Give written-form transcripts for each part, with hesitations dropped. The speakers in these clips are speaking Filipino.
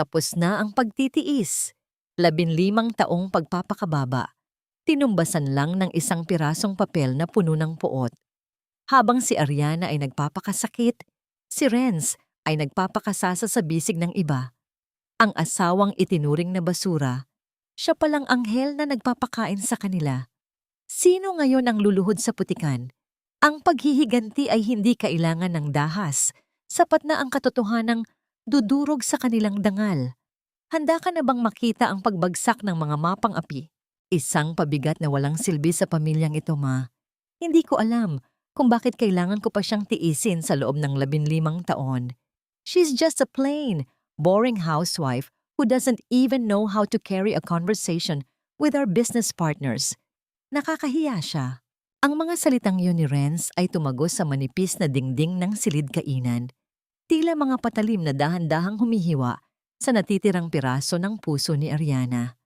Tapos na ang pagtitiis. 15 taong pagpapakababa. Tinumbasan lang ng isang pirasong papel na puno ng puot. Habang si Ariana ay nagpapakasakit, si Renz ay nagpapakasasa sa bisig ng iba. Ang asawang itinuring na basura, siya palang anghel na nagpapakain sa kanila. Sino ngayon ang luluhod sa putikan? Ang paghihiganti ay hindi kailangan ng dahas. Sapat na ang katotohanang dudurog sa kanilang dangal. Handa ka na bang makita ang pagbagsak ng mga mapang api? Isang pabigat na walang silbi sa pamilyang ito, Ma. Hindi ko alam kung bakit kailangan ko pa siyang tiisin sa loob ng 15 taon. She's just a plain, boring housewife who doesn't even know how to carry a conversation with our business partners. Nakakahiya siya. Ang mga salitang yun ni Renz ay tumagos sa manipis na dingding ng silid kainan. Tila mga patalim na dahan-dahang humihiwa sa natitirang piraso ng puso ni Ariana.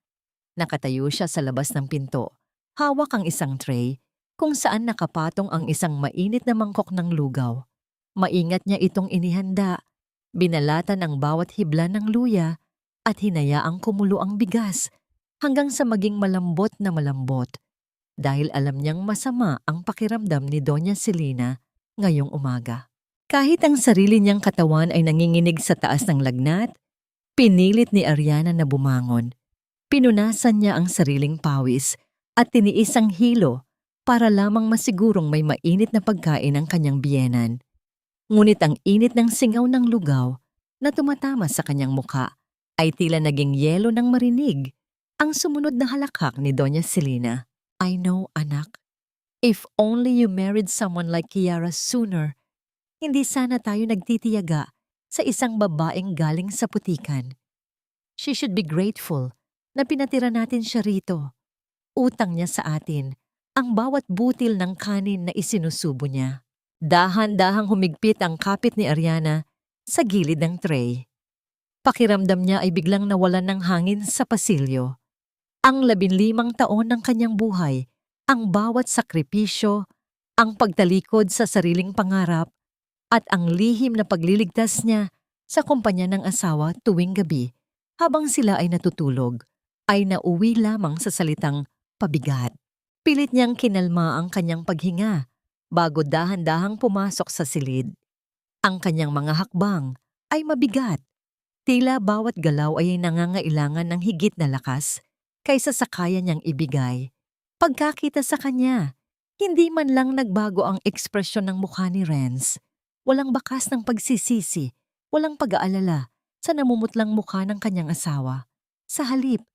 Nakatayo siya sa labas ng pinto. Hawak ang isang tray kung saan nakapatong ang isang mainit na mangkok ng lugaw. Maingat niya itong inihanda. Binalatan ang bawat hibla ng luya at hinayaang kumulo ang bigas hanggang sa maging malambot na malambot. Dahil alam niyang masama ang pakiramdam ni Doña Celina ngayong umaga. Kahit ang sarili niyang katawan ay nanginginig sa taas ng lagnat, pinilit ni Ariana na bumangon. Pinunasan niya ang sariling pawis at tiniis ang hilo para lamang masigurong may mainit na pagkain ang kanyang biyenan. Ngunit ang init ng singaw ng lugaw na tumatama sa kanyang muka ay tila naging yelo ng marinig ang sumunod na halakhak ni Doña Celina. I know, anak. If only you married someone like Kiara sooner, hindi sana tayo nagtitiyaga sa isang babaeng galing sa putikan. She should be grateful na pinatira natin siya rito. Utang niya sa atin ang bawat butil ng kanin na isinusubo niya. Dahan-dahang humigpit ang kapit ni Ariana sa gilid ng tray. Pakiramdam niya ay biglang nawalan ng hangin sa pasilyo. Ang 15 taon ng kanyang buhay, ang bawat sakripisyo, ang pagtalikod sa sariling pangarap, at ang lihim na pagliligtas niya sa kumpanya ng asawa tuwing gabi habang sila ay natutulog, ay nauwi lamang sa salitang pabigat. Pilit niyang kinalma ang kanyang paghinga bago dahan-dahang pumasok sa silid. Ang kanyang mga hakbang ay mabigat. Tila bawat galaw ay nangangailangan ng higit na lakas kaysa sa kaya niyang ibigay. Pagkakita sa kanya, hindi man lang nagbago ang ekspresyon ng mukha ni Renz. Walang bakas ng pagsisisi, walang pag-aalala sa namumutlang mukha ng kanyang asawa. Sa halip,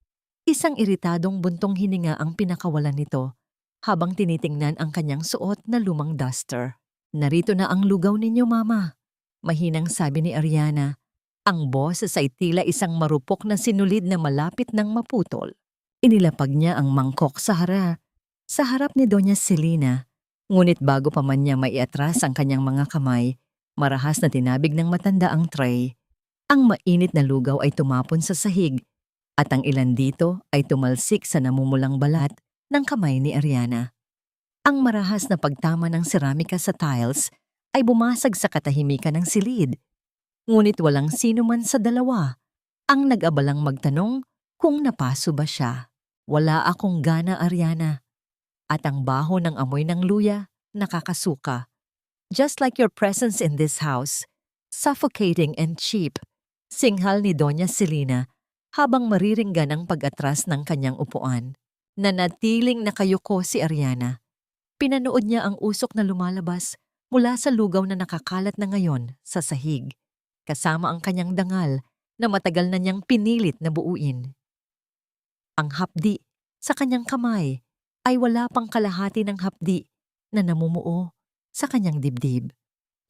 isang iritadong buntong hininga ang pinakawalan nito habang tinitingnan ang kanyang suot na lumang duster. Narito na ang lugaw ninyo, Mama. Mahinang sabi ni Ariana. Ang boses ay tila isang marupok na sinulid na malapit ng maputol. Inilapag niya ang mangkok sa harap ni Doña Celina. Ngunit bago pa man niya maiatras ang kanyang mga kamay, marahas na tinabig ng matanda ang tray. Ang mainit na lugaw ay tumapon sa sahig at ang ilan dito ay tumalsik sa namumulang balat ng kamay ni Ariana. Ang marahas na pagtama ng seramika sa tiles ay bumasag sa katahimikan ng silid. Ngunit walang sino man sa dalawa ang nag-abalang magtanong kung napaso ba siya. Wala akong gana, Ariana. At ang baho ng amoy ng luya nakakasuka. Just like your presence in this house, suffocating and cheap, singhal ni Doña Celina habang mariringgan ang pag-atras ng kanyang upuan. Nanatiling nakayuko si Ariana. Pinanood niya ang usok na lumalabas mula sa lugaw na nakakalat na ngayon sa sahig, kasama ang kanyang dangal na matagal na niyang pinilit na buuin. Ang hapdi sa kanyang kamay ay wala pang kalahati ng hapdi na namumuo sa kanyang dibdib.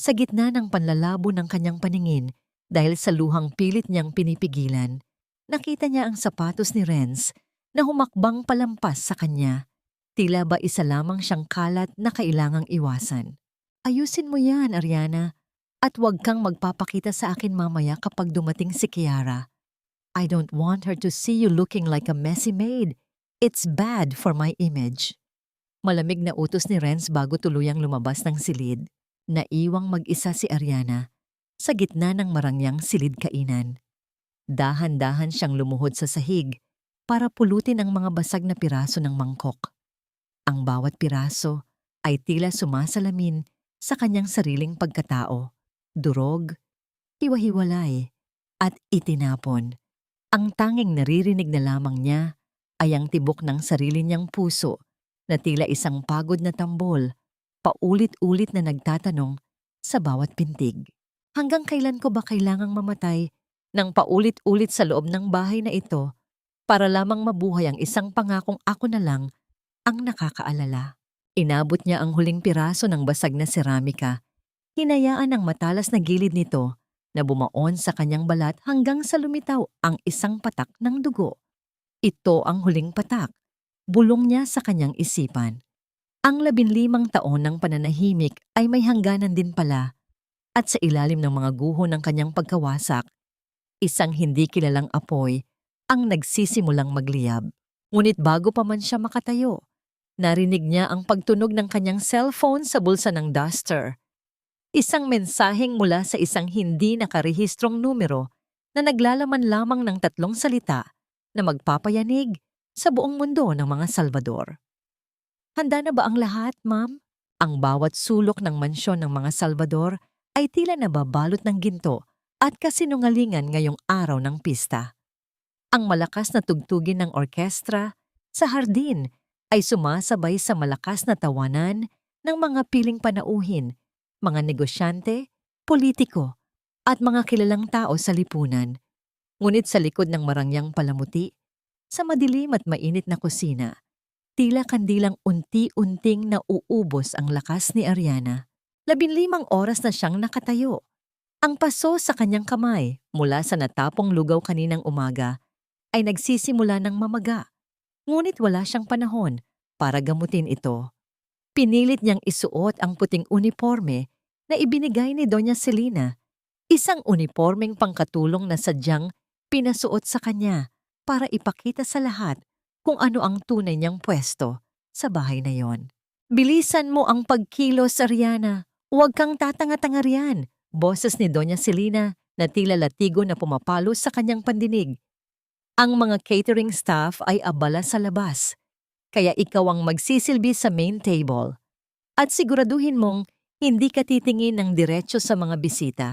Sa gitna ng panlalabo ng kanyang paningin dahil sa luhang pilit niyang pinipigilan, nakita niya ang sapatos ni Renz na humakbang palampas sa kanya. Tila ba isa lamang siyang kalat na kailangang iwasan. Ayusin mo yan, Ariana, at huwag kang magpapakita sa akin mamaya kapag dumating si Kiara. I don't want her to see you looking like a messy maid. It's bad for my image. Malamig na utos ni Renz bago tuluyang lumabas ng silid. Naiwang mag-isa si Ariana sa gitna ng marangyang silid kainan. Dahan-dahan siyang lumuhod sa sahig para pulutin ang mga basag na piraso ng mangkok. Ang bawat piraso ay tila sumasalamin sa kanyang sariling pagkatao, durog, hiwa-hiwalay, at itinapon. Ang tanging naririnig na lamang niya ay ang tibok ng sarili niyang puso na tila isang pagod na tambol, paulit-ulit na nagtatanong sa bawat pintig. Hanggang kailan ko ba kailangang mamatay ng paulit-ulit sa loob ng bahay na ito para lamang mabuhay ang isang pangakong ako na lang ang nakakaalala? Inabot niya ang huling piraso ng basag na seramika. Hinayaan ang matalas na gilid nito na bumaon sa kanyang balat hanggang sa lumitaw ang isang patak ng dugo. Ito ang huling patak. Bulong niya sa kanyang isipan. Ang 15 taon ng pananahimik ay may hangganan din pala, at sa ilalim ng mga guho ng kanyang pagkawasak, isang hindi kilalang apoy ang nagsisimulang magliyab. Ngunit bago pa man siya makatayo, narinig niya ang pagtunog ng kanyang cellphone sa bulsa ng duster. Isang mensaheng mula sa isang hindi nakarehistrong numero na naglalaman lamang ng 3 salita na magpapayanig sa buong mundo ng mga Salvador. Handa na ba ang lahat, ma'am? Ang bawat sulok ng mansyon ng mga Salvador ay tila nababalot ng ginto at kasinungalingan ngayong araw ng pista. Ang malakas na tugtugin ng orkestra sa hardin ay sumasabay sa malakas na tawanan ng mga piling panauhin, mga negosyante, politiko, at mga kilalang tao sa lipunan. Ngunit sa likod ng marangyang palamuti, sa madilim at mainit na kusina, tila kandilang unti-unting nauubos ang lakas ni Ariana. 15 oras na siyang nakatayo. Ang paso sa kanyang kamay mula sa natapong lugaw kaninang umaga ay nagsisimula ng mamaga. Ngunit wala siyang panahon para gamutin ito. Pinilit niyang isuot ang puting uniforme na ibinigay ni Doña Celina, isang unipormeng pangkatulong na sadyang pinasuot sa kanya para ipakita sa lahat kung ano ang tunay niyang pwesto sa bahay na yon. Bilisan mo ang pagkilos, Ariana. Huwag kang tatanga-tanga riyan, boses ni Doña Celina na tila latigo na pumapalo sa kanyang pandinig. Ang mga catering staff ay abala sa labas, kaya ikaw ang magsisilbi sa main table. At siguraduhin mong hindi ka titingin ng diretso sa mga bisita.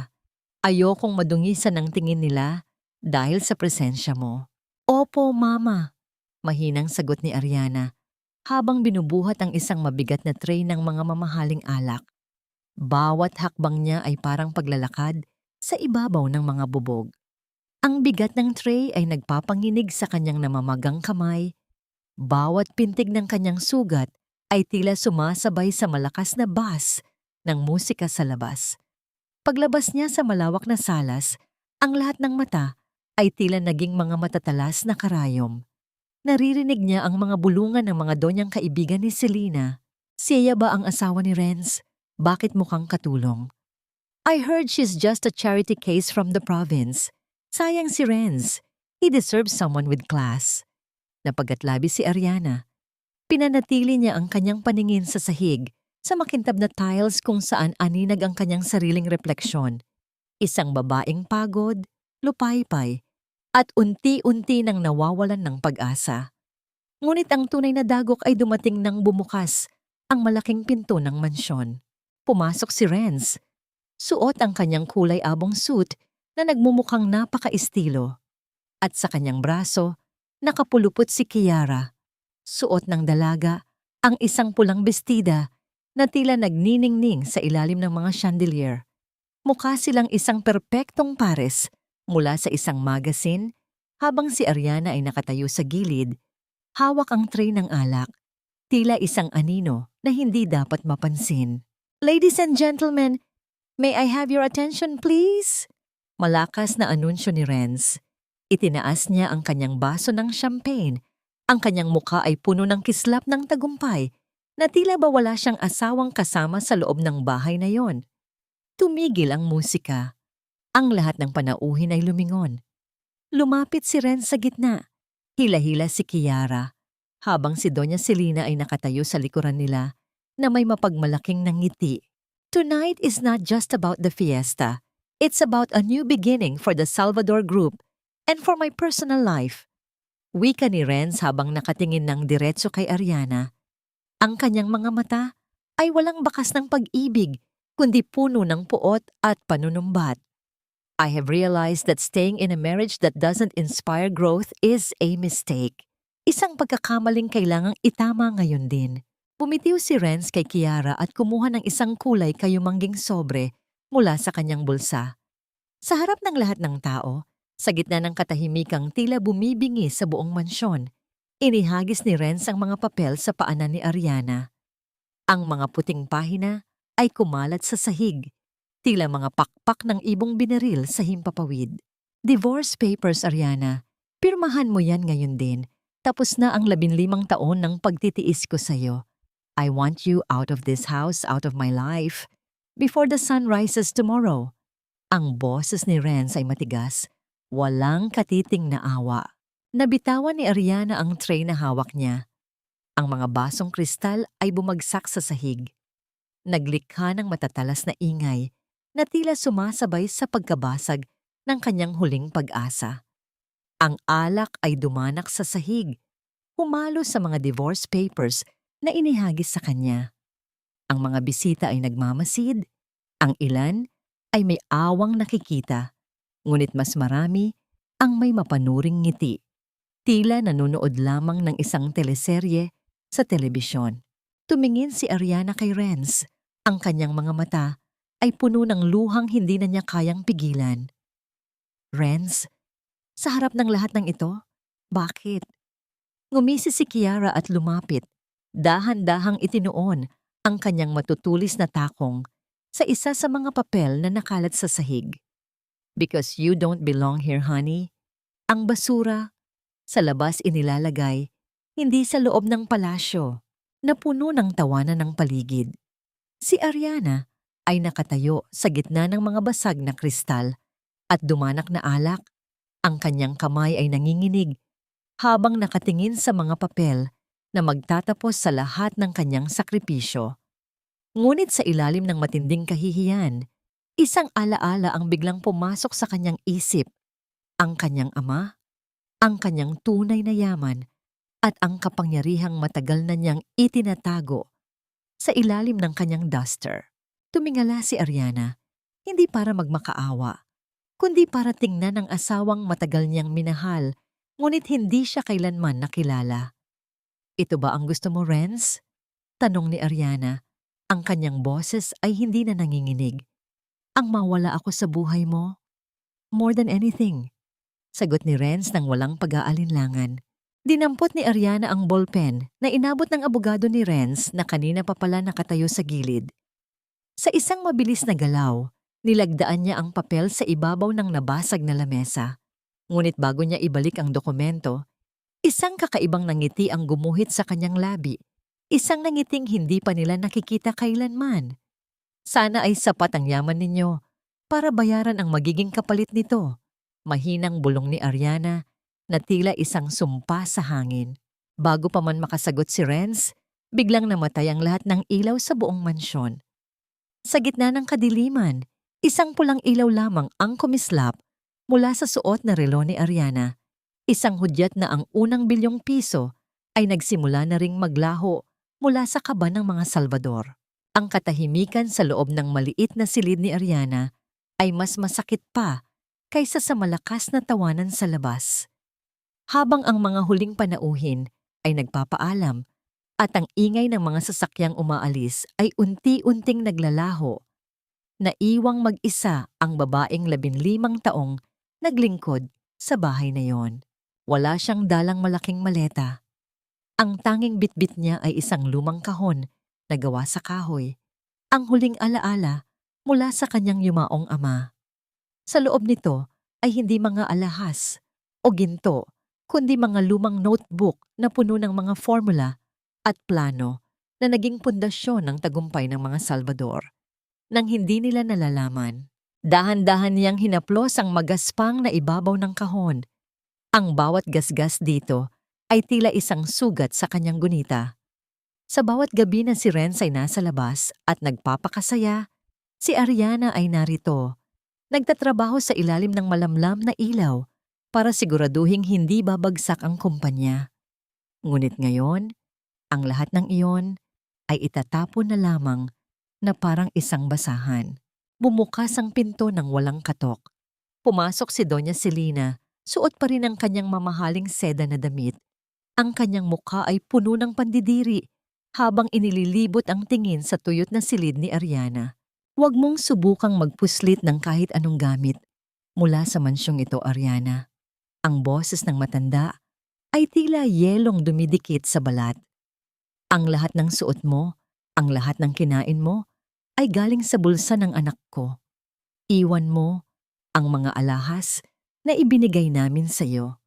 Ayokong madungisan ng tingin nila dahil sa presensya mo. Opo, Mama, mahinang sagot ni Ariana habang binubuhat ang isang mabigat na tray ng mga mamahaling alak. Bawat hakbang niya ay parang paglalakad sa ibabaw ng mga bubog. Ang bigat ng tray ay nagpapanginig sa kanyang namamagang kamay. Bawat pintig ng kanyang sugat ay tila sumasabay sa malakas na bass ng musika sa labas. Paglabas niya sa malawak na salas, ang lahat ng mata ay tila naging mga matatalas na karayom. Naririnig niya ang mga bulungan ng mga donyang kaibigan ni Celina. Siya ba ang asawa ni Renz? Bakit mukhang katulong? I heard she's just a charity case from the province. Sayang si Renz. He deserves someone with class. Napagatlabi si Ariana. Pinanatili niya ang kanyang paningin sa sahig, sa makintab na tiles kung saan aninag ang kanyang sariling refleksyon. Isang babaeng pagod, lupaypay, at unti-unti nang nawawalan ng pag-asa. Ngunit ang tunay na dagok ay dumating nang bumukas ang malaking pinto ng mansyon. Pumasok si Renz. Suot ang kanyang kulay abong suit na nagmumukhang napaka-estilo. At sa kanyang braso, nakapulupot si Kiara. Suot ng dalaga ang isang pulang bestida na tila nagniningning sa ilalim ng mga chandelier. Mukha silang isang perpektong pares mula sa isang magazine habang si Ariana ay nakatayo sa gilid, hawak ang tray ng alak, tila isang anino na hindi dapat mapansin. Ladies and gentlemen, may I have your attention please? Malakas na anunsyo ni Renz. Itinaas niya ang kanyang baso ng champagne. Ang kanyang mukha ay puno ng kislap ng tagumpay na tila ba wala siyang asawang kasama sa loob ng bahay na yon. Tumigil ang musika. Ang lahat ng panauhin ay lumingon. Lumapit si Renz sa gitna. Hila-hila si Kiara, habang si Doña Celina ay nakatayo sa likuran nila na may mapagmalaking nangiti. Tonight is not just about the fiesta. It's about a new beginning for the Salvador Group And for my personal life, wika ni Renz habang nakatingin ng diretso kay Ariana, ang kanyang mga mata ay walang bakas ng pag-ibig, kundi puno ng puot at panunumbat. I have realized that staying in a marriage that doesn't inspire growth is a mistake. Isang pagkakamaling kailangang itama ngayon din. Bumitiw si Renz kay Kiara at kumuha ng isang kulay kayumangging sobre mula sa kanyang bulsa. Sa harap ng lahat ng tao, sa gitna ng katahimikang tila bumibingi sa buong mansyon, inihagis ni Renz ang mga papel sa paanan ni Ariana. Ang mga puting pahina ay kumalat sa sahig, tila mga pakpak ng ibong binaril sa himpapawid. Divorce papers, Ariana. Pirmahan mo yan ngayon din. Tapos na ang 15 taon ng pagtitiis ko sa'yo. I want you out of this house, out of my life, before the sun rises tomorrow. Ang boses ni Renz ay matigas, walang katiting na awa. Nabitawan ni Ariana ang tray na hawak niya. Ang mga basong kristal ay bumagsak sa sahig. Naglikha ng matatalas na ingay na tila sumasabay sa pagkabasag ng kanyang huling pag-asa. Ang alak ay dumanak sa sahig, humalo sa mga divorce papers na inihagis sa kanya. Ang mga bisita ay nagmamasid, ang ilan ay may awang nakikita, ngunit mas marami ang may mapanuring ngiti. Tila nanonood lamang ng isang teleserye sa telebisyon. Tumingin si Ariana kay Renz. Ang kanyang mga mata ay puno ng luhang hindi na niya kayang pigilan. Renz, sa harap ng lahat ng ito, bakit? Ngumisi si Kiara at lumapit. Dahan-dahang itinuon ang kanyang matutulis na takong sa isa sa mga papel na nakalat sa sahig. Because you don't belong here, honey. Ang basura, sa labas inilalagay, hindi sa loob ng palasyo, na puno ng tawanan ng paligid. Si Ariana ay nakatayo sa gitna ng mga basag na kristal at dumanak na alak. Ang kanyang kamay ay nanginginig habang nakatingin sa mga papel na magtatapos sa lahat ng kanyang sakripisyo. Ngunit sa ilalim ng matinding kahihiyan, isang alaala ang biglang pumasok sa kanyang isip. Ang kanyang ama, ang kanyang tunay na yaman, at ang kapangyarihang matagal na niyang itinatago sa ilalim ng kanyang duster. Tumingala si Ariana, hindi para magmakaawa, kundi para tingnan ang asawang matagal niyang minahal, ngunit hindi siya kailanman nakilala. Ito ba ang gusto mo, Renz? Tanong ni Ariana. Ang kanyang boses ay hindi na nanginginig. Ang mawala ako sa buhay mo? More than anything. Sagot ni Renz nang walang pag-aalinlangan. Dinampot ni Ariana ang ballpen na inabot ng abogado ni Renz na kanina pa pala nakatayo sa gilid. Sa isang mabilis na galaw, nilagdaan niya ang papel sa ibabaw ng nabasag na lamesa. Ngunit bago niya ibalik ang dokumento, isang kakaibang nangiti ang gumuhit sa kanyang labi. Isang nangiting hindi pa nila nakikita kailanman. Sana ay sapat ang yaman ninyo para bayaran ang magiging kapalit nito. Mahinang bulong ni Ariana na tila isang sumpa sa hangin. Bago pa man makasagot si Renz, biglang namatay ang lahat ng ilaw sa buong mansyon. Sa gitna ng kadiliman, isang pulang ilaw lamang ang kumislap mula sa suot na relo ni Ariana. Isang hudyat na ang unang ₱1 ay nagsimula na ring maglaho mula sa kaba ng mga Salvador. Ang katahimikan sa loob ng maliit na silid ni Ariana ay mas masakit pa kaysa sa malakas na tawanan sa labas. Habang ang mga huling panauhin ay nagpapaalam at ang ingay ng mga sasakyang umaalis ay unti-unting naglalaho, naiwang mag-isa ang babaeng 15 taong naglingkod sa bahay na yon. Wala siyang dalang malaking maleta. Ang tanging bitbit niya ay isang lumang kahon na gawa sa kahoy, ang huling alaala mula sa kanyang yumaong ama. Sa loob nito ay hindi mga alahas o ginto, kundi mga lumang notebook na puno ng mga formula at plano na naging pundasyon ng tagumpay ng mga Salvador. Nang hindi nila nalalaman, dahan-dahan niyang hinaplos ang magaspang na ibabaw ng kahon. Ang bawat gasgas dito ay tila isang sugat sa kanyang gunita. Sa bawat gabi na si Renz ay nasa labas at nagpapakasaya, si Ariana ay narito. Nagtatrabaho sa ilalim ng malamlam na ilaw para siguraduhing hindi babagsak ang kumpanya. Ngunit ngayon, ang lahat ng iyon ay itatapon na lamang na parang isang basahan. Bumukas ang pinto ng walang katok. Pumasok si Doña Celina, suot pa rin ang kanyang mamahaling seda na damit. Ang kanyang mukha ay puno ng pandidiri habang inililibot ang tingin sa tuyot na silid ni Ariana. Huwag mong subukang magpuslit ng kahit anong gamit mula sa mansyong ito, Ariana. Ang boses ng matanda ay tila yelong dumidikit sa balat. Ang lahat ng suot mo, ang lahat ng kinain mo, ay galing sa bulsa ng anak ko. Iwan mo ang mga alahas na ibinigay namin sa iyo.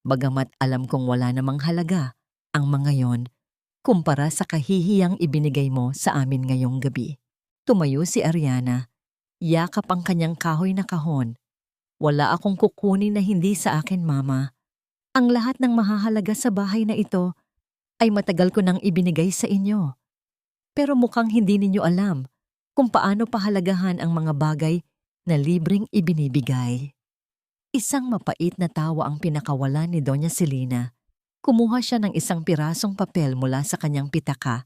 Bagamat alam kong wala namang halaga ang mga yon kumpara sa kahihiyang ibinigay mo sa amin ngayong gabi. Tumayo si Ariana, yakap ang kanyang kahoy na kahon. Wala akong kukunin na hindi sa akin, Mama. Ang lahat ng mahahalaga sa bahay na ito ay matagal ko nang ibinigay sa inyo. Pero mukhang hindi ninyo alam kung paano pahalagahan ang mga bagay na libreng ibinibigay. Isang mapait na tawa ang pinakawalan ni Doña Celina. Kumuha siya ng isang pirasong papel mula sa kanyang pitaka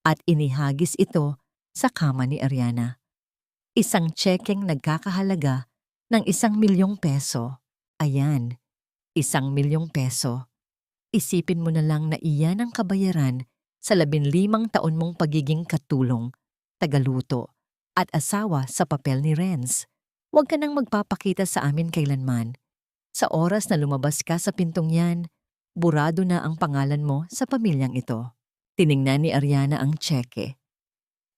at inihagis ito sa kama ni Ariana. Isang tsekeng nagkakahalaga ng 1,000,000 peso. Ayan, 1,000,000 peso. Isipin mo na lang na iyan ang kabayaran sa 15 taon mong pagiging katulong, tagaluto, at asawa sa papel ni Renz. Huwag ka nang magpapakita sa amin kailanman. Sa oras na lumabas ka sa pintong yan, burado na ang pangalan mo sa pamilyang ito. Tiningnan ni Ariana ang tseke.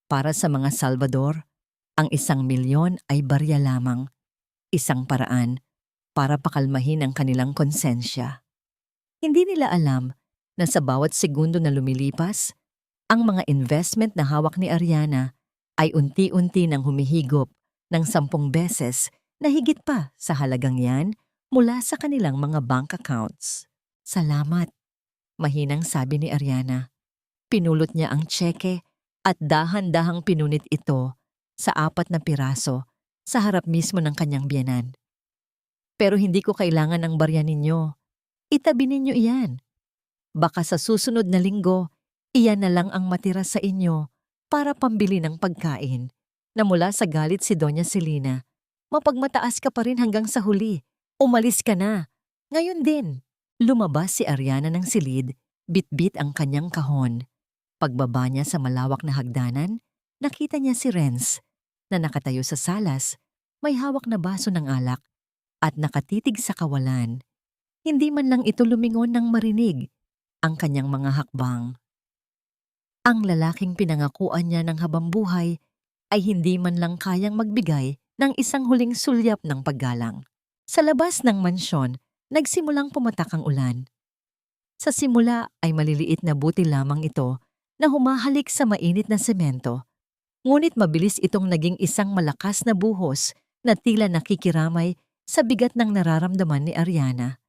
Para sa mga Salvador, ang 1,000,000 ay barya lamang. Isang paraan para pakalmahin ang kanilang konsensya. Hindi nila alam na sa bawat segundo na lumilipas, ang mga investment na hawak ni Ariana ay unti-unti nang humihigop ng 10 beses na higit pa sa halagang yan mula sa kanilang mga bank accounts. Salamat, mahinang sabi ni Ariana. Pinulot niya ang tseke at dahan-dahang pinunit ito sa 4 na piraso sa harap mismo ng kanyang biyenan. Pero hindi ko kailangan ng barya ninyo. Itabi ninyo iyan. Baka sa susunod na linggo, iyan na lang ang matira sa inyo para pambili ng pagkain. Na mula sa galit si Doña Celina, mapagmataas ka pa rin hanggang sa huli. Umalis ka na. Ngayon din. Lumabas si Ariana ng silid, bitbit ang kanyang kahon. Pagbaba niya sa malawak na hagdanan, nakita niya si Renz na nakatayo sa salas, may hawak na baso ng alak at nakatitig sa kawalan. Hindi man lang ito lumingon nang marinig ang kanyang mga hakbang. Ang lalaking pinangakuan niya ng habambuhay ay hindi man lang kayang magbigay ng isang huling sulyap ng paggalang. Sa labas ng mansyon, nagsimulang pumatak ang ulan. Sa simula ay maliliit na buti lamang ito na humahalik sa mainit na semento, ngunit mabilis itong naging isang malakas na buhos na tila nakikiramay sa bigat ng nararamdaman ni Ariana.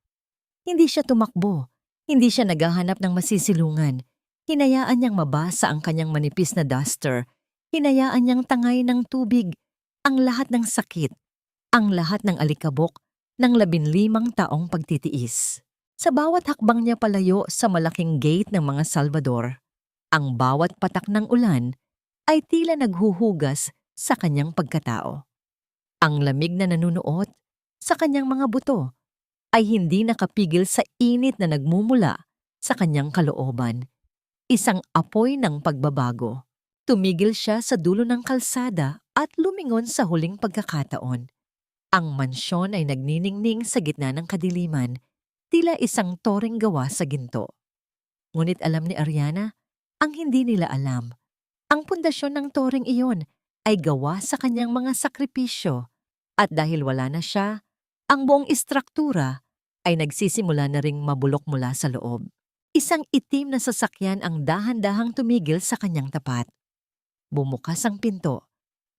Hindi siya tumakbo, hindi siya naghahanap ng masisilungan. Hinayaan niyang mabasa ang kanyang manipis na duster. Hinayaan niyang tangay ng tubig ang lahat ng sakit, ang lahat ng alikabok ng 15 taong pagtitiis. Sa bawat hakbang niya palayo sa malaking gate ng mga Salvador, ang bawat patak ng ulan ay tila naghuhugas sa kanyang pagkatao. Ang lamig na nanunuot sa kanyang mga buto ay hindi nakapigil sa init na nagmumula sa kanyang kalooban. Isang apoy ng pagbabago. Tumigil siya sa dulo ng kalsada at lumingon sa huling pagkakataon. Ang mansyon ay nagniningning sa gitna ng kadiliman, tila isang toreng gawa sa ginto. Ngunit alam ni Ariana, ang hindi nila alam. Ang pundasyon ng toreng iyon ay gawa sa kanyang mga sakripisyo at dahil wala na siya, ang buong istruktura ay nagsisimula na ring mabulok mula sa loob. Isang itim na sasakyan ang dahan-dahang tumigil sa kanyang tapat. Bumukas ang pinto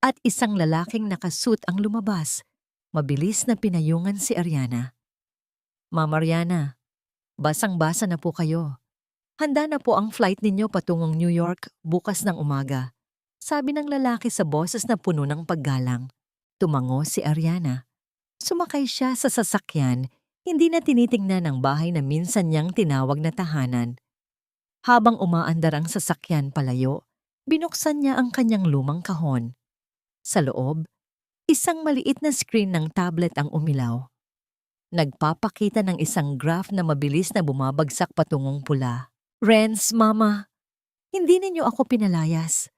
at isang lalaking nakasuit ang lumabas. Mabilis na pinayungan si Ariana. Ma'am Ariana, basang-basa na po kayo. Handa na po ang flight ninyo patungong New York bukas ng umaga. Sabi ng lalaki sa boses na puno ng paggalang. Tumango si Ariana. Sumakay siya sa sasakyan, Hindi na tinitingnan ang bahay na minsan niyang tinawag na tahanan. Habang umaandar ang sasakyan palayo, binuksan niya ang kanyang lumang kahon. Sa loob, isang maliit na screen ng tablet ang umilaw. Nagpapakita ng isang graph na mabilis na bumabagsak patungong pula. "Renz, Mama, hindi ninyo ako pinalayas,"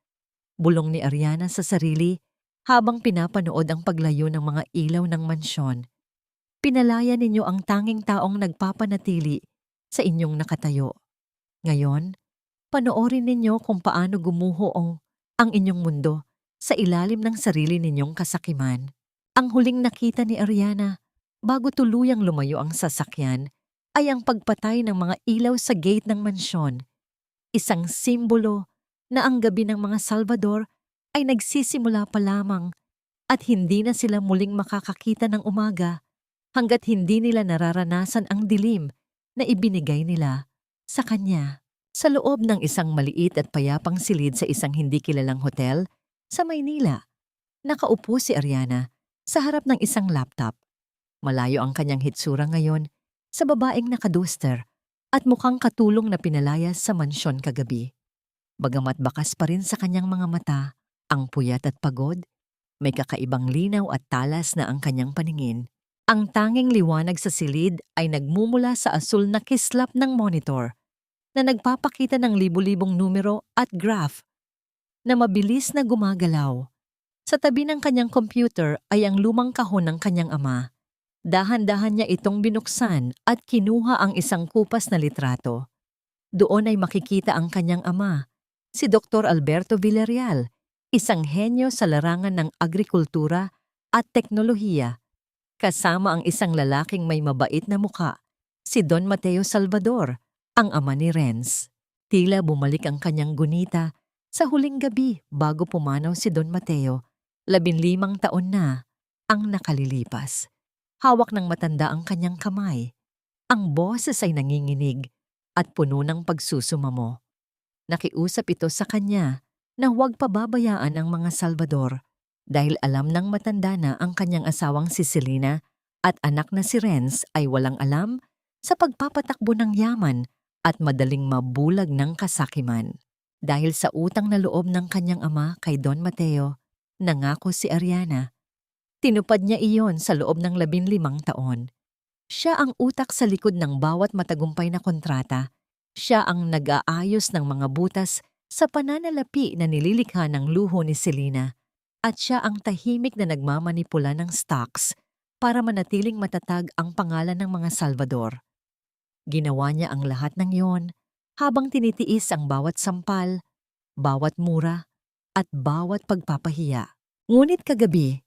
bulong ni Ariana sa sarili habang pinapanood ang paglayo ng mga ilaw ng mansyon. "Pinalaya ninyo ang tanging taong nagpapanatili sa inyong nakatayo. Ngayon, panoorin ninyo kung paano gumuho ang inyong mundo sa ilalim ng sarili ninyong kasakiman." Ang huling nakita ni Ariana bago tuluyang lumayo ang sasakyan ay ang pagpatay ng mga ilaw sa gate ng mansyon, isang simbolo na ang gabi ng mga Salvador ay nagsisimula pa lamang at hindi na sila muling makakakita ng umaga hanggat hindi nila nararanasan ang dilim na ibinigay nila sa kanya. Sa loob ng isang maliit at payapang silid sa isang hindi kilalang hotel sa Maynila, nakaupo si Ariana sa harap ng isang laptop. Malayo ang kanyang hitsura ngayon sa babaeng nakaduster at mukhang katulong na pinalayas sa mansyon kagabi. Bagamat bakas pa rin sa kanyang mga mata, ang puyat at pagod, may kakaibang linaw at talas na ang kanyang paningin. Ang tanging liwanag sa silid ay nagmumula sa asul na kislap ng monitor na nagpapakita ng libu-libong numero at graph na mabilis na gumagalaw. Sa tabi ng kanyang computer ay ang lumang kahon ng kanyang ama. Dahan-dahan niya itong binuksan at kinuha ang isang kupas na litrato. Doon ay makikita ang kanyang ama, si Dr. Alberto Villarreal, isang henyo sa larangan ng agrikultura at teknolohiya, kasama ang isang lalaking may mabait na muka, si Don Mateo Salvador, ang ama ni Renz. Tila bumalik ang kanyang gunita sa huling gabi bago pumanaw si Don Mateo, 15 taon na ang nakalilipas. Hawak ng matanda ang kanyang kamay. Ang boses ay nanginginig at puno ng pagsusumamo. Nakiusap ito sa kanya na huwag pababayaan ang mga Salvador dahil alam ng matanda na ang kanyang asawang si Selena at anak na si Renz ay walang alam sa pagpapatakbo ng yaman at madaling mabulag ng kasakiman. Dahil sa utang na loob ng kanyang ama kay Don Mateo, nangako si Ariana. Tinupad niya iyon sa loob ng 15 taon. Siya ang utak sa likod ng bawat matagumpay na kontrata. Siya ang nag-aayos ng mga butas sa pananalapi na nililikha ng luho ni Selena. At siya ang tahimik na nagmamanipula ng stocks para manatiling matatag ang pangalan ng mga Salvador. Ginawa niya ang lahat ng iyon habang tinitiis ang bawat sampal, bawat mura, at bawat pagpapahiya. Ngunit kagabi,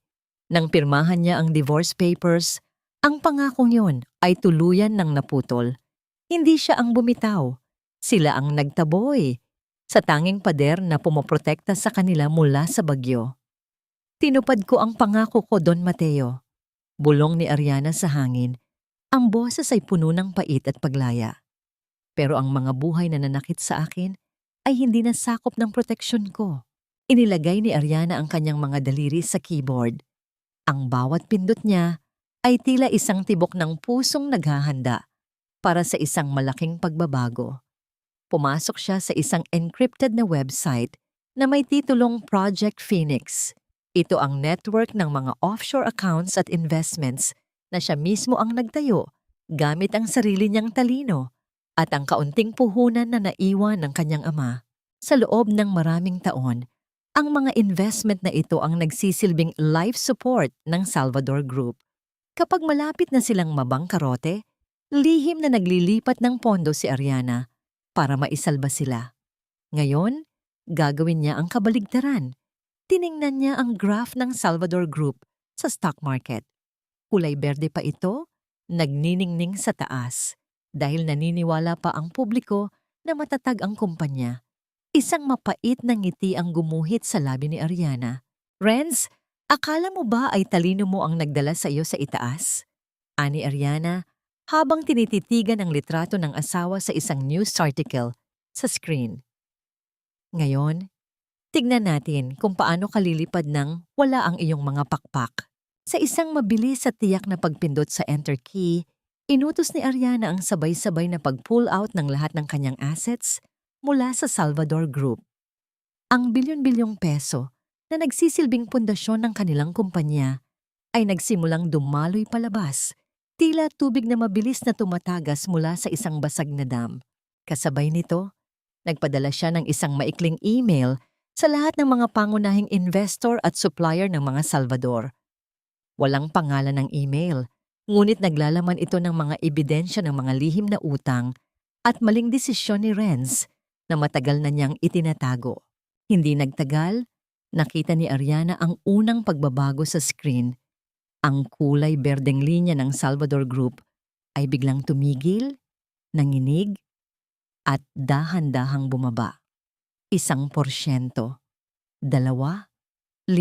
nang pirmahan niya ang divorce papers, ang pangakong yun ay tuluyan ng naputol. Hindi siya ang bumitaw. Sila ang nagtaboy sa tanging pader na pumoprotekta sa kanila mula sa bagyo. "Tinupad ko ang pangako ko, Don Mateo," bulong ni Ariana sa hangin. Ang boses ay puno ng pait at paglaya. "Pero ang mga buhay na nanakit sa akin ay hindi nasakop ng proteksyon ko." Inilagay ni Ariana ang kanyang mga daliri sa keyboard. Ang bawat pindot niya ay tila isang tibok ng pusong naghahanda para sa isang malaking pagbabago. Pumasok siya sa isang encrypted na website na may titulong Project Phoenix. Ito ang network ng mga offshore accounts at investments na siya mismo ang nagtayo gamit ang sarili niyang talino at ang kaunting puhunan na naiwan ng kanyang ama. Sa loob ng maraming taon, ang mga investment na ito ang nagsisilbing life support ng Salvador Group. Kapag malapit na silang mabangkarote, lihim na naglilipat ng pondo si Ariana para maisalba sila. Ngayon, gagawin niya ang kabaligtaran. Tiningnan niya ang graph ng Salvador Group sa stock market. Kulay berde pa ito, nagniningning sa taas dahil naniniwala pa ang publiko na matatag ang kumpanya. Isang mapait na ngiti ang gumuhit sa labi ni Ariana. "Renz, akala mo ba ay talino mo ang nagdala sa iyo sa itaas?" ani Ariana habang tinititigan ang litrato ng asawa sa isang news article sa screen. Ngayon, tignan natin kung paano kalilipad ng wala ang iyong mga pakpak. Sa isang mabilis at tiyak na pagpindot sa enter key, Inutos ni Ariana ang sabay-sabay na pag-pull out ng lahat ng kanyang assets mula sa Salvador Group. Ang bilyon-bilyong peso na nagsisilbing pundasyon ng kanilang kumpanya ay nagsimulang dumaloy palabas, tila tubig na mabilis na tumatagas mula sa isang basag na dam. Kasabay nito, nagpadala siya ng isang maikling email sa lahat ng mga pangunahing investor at supplier ng mga Salvador. Walang pangalan ng email, ngunit naglalaman ito ng mga ebidensya ng mga lihim na utang at maling desisyon ni Renz na matagal na niyang itinatago. Hindi nagtagal, nakita ni Ariana ang unang pagbabago sa screen. Ang kulay berdeng linya ng Salvador Group ay biglang tumigil, nanginig, at dahan-dahang bumaba. 1%, 2%, 5%.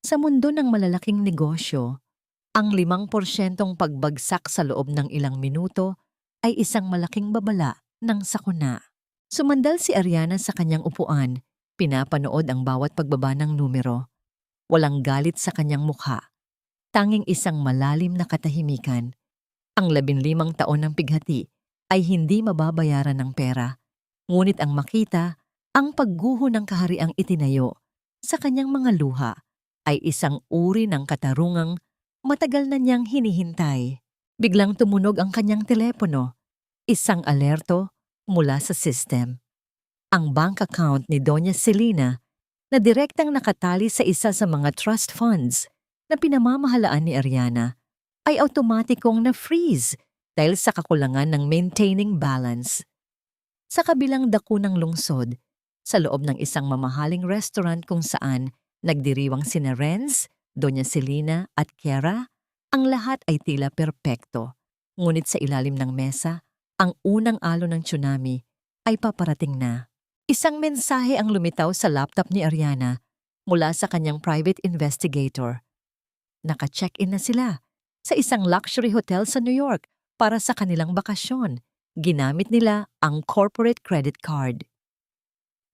Sa mundo ng malalaking negosyo, ang 5% pagbagsak sa loob ng ilang minuto ay isang malaking babala ng sakuna. Sumandal si Ariana sa kanyang upuan, pinapanood ang bawat pagbaba ng numero. Walang galit sa kanyang mukha, tanging isang malalim na katahimikan. Ang 15 taon ng pighati ay hindi mababayaran ng pera, ngunit ang makita, ang pagguho ng kahariang itinayo sa kanyang mga luha ay isang uri ng katarungang matagal na niyang hinihintay. Biglang tumunog ang kanyang telepono, isang alerto mula sa system. Ang bank account ni Doña Celina na direktang nakatali sa isa sa mga trust funds na pinamamahalaan ni Ariana ay automatikong na-freeze dahil sa kakulangan ng maintaining balance. Sa kabilang dako ng lungsod, sa loob ng isang mamahaling restaurant kung saan nagdiriwang sina Renz, Doña Celina at Kera, ang lahat ay tila perpekto. Ngunit sa ilalim ng mesa, ang unang alon ng tsunami ay paparating na. Isang mensahe ang lumitaw sa laptop ni Ariana mula sa kanyang private investigator. Naka-check-in na sila sa isang luxury hotel sa New York para sa kanilang bakasyon. Ginamit nila ang corporate credit card.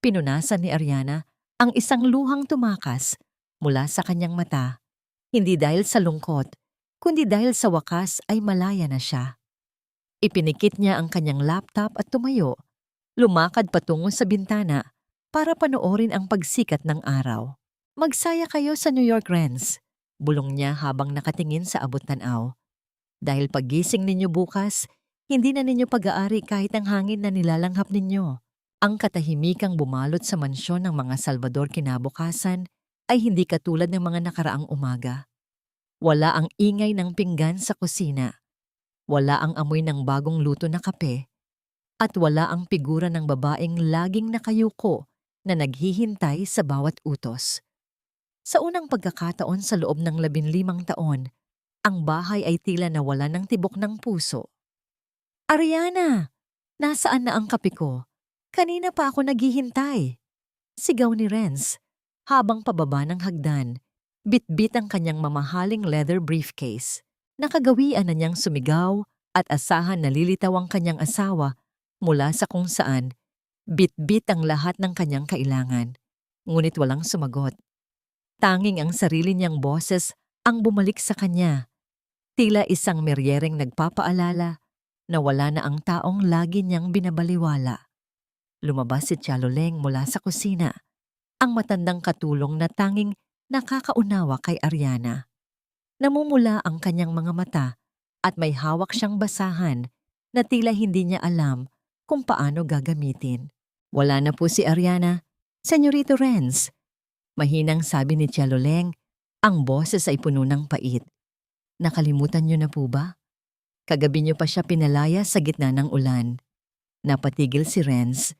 Pinunasan ni Ariana ang isang luhang tumakas mula sa kanyang mata, hindi dahil sa lungkot, kundi dahil sa wakas ay malaya na siya. Ipinikit niya ang kanyang laptop at tumayo, lumakad patungo sa bintana para panoorin ang pagsikat ng araw. Magsaya kayo sa New York, Renz, bulong niya habang nakatingin sa abot-tanaw. Dahil paggising ninyo bukas, hindi na ninyo pag-aari kahit ang hangin na nilalanghap ninyo. Ang katahimikang bumalot sa mansyon ng mga Salvador kinabukasan ay hindi katulad ng mga nakaraang umaga. Wala ang ingay ng pinggan sa kusina, wala ang amoy ng bagong luto na kape, at wala ang figura ng babaeng laging nakayuko na naghihintay sa bawat utos. Sa unang pagkakataon sa loob ng 15 taon, ang bahay ay tila nawala ng tibok ng puso. Ariana, nasaan na ang kape ko? Kanina pa ako naghihintay. Sigaw ni Renz habang pababa ng hagdan, bitbit ang kanyang mamahaling leather briefcase. Nakagawian na niyang sumigaw at asahan na lilitaw ang kanyang asawa mula sa kung saan bitbit ang lahat ng kanyang kailangan. Ngunit walang sumagot. Tanging ang sarili niyang boses ang bumalik sa kanya. Tila isang meryereng nagpapaalala na wala na ang taong lagi niyang binabaliwala. Lumabas si Chaloleng mula sa kusina, ang matandang katulong na tanging nakakaunawa kay Ariana. Namumula ang kanyang mga mata at may hawak siyang basahan na tila hindi niya alam kung paano gagamitin. Wala na po si Ariana. Senyorito Renz, mahinang sabi ni Chaloleng, ang boses ay puno ng pait. Nakalimutan niyo na po ba? Kagabi niyo pa siya pinalaya sa gitna ng ulan. Napatigil si Renz.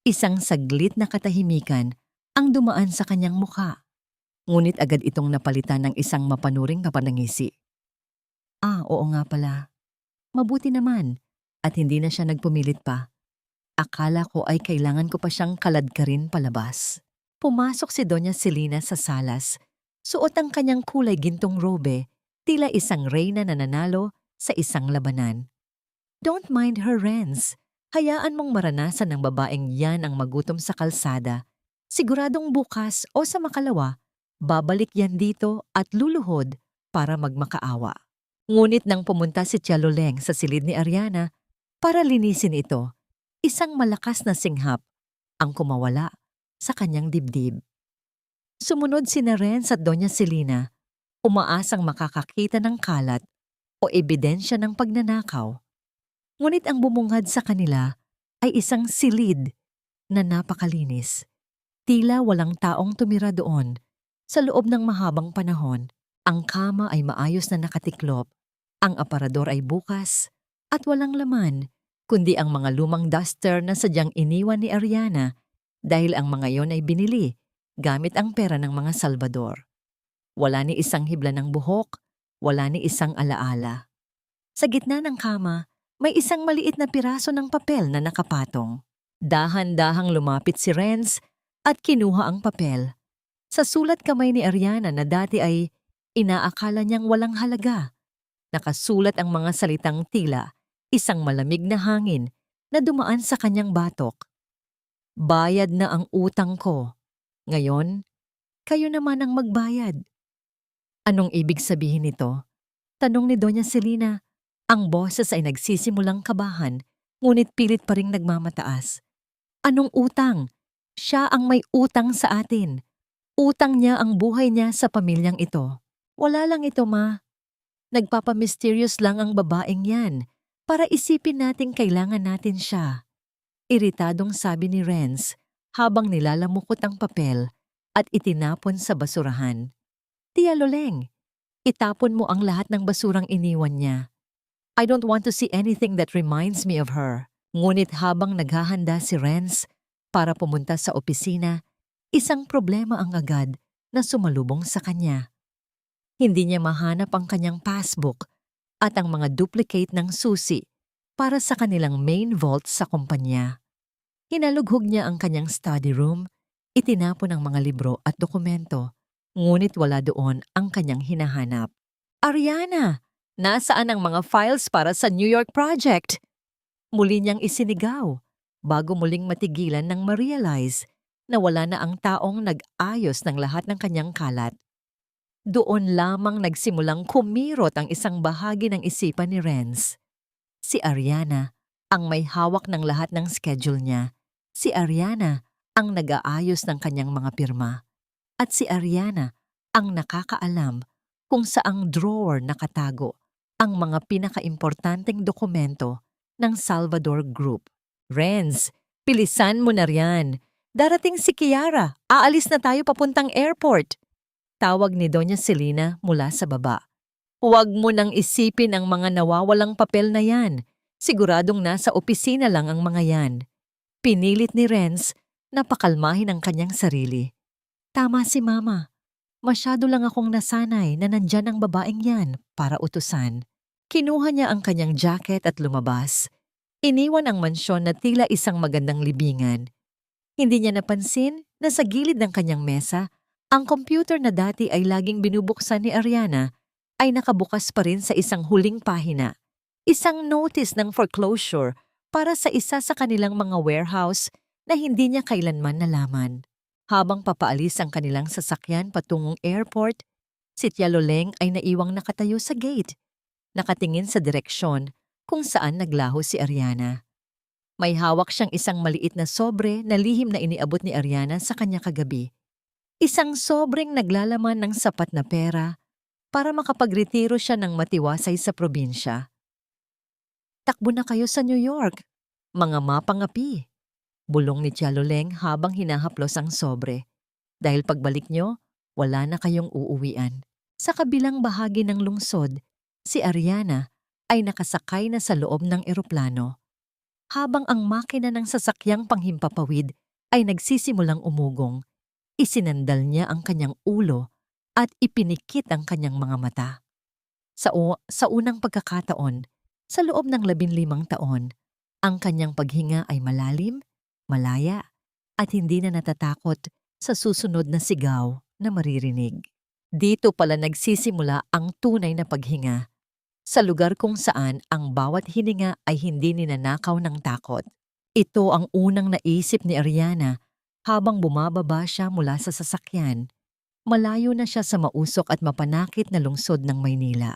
Isang saglit na katahimikan ang dumaan sa kanyang mukha. Ngunit agad itong napalitan ng isang mapanuring kapanangisi. Oo nga pala. Mabuti naman at hindi na siya nagpumilit pa. Akala ko ay kailangan ko pa siyang kaladkarin palabas. Pumasok si Doña Celina sa salas. Suot ang kanyang kulay gintong robe, tila isang reyna na nanalo sa isang labanan. Don't mind her, Renz. Hayaan mong maranasan ng babaeng yan ang magutom sa kalsada. Siguradong bukas o sa makalawa, babalik yan dito at luluhod para magmakaawa. Ngunit nang pumunta si Tia Loleng sa silid ni Ariana para linisin ito, isang malakas na singhap ang kumawala sa kanyang dibdib. Sumunod sina Renz at Doña Celina, umaasang makakakita ng kalat o ebidensya ng pagnanakaw. Ngunit ang bumungad sa kanila ay isang silid na napakalinis. Tila walang taong tumira doon. Sa loob ng mahabang panahon, ang kama ay maayos na nakatiklop, ang aparador ay bukas, at walang laman, kundi ang mga lumang duster na sadyang iniwan ni Ariana dahil ang mga yon ay binili gamit ang pera ng mga Salvador. Wala ni isang hibla ng buhok, wala ni isang alaala. Sa gitna ng kama, may isang maliit na piraso ng papel na nakapatong. Dahan-dahang lumapit si Renz at kinuha ang papel. Sa sulat kamay ni Ariana na dati ay inaakala niyang walang halaga, nakasulat ang mga salitang tila isang malamig na hangin na dumaan sa kanyang batok. Bayad na ang utang ko. Ngayon, kayo naman ang magbayad. Anong ibig sabihin nito? Tanong ni Doña Celina. Ang boses ay nagsisimulang kabahan, ngunit pilit pa ring nagmamataas. Anong utang? Siya ang may utang sa atin. Utang niya ang buhay niya sa pamilyang ito. Wala lang ito, Ma. Nagpapamysterious lang ang babaeng yan para isipin nating kailangan natin siya. Iritadong sabi ni Renz habang nilalamukot ang papel at itinapon sa basurahan. Tia Loleng, itapon mo ang lahat ng basurang iniwan niya. I don't want to see anything that reminds me of her. Ngunit habang naghahanda si Renz para pumunta sa opisina, isang problema ang agad na sumalubong sa kanya. Hindi niya mahanap ang kanyang passbook at ang mga duplicate ng susi para sa kanilang main vault sa kumpanya. Hinalughog niya ang kanyang study room, itinapon ang mga libro at dokumento, ngunit wala doon ang kanyang hinahanap. Ariana, nasaan ang mga files para sa New York project? Muli niyang isinigaw bago muling matigilan nang ma-realize na wala na ang taong nag-ayos ng lahat ng kanyang kalat. Doon lamang nagsimulang kumirot ang isang bahagi ng isipan ni Renz. Si Ariana ang may hawak ng lahat ng schedule niya. Si Ariana ang nag-aayos ng kanyang mga pirma. At si Ariana ang nakakaalam kung saang drawer nakatago ang mga pinakaimportanteng dokumento ng Salvador Group. Renz, bilisan mo na riyan. Darating si Kiara. Aalis na tayo papuntang airport. Tawag ni Doña Celina mula sa baba. Huwag mo nang isipin ang mga nawawalang papel na yan. Siguradong nasa opisina lang ang mga yan. Pinilit ni Renz na pakalmahin ang kanyang sarili. Tama si Mama. Masyado lang akong nasanay na nandyan ang babaeng yan para utusan. Kinuha niya ang kanyang jacket at lumabas. Iniwan ang mansyon na tila isang magandang libingan. Hindi niya napansin na sa gilid ng kanyang mesa, ang computer na dati ay laging binubuksan ni Ariana ay nakabukas pa rin sa isang huling pahina. Isang notice ng foreclosure para sa isa sa kanilang mga warehouse na hindi niya kailanman nalaman. Habang papaalis ang kanilang sasakyan patungong airport, si Tia Loleng ay naiwang nakatayo sa gate, nakatingin sa direksyon kung saan naglaho si Ariana. May hawak siyang isang maliit na sobre na lihim na iniabot ni Ariana sa kanya kagabi. Isang sobreng naglalaman ng sapat na pera para makapagretiro siya ng matiwasay sa probinsya. Takbo na kayo sa New York, mga mapangapi. Bulong ni Tia Loleng habang hinahaplos ang sobre. Dahil pagbalik nyo, wala na kayong uuwian. Sa kabilang bahagi ng lungsod, si Ariana ay nakasakay na sa loob ng eroplano. Habang ang makina ng sasakyang panghimpapawid ay nagsisimulang umugong, isinandal niya ang kanyang ulo at ipinikit ang kanyang mga mata. Sa unang pagkakataon, sa loob ng 15 taon, ang kanyang paghinga ay malalim, malaya, at hindi na natatakot sa susunod na sigaw na maririnig. Dito pala nagsisimula ang tunay na paghinga, sa lugar kung saan ang bawat hininga ay hindi ninanakaw ng takot. Ito ang unang naisip ni Ariana habang bumababa siya mula sa sasakyan. Malayo na siya sa mausok at mapanakit na lungsod ng Maynila.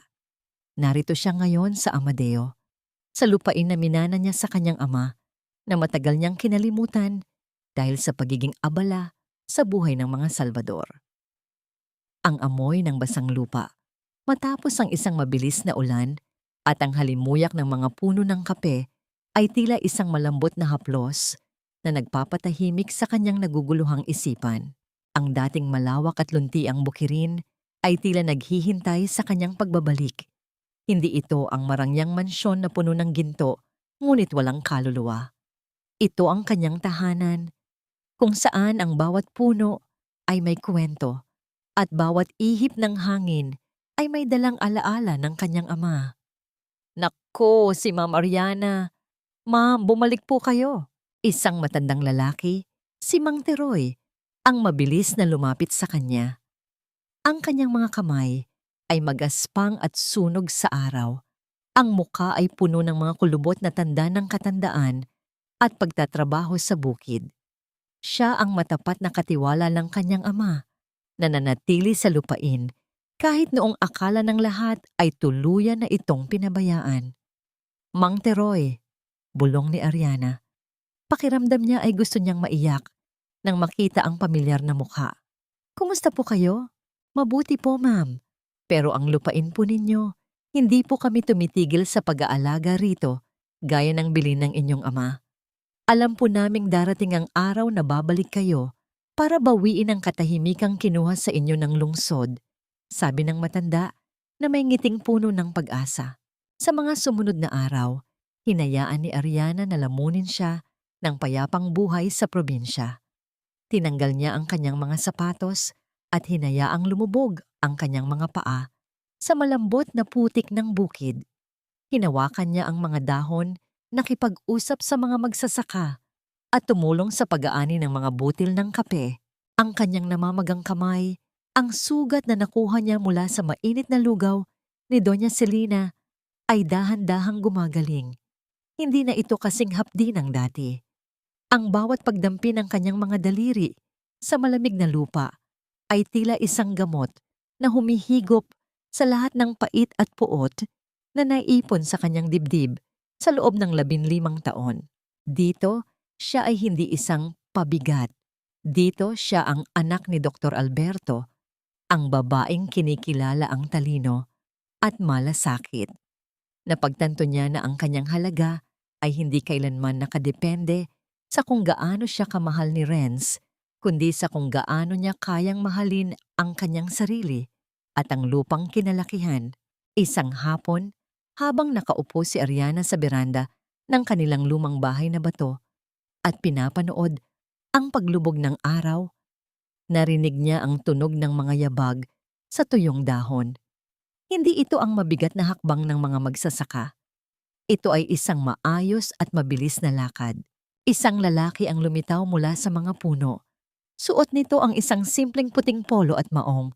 Narito siya ngayon sa Amadeo, sa lupain na minana niya sa kanyang ama na matagal niyang kinalimutan dahil sa pagiging abala sa buhay ng mga Salvador. Ang amoy ng basang lupa matapos ang isang mabilis na ulan at ang halimuyak ng mga puno ng kape ay tila isang malambot na haplos na nagpapatahimik sa kanyang naguguluhang isipan. Ang dating malawak at luntiang bukirin ay tila naghihintay sa kanyang pagbabalik. Hindi ito ang marangyang mansyon na puno ng ginto, ngunit walang kaluluwa. Ito ang kanyang tahanan, kung saan ang bawat puno ay may kwento at bawat ihip ng hangin ay may dalang alaala ng kanyang ama. Nako, si Ma'am Ariana. Ma'am, bumalik po kayo. Isang matandang lalaki, si Mang Teroy, ang mabilis na lumapit sa kanya. Ang kanyang mga kamay ay magaspang at sunog sa araw. Ang muka ay puno ng mga kulubot na tanda ng katandaan at pagtatrabaho sa bukid. Siya ang matapat na katiwala ng kanyang ama, na nanatili sa lupain kahit noong akala ng lahat ay tuluyan na itong pinabayaan. Mang Teroy, bulong ni Ariana. Pakiramdam niya ay gusto niyang maiyak nang makita ang pamilyar na mukha. Kumusta po kayo? Mabuti po, ma'am. Pero ang lupain po ninyo, hindi po kami tumitigil sa pag-aalaga rito gaya ng bilin ng inyong ama. Alam po naming darating ang araw na babalik kayo para bawiin ang katahimikang kinuha sa inyo ng lungsod, sabi ng matanda na may ngiting puno ng pag-asa. Sa mga sumunod na araw, hinayaan ni Ariana na lamunin siya ng payapang buhay sa probinsya. Tinanggal niya ang kanyang mga sapatos at hinayaang lumubog ang kanyang mga paa sa malambot na putik ng bukid. Hinawakan niya ang mga dahon, nakipag-usap sa mga magsasaka at tumulong sa pag-aani ng mga butil ng kape. Ang kanyang namamagang kamay, ang sugat na nakuha niya mula sa mainit na lugaw ni Doña Celina ay dahan-dahang gumagaling. Hindi na ito kasing hapdi ng dati. Ang bawat pagdampi ng kanyang mga daliri sa malamig na lupa ay tila isang gamot na humihigop sa lahat ng pait at puot na naipon sa kanyang dibdib sa loob ng 15 taon. Dito, siya ay hindi isang pabigat. Dito, siya ang anak ni Dr. Alberto, ang babaeng kinikilala ang talino at malasakit. Napagtanto niya na ang kanyang halaga ay hindi kailanman nakadepende sa kung gaano siya kamahal ni Renz, kundi sa kung gaano niya kayang mahalin ang kanyang sarili at ang lupang kinalakihan. Isang hapon, habang nakaupo si Ariana sa beranda ng kanilang lumang bahay na bato at pinapanood ang paglubog ng araw, narinig niya ang tunog ng mga yabag sa tuyong dahon. Hindi ito ang mabigat na hakbang ng mga magsasaka. Ito ay isang maayos at mabilis na lakad. Isang lalaki ang lumitaw mula sa mga puno. Suot nito ang isang simpleng puting polo at maong,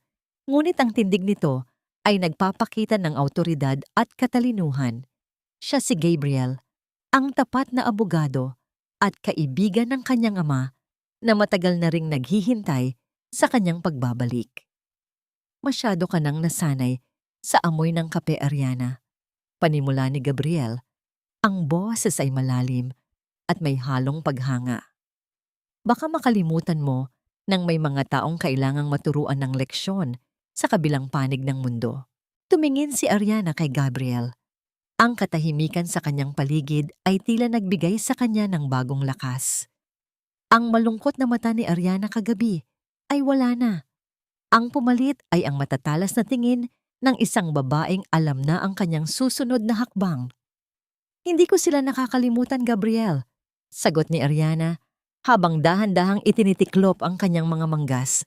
ngunit ang tindig nito ay nagpapakita ng awtoridad at katalinuhan. Siya si Gabriel, ang tapat na abogado at kaibigan ng kanyang ama na matagal na ring naghihintay sa kanyang pagbabalik. Masyado ka nang nasanay sa amoy ng kape, Ariana. Panimula ni Gabriel, ang boses ay malalim at may halong paghanga. Baka makalimutan mo nang may mga taong kailangang maturuan ng leksyon sa kabilang panig ng mundo. Tumingin si Ariana kay Gabriel. Ang katahimikan sa kanyang paligid ay tila nagbigay sa kanya ng bagong lakas. Ang malungkot na mata ni Ariana kagabi ay wala na. Ang pumalit ay ang matatalas na tingin ng isang babaeng alam na ang kanyang susunod na hakbang. Hindi ko sila nakakalimutan, Gabriel, sagot ni Ariana habang dahan-dahang itinitiklop ang kanyang mga manggas.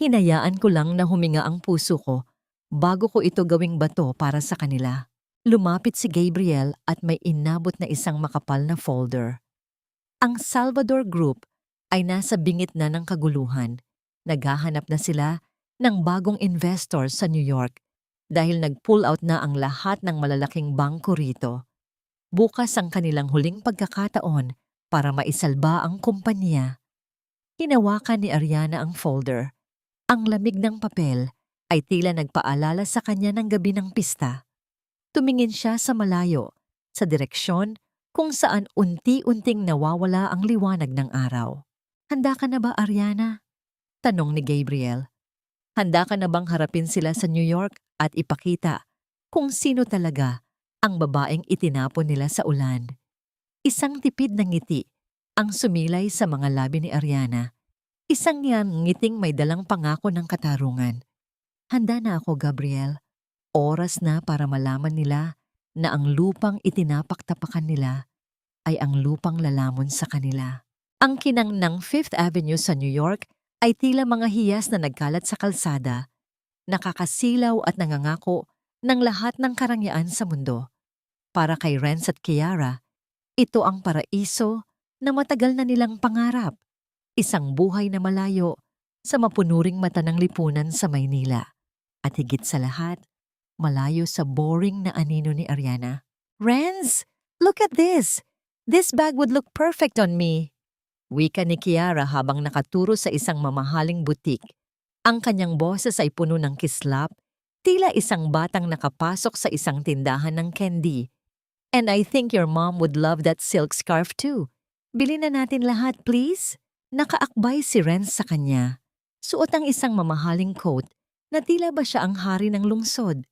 Hinayaan ko lang na huminga ang puso ko bago ko ito gawing bato para sa kanila. Lumapit si Gabriel at may inabot na isang makapal na folder. Ang Salvador Group ay nasa bingit na ng kaguluhan. Naghahanap na sila ng bagong investor sa New York dahil nag-pull out na ang lahat ng malalaking bangko rito. Bukas ang kanilang huling pagkakataon para maisalba ang kumpanya. Hinawakan ni Ariana ang folder. Ang lamig ng papel ay tila nagpaalala sa kanya ng gabi ng pista. Tumingin siya sa malayo, sa direksyon kung saan unti-unting nawawala ang liwanag ng araw. Handa ka na ba, Ariana? Tanong ni Gabriel. Handa ka na bang harapin sila sa New York at ipakita kung sino talaga ang babaeng itinapon nila sa ulan? Isang tipid na ngiti ang sumilay sa mga labi ni Ariana. Isang yan ngiting may dalang pangako ng katarungan. Handa na ako, Gabriel. Oras na para malaman nila na ang lupang itinapaktapakan nila ay ang lupang lalamon sa kanila. Ang kinang ng Fifth Avenue sa New York ay tila mga hiyas na nagkalat sa kalsada, nakakasilaw at nangangako ng lahat ng karangyaan sa mundo. Para kay Renz at Kiara, ito ang paraiso na matagal na nilang pangarap, isang buhay na malayo sa mapunuring mata ng lipunan sa Maynila. At higit sa lahat, malayo sa boring na anino ni Ariana. Renz, look at this! This bag would look perfect on me. Wika ni Kiara habang nakaturo sa isang mamahaling butik. Ang kanyang boses ay puno ng kislap, tila isang batang nakapasok sa isang tindahan ng candy. And I think your mom would love that silk scarf too. Bilhin na natin lahat, please. Nakaakbay si Renz sa kanya. Suot ang isang mamahaling coat na tila ba siya ang hari ng lungsod.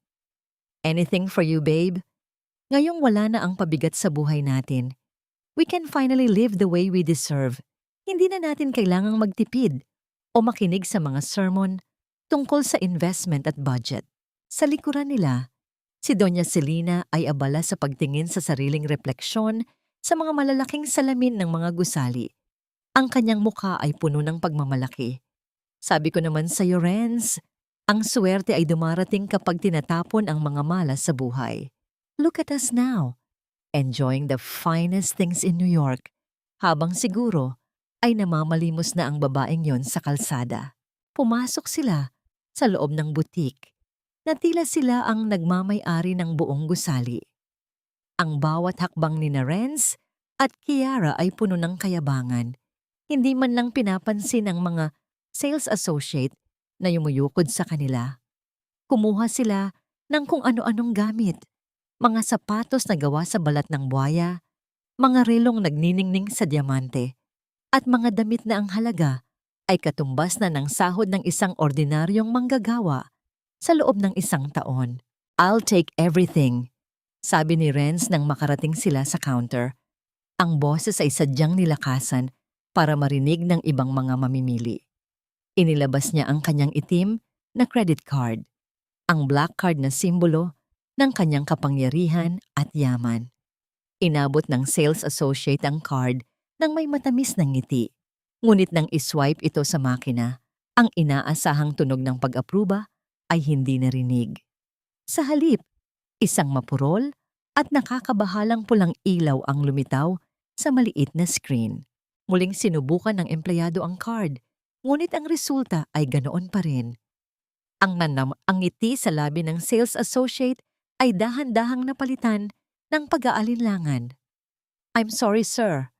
Anything for you, babe? Ngayong wala na ang pabigat sa buhay natin, we can finally live the way we deserve. Hindi na natin kailangang magtipid o makinig sa mga sermon tungkol sa investment at budget. Sa likuran nila, si Doña Celina ay abala sa pagtingin sa sariling refleksyon sa mga malalaking salamin ng mga gusali. Ang kanyang mukha ay puno ng pagmamalaki. Sabi ko naman sa iyo, Renz, ang swerte ay dumarating kapag tinatapon ang mga malas sa buhay. Look at us now, enjoying the finest things in New York, habang siguro ay namamalimos na ang babaeng yon sa kalsada. Pumasok sila sa loob ng butik, na tila sila ang nagmamay-ari ng buong gusali. Ang bawat hakbang ni Renz at Kiara ay puno ng kayabangan. Hindi man lang pinapansin ng mga sales associate na yumuyukod sa kanila. Kumuha sila ng kung ano-anong gamit, mga sapatos na gawa sa balat ng buwaya, mga relong nagniningning sa diamante, at mga damit na ang halaga ay katumbas na ng sahod ng isang ordinaryong manggagawa sa loob ng isang taon. I'll take everything, sabi ni Renz nang makarating sila sa counter. Ang boses ay sadyang nilakasan para marinig ng ibang mga mamimili. Inilabas niya ang kanyang itim na credit card, ang black card na simbolo ng kanyang kapangyarihan at yaman. Inabot ng sales associate ang card nang may matamis na ngiti. Ngunit nang iswipe ito sa makina, ang inaasahang tunog ng pag-apruba ay hindi narinig. Sa halip, isang mapurol at nakakabahalang pulang ilaw ang lumitaw sa maliit na screen. Muling sinubukan ng empleyado ang card, ngunit ang resulta ay ganoon pa rin. Ang ngiti sa labi ng sales associate ay dahan-dahang napalitan ng pag-aalinlangan. I'm sorry, sir,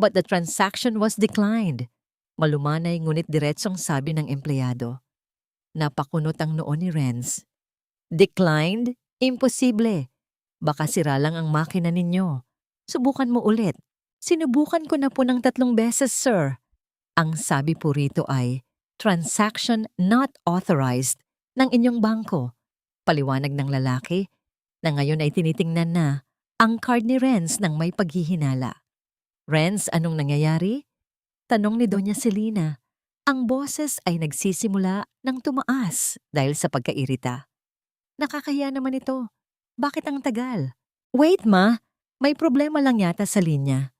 but the transaction was declined. Malumanay ngunit diretsong sabi ng empleyado. Napakunot ang noo ni Renz. Declined? Imposible. Baka sira lang ang makina ninyo. Subukan mo ulit. Sinubukan ko na po ng 3 beses, sir. Ang sabi po rito ay, transaction not authorized ng inyong bangko. Paliwanag ng lalaki na ngayon ay tinitingnan na ang card ni Renz nang may paghihinala. Renz, anong nangyayari? Tanong ni Doña Celina. Ang boses ay nagsisimula ng tumaas dahil sa pagkairita. Nakakahiya naman ito. Bakit ang tagal? Wait, ma. May problema lang yata sa linya.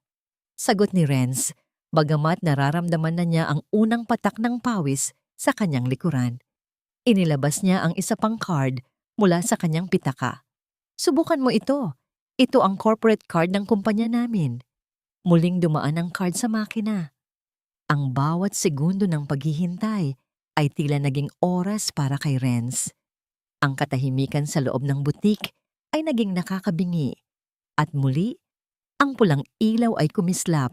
Sagot ni Renz, bagamat nararamdaman na niya ang unang patak ng pawis sa kanyang likuran. Inilabas niya ang isa pang card mula sa kanyang pitaka. Subukan mo ito. Ito ang corporate card ng kumpanya namin. Muling dumaan ang card sa makina. Ang bawat segundo ng paghihintay ay tila naging oras para kay Renz. Ang katahimikan sa loob ng butik ay naging nakakabingi. At muli, ang pulang ilaw ay kumislap,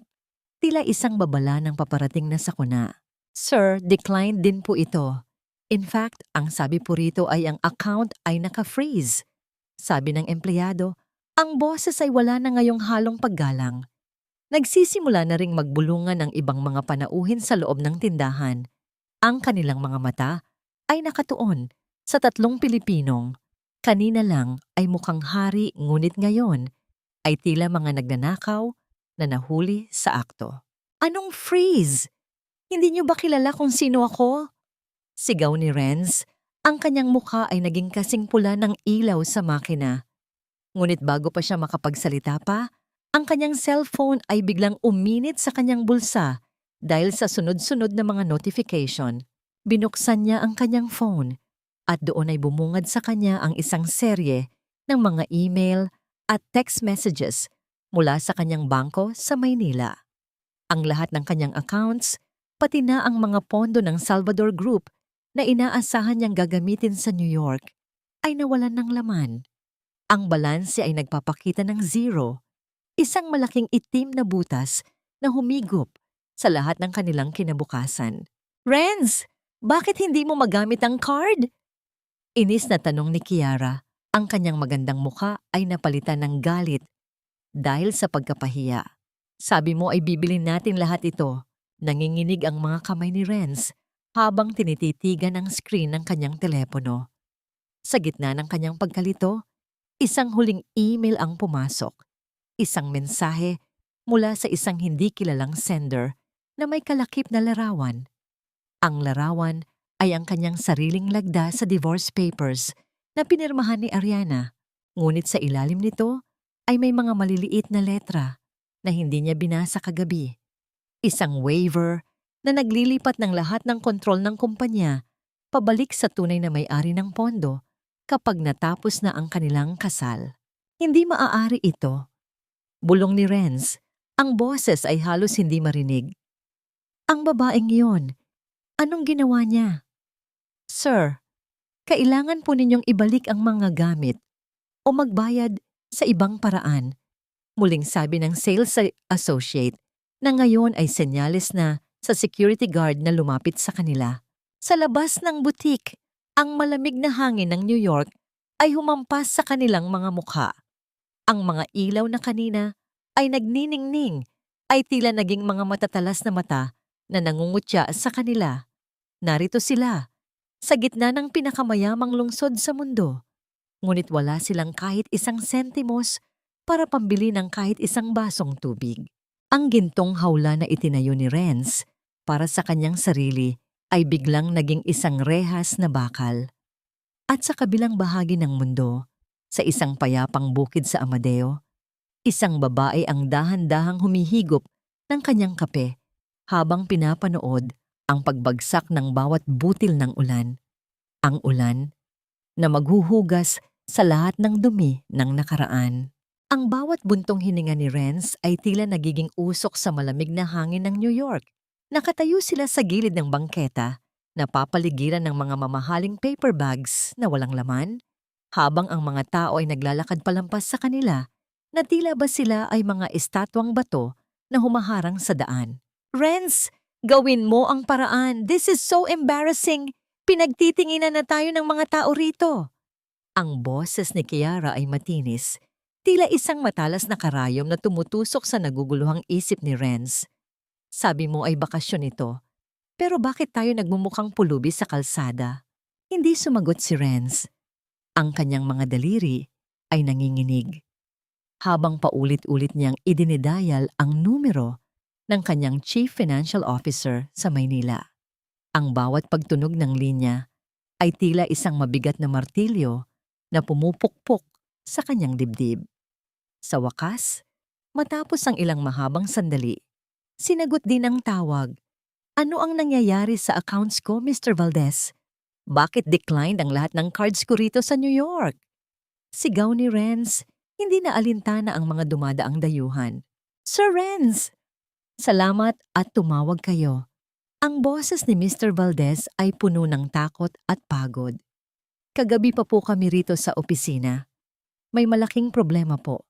tila isang babala ng paparating na sakuna. Sir, declined din po ito. In fact, ang sabi po rito ay ang account ay naka-freeze. Sabi ng empleyado, ang boses ay wala na ngayong halong paggalang. Nagsisimula na ring magbulungan ng ibang mga panauhin sa loob ng tindahan. Ang kanilang mga mata ay nakatuon sa tatlong Pilipinong. Kanina lang ay mukhang hari ngunit ngayon ay tila mga nagnanakaw na nahuli sa akto. Anong freeze? Hindi niyo ba kilala kung sino ako? Sigaw ni Renz. Ang kanyang mukha ay naging kasing pula ng ilaw sa makina. Ngunit bago pa siya makapagsalita pa, ang kanyang cellphone ay biglang uminit sa kanyang bulsa dahil sa sunod-sunod na mga notification. Binuksan niya ang kanyang phone at doon ay bumungad sa kanya ang isang serye ng mga email at text messages mula sa kanyang bangko sa Maynila. Ang lahat ng kanyang accounts, pati na ang mga pondo ng Salvador Group na inaasahan niyang gagamitin sa New York, ay nawalan ng laman. Ang balanse ay nagpapakita ng zero, isang malaking itim na butas na humigop sa lahat ng kanilang kinabukasan. Renz, bakit hindi mo magamit ang card? Inis na tanong ni Kiara. Ang kanyang magandang muka ay napalitan ng galit dahil sa pagkapahiya. Sabi mo ay bibilin natin lahat ito. Nanginginig ang mga kamay ni Renz habang tinititigan ang screen ng kanyang telepono. Sa gitna ng kanyang pagkalito, isang huling email ang pumasok. Isang mensahe mula sa isang hindi kilalang sender na may kalakip na larawan. Ang larawan ay ang kanyang sariling lagda sa divorce papers na pinirmahan ni Ariana. Ngunit sa ilalim nito ay may mga maliliit na letra na hindi niya binasa kagabi. Isang waiver na naglilipat ng lahat ng kontrol ng kumpanya pabalik sa tunay na may-ari ng pondo kapag natapos na ang kanilang kasal. Hindi maaari ito. Bulong ni Renz, ang boses ay halos hindi marinig. Ang babaeng iyon, anong ginawa niya? Sir, kailangan po ninyong ibalik ang mga gamit o magbayad sa ibang paraan. Muling sabi ng sales associate na ngayon ay senyales na sa security guard na lumapit sa kanila. Sa labas ng butik, ang malamig na hangin ng New York ay humampas sa kanilang mga mukha. Ang mga ilaw na kanina ay nagniningning ay tila naging mga matatalas na mata na nangungutya sa kanila. Narito sila, sa gitna ng pinakamayamang lungsod sa mundo. Ngunit wala silang kahit isang sentimos para pambili ng kahit isang basong tubig. Ang gintong hawla na itinayo ni Renz para sa kanyang sarili ay biglang naging isang rehas na bakal. At sa kabilang bahagi ng mundo, sa isang payapang bukid sa Amadeo, isang babae ang dahan-dahang humihigop ng kanyang kape habang pinapanood ang pagbagsak ng bawat butil ng ulan. Ang ulan na maghuhugas sa lahat ng dumi ng nakaraan. Ang bawat buntong hininga ni Renz ay tila nagiging usok sa malamig na hangin ng New York. Nakatayo sila sa gilid ng bangketa, napapaligiran ng mga mamahaling paper bags na walang laman, habang ang mga tao ay naglalakad palampas sa kanila na tila ba sila ay mga estatwang bato na humaharang sa daan. Renz, gawin mo ang paraan. This is so embarrassing. Pinagtitinginan na tayo ng mga tao rito. Ang boses ni Kiara ay matinis, tila isang matalas na karayom na tumutusok sa naguguluhang isip ni Renz. Sabi mo ay bakasyon ito, pero bakit tayo nagmumukhang pulubi sa kalsada? Hindi sumagot si Renz. Ang kanyang mga daliri ay nanginginig. Habang paulit-ulit niyang idinidayal ang numero ng kanyang Chief Financial Officer sa Maynila. Ang bawat pagtunog ng linya ay tila isang mabigat na martilyo na pumupukpok sa kanyang dibdib. Sa wakas, matapos ang ilang mahabang sandali, sinagot din ang tawag. Ano ang nangyayari sa accounts ko, Mr. Valdez? Bakit declined ang lahat ng cards ko rito sa New York? Sigaw ni Renz, hindi na alintana ang mga dumadaang dayuhan. Sir Renz! Salamat at tumawag kayo. Ang boses ni Mr. Valdez ay puno ng takot at pagod. Kagabi pa po kami rito sa opisina. May malaking problema po.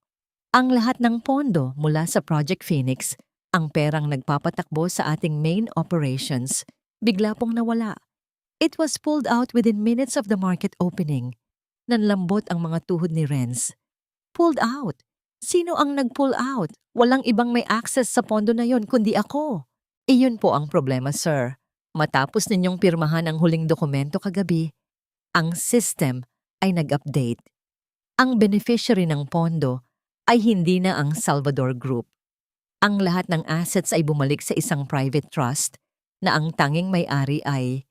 Ang lahat ng pondo mula sa Project Phoenix, ang perang nagpapatakbo sa ating main operations, bigla pong nawala. It was pulled out within minutes of the market opening. Nanlambot ang mga tuhod ni Renz. Pulled out. Sino ang nag-pull out? Walang ibang may access sa pondo na yon kundi ako. Iyon po ang problema, sir. Matapos ninyong pirmahan ang huling dokumento kagabi, ang system ay nag-update. Ang beneficiary ng pondo ay hindi na ang Salvador Group. Ang lahat ng assets ay bumalik sa isang private trust na ang tanging may-ari ay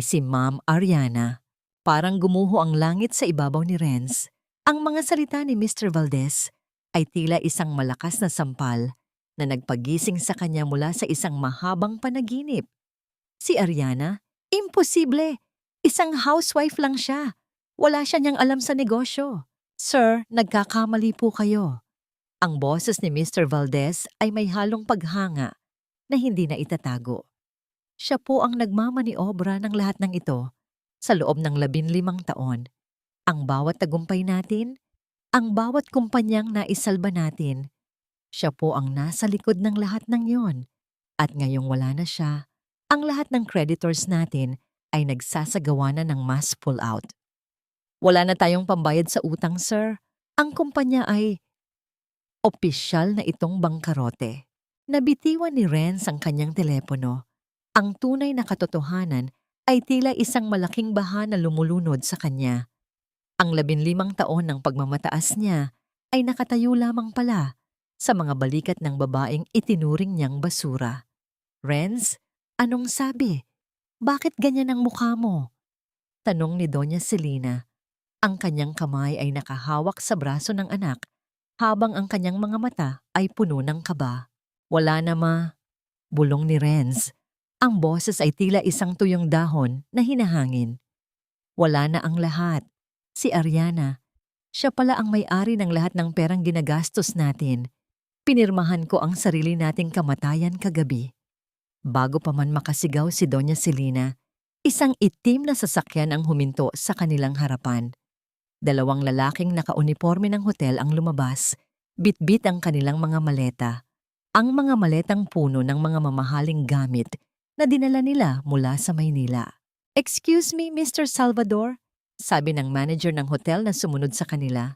si Ma'am Ariana. Parang gumuho ang langit sa ibabaw ni Renz. Ang mga salita ni Mr. Valdez ay tila isang malakas na sampal na nagpagising sa kanya mula sa isang mahabang panaginip. Si Ariana? Imposible! Isang housewife lang siya. Wala siya niyang alam sa negosyo. Sir, nagkakamali po kayo. Ang boses ni Mr. Valdez ay may halong paghanga na hindi na itatago. Siya po ang nagmamaniobra ng lahat ng ito sa loob ng 15 taon. Ang bawat tagumpay natin, ang bawat kumpanyang naisalba natin, siya po ang nasa likod ng lahat ng yon. At ngayong wala na siya, ang lahat ng creditors natin ay nagsasagawa na ng mass pull-out. Wala na tayong pambayad sa utang, sir. Ang kumpanya ay opisyal na itong bangkarote. Nabitiwan ni Renz ang kanyang telepono. Ang tunay na katotohanan ay tila isang malaking baha na lumulunod sa kanya. Ang 15 taon ng pagmamataas niya ay nakatayo lamang pala sa mga balikat ng babaeng itinuring niyang basura. Renz, anong sabi? Bakit ganyan ang mukha mo? Tanong ni Doña Celina. Ang kanyang kamay ay nakahawak sa braso ng anak habang ang kanyang mga mata ay puno ng kaba. Wala na ma, bulong ni Renz. Ang boses ay tila isang tuyong dahon na hinahangin. Wala na ang lahat. Si Ariana, siya pala ang may-ari ng lahat ng perang ginagastos natin. Pinirmahan ko ang sarili nating kamatayan kagabi. Bago pa man makasigaw si Doña Celina, isang itim na sasakyan ang huminto sa kanilang harapan. 2 lalaking nakauniporme ng hotel ang lumabas, bitbit ang kanilang mga maleta. Ang mga maletang puno ng mga mamahaling gamit na dinala nila mula sa Maynila. Excuse me, Mr. Salvador, sabi ng manager ng hotel na sumunod sa kanila.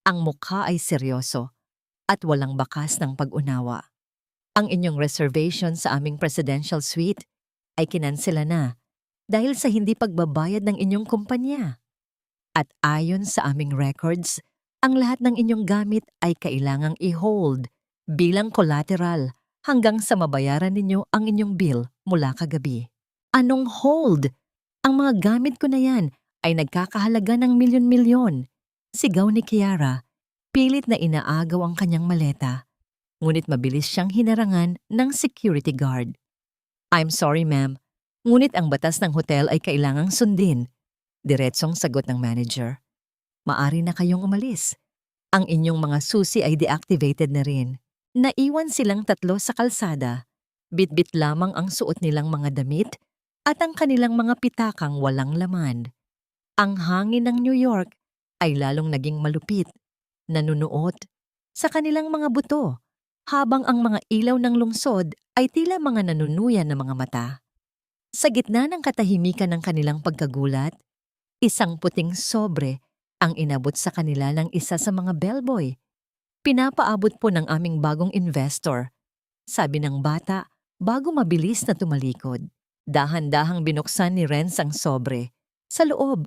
Ang mukha ay seryoso at walang bakas ng pag-unawa. Ang inyong reservation sa aming presidential suite ay kinansela na dahil sa hindi pagbabayad ng inyong kumpanya. At ayon sa aming records, ang lahat ng inyong gamit ay kailangang i-hold bilang collateral hanggang sa mabayaran ninyo ang inyong bill mula kagabi. Anong hold? Ang mga gamit ko na yan ay nagkakahalaga ng milyon-milyon. Sigaw ni Kiara, pilit na inaagaw ang kanyang maleta. Ngunit mabilis siyang hinarangan ng security guard. I'm sorry ma'am, ngunit ang batas ng hotel ay kailangang sundin. Diretsong sagot ng manager. Maari na kayong umalis. Ang inyong mga susi ay deactivated na rin. Naiwan silang 3 sa kalsada. Bitbit lamang ang suot nilang mga damit at ang kanilang mga pitakang walang laman. Ang hangin ng New York ay lalong naging malupit, nanunuot sa kanilang mga buto, habang ang mga ilaw ng lungsod ay tila mga nanunuyan na mga mata. Sa gitna ng katahimikan ng kanilang pagkagulat, isang puting sobre ang inabot sa kanila ng isa sa mga bellboy. Pinapaabot po ng aming bagong investor, sabi ng bata bago mabilis na tumalikod. Dahan-dahang binuksan ni Renz ang sobre. Sa loob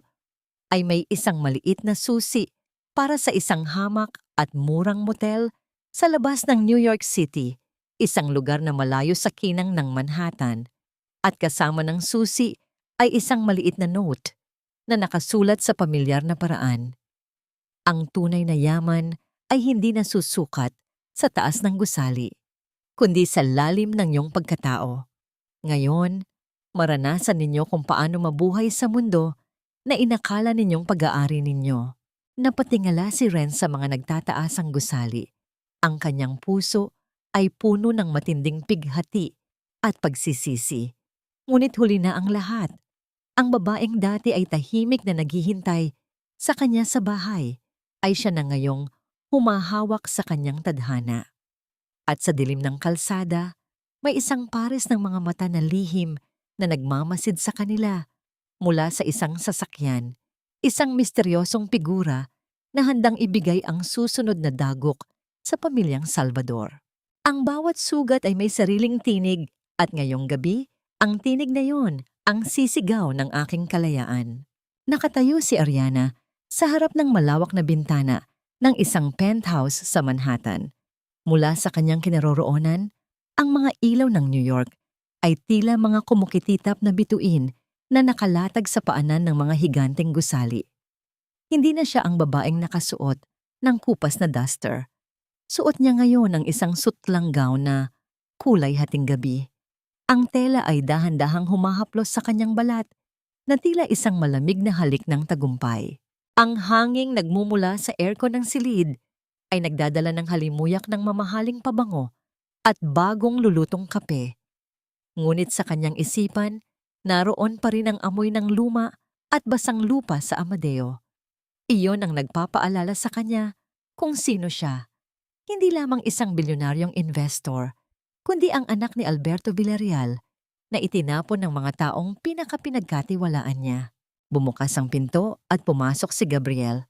ay may isang maliit na susi para sa isang hamak at murang motel sa labas ng New York City, isang lugar na malayo sa kinang ng Manhattan. At kasama ng susi ay isang maliit na note na nakasulat sa pamilyar na paraan. Ang tunay na yaman ay hindi nasusukat sa taas ng gusali, kundi sa lalim ng iyong pagkatao. Ngayon, maranasan ninyo kung paano mabuhay sa mundo na inakala ninyong pag-aari ninyo. Napatingala si Renz sa mga nagtataasang gusali. Ang kanyang puso ay puno ng matinding pighati at pagsisisi. Ngunit huli na ang lahat. Ang babaeng dati ay tahimik na naghihintay sa kanya sa bahay, ay siya na ngayong humahawak sa kanyang tadhana. At sa dilim ng kalsada, may isang pares ng mga mata na lihim na nagmamasid sa kanila mula sa isang sasakyan, isang misteryosong figura na handang ibigay ang susunod na dagok sa pamilyang Salvador. Ang bawat sugat ay may sariling tinig at ngayong gabi, ang tinig na yon ang sisigaw ng aking kalayaan. Nakatayo si Ariana sa harap ng malawak na bintana ng isang penthouse sa Manhattan. Mula sa kanyang kinaroroonan, ang mga ilaw ng New York ay tila mga kumukititap na bituin na nakalatag sa paanan ng mga higanteng gusali. Hindi na siya ang babaeng nakasuot ng kupas na duster. Suot niya ngayon ang isang sutlang gown na kulay hating gabi. Ang tela ay dahan-dahang humahaplos sa kanyang balat na tila isang malamig na halik ng tagumpay. Ang hanging nagmumula sa aircon ng silid ay nagdadala ng halimuyak ng mamahaling pabango at bagong lulutong kape. Ngunit sa kanyang isipan, naroon pa rin ang amoy ng luma at basang lupa sa Amadeo. Iyon ang nagpapaalala sa kanya kung sino siya. Hindi lamang isang bilyonaryong investor, kundi ang anak ni Alberto Villarreal na itinapon ng mga taong pinakapinagkatiwalaan niya. Bumukas ang pinto at pumasok si Gabriel.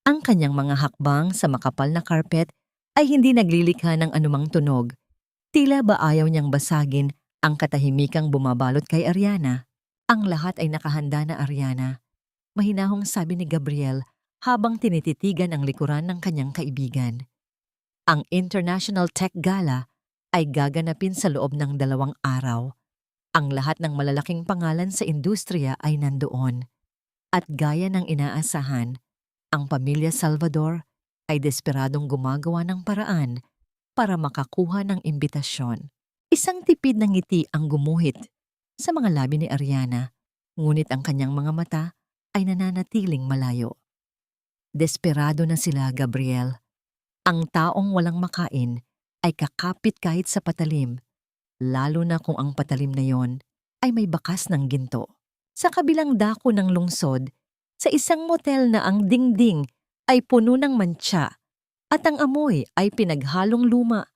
Ang kanyang mga hakbang sa makapal na carpet ay hindi naglilikha ng anumang tunog. Tila ba ayaw niyang basagin ang katahimikang bumabalot kay Ariana. Ang lahat ay nakahanda na, Ariana. Mahinahong sabi ni Gabriel habang tinititigan ang likuran ng kanyang kaibigan. Ang International Tech Gala ay gaganapin sa loob ng 2 araw. Ang lahat ng malalaking pangalan sa industriya ay nandoon. At gaya ng inaasahan, ang pamilya Salvador ay desperadong gumagawa ng paraan para makakuha ng imbitasyon. Isang tipid ng ngiti ang gumuhit sa mga labi ni Ariana, ngunit ang kanyang mga mata ay nananatiling malayo. Desperado na sila, Gabriel. Ang taong walang makain ay kakapit kahit sa patalim, lalo na kung ang patalim na yon ay may bakas ng ginto. Sa kabilang dako ng lungsod, sa isang motel na ang dingding ay puno ng mantsa at ang amoy ay pinaghalong luma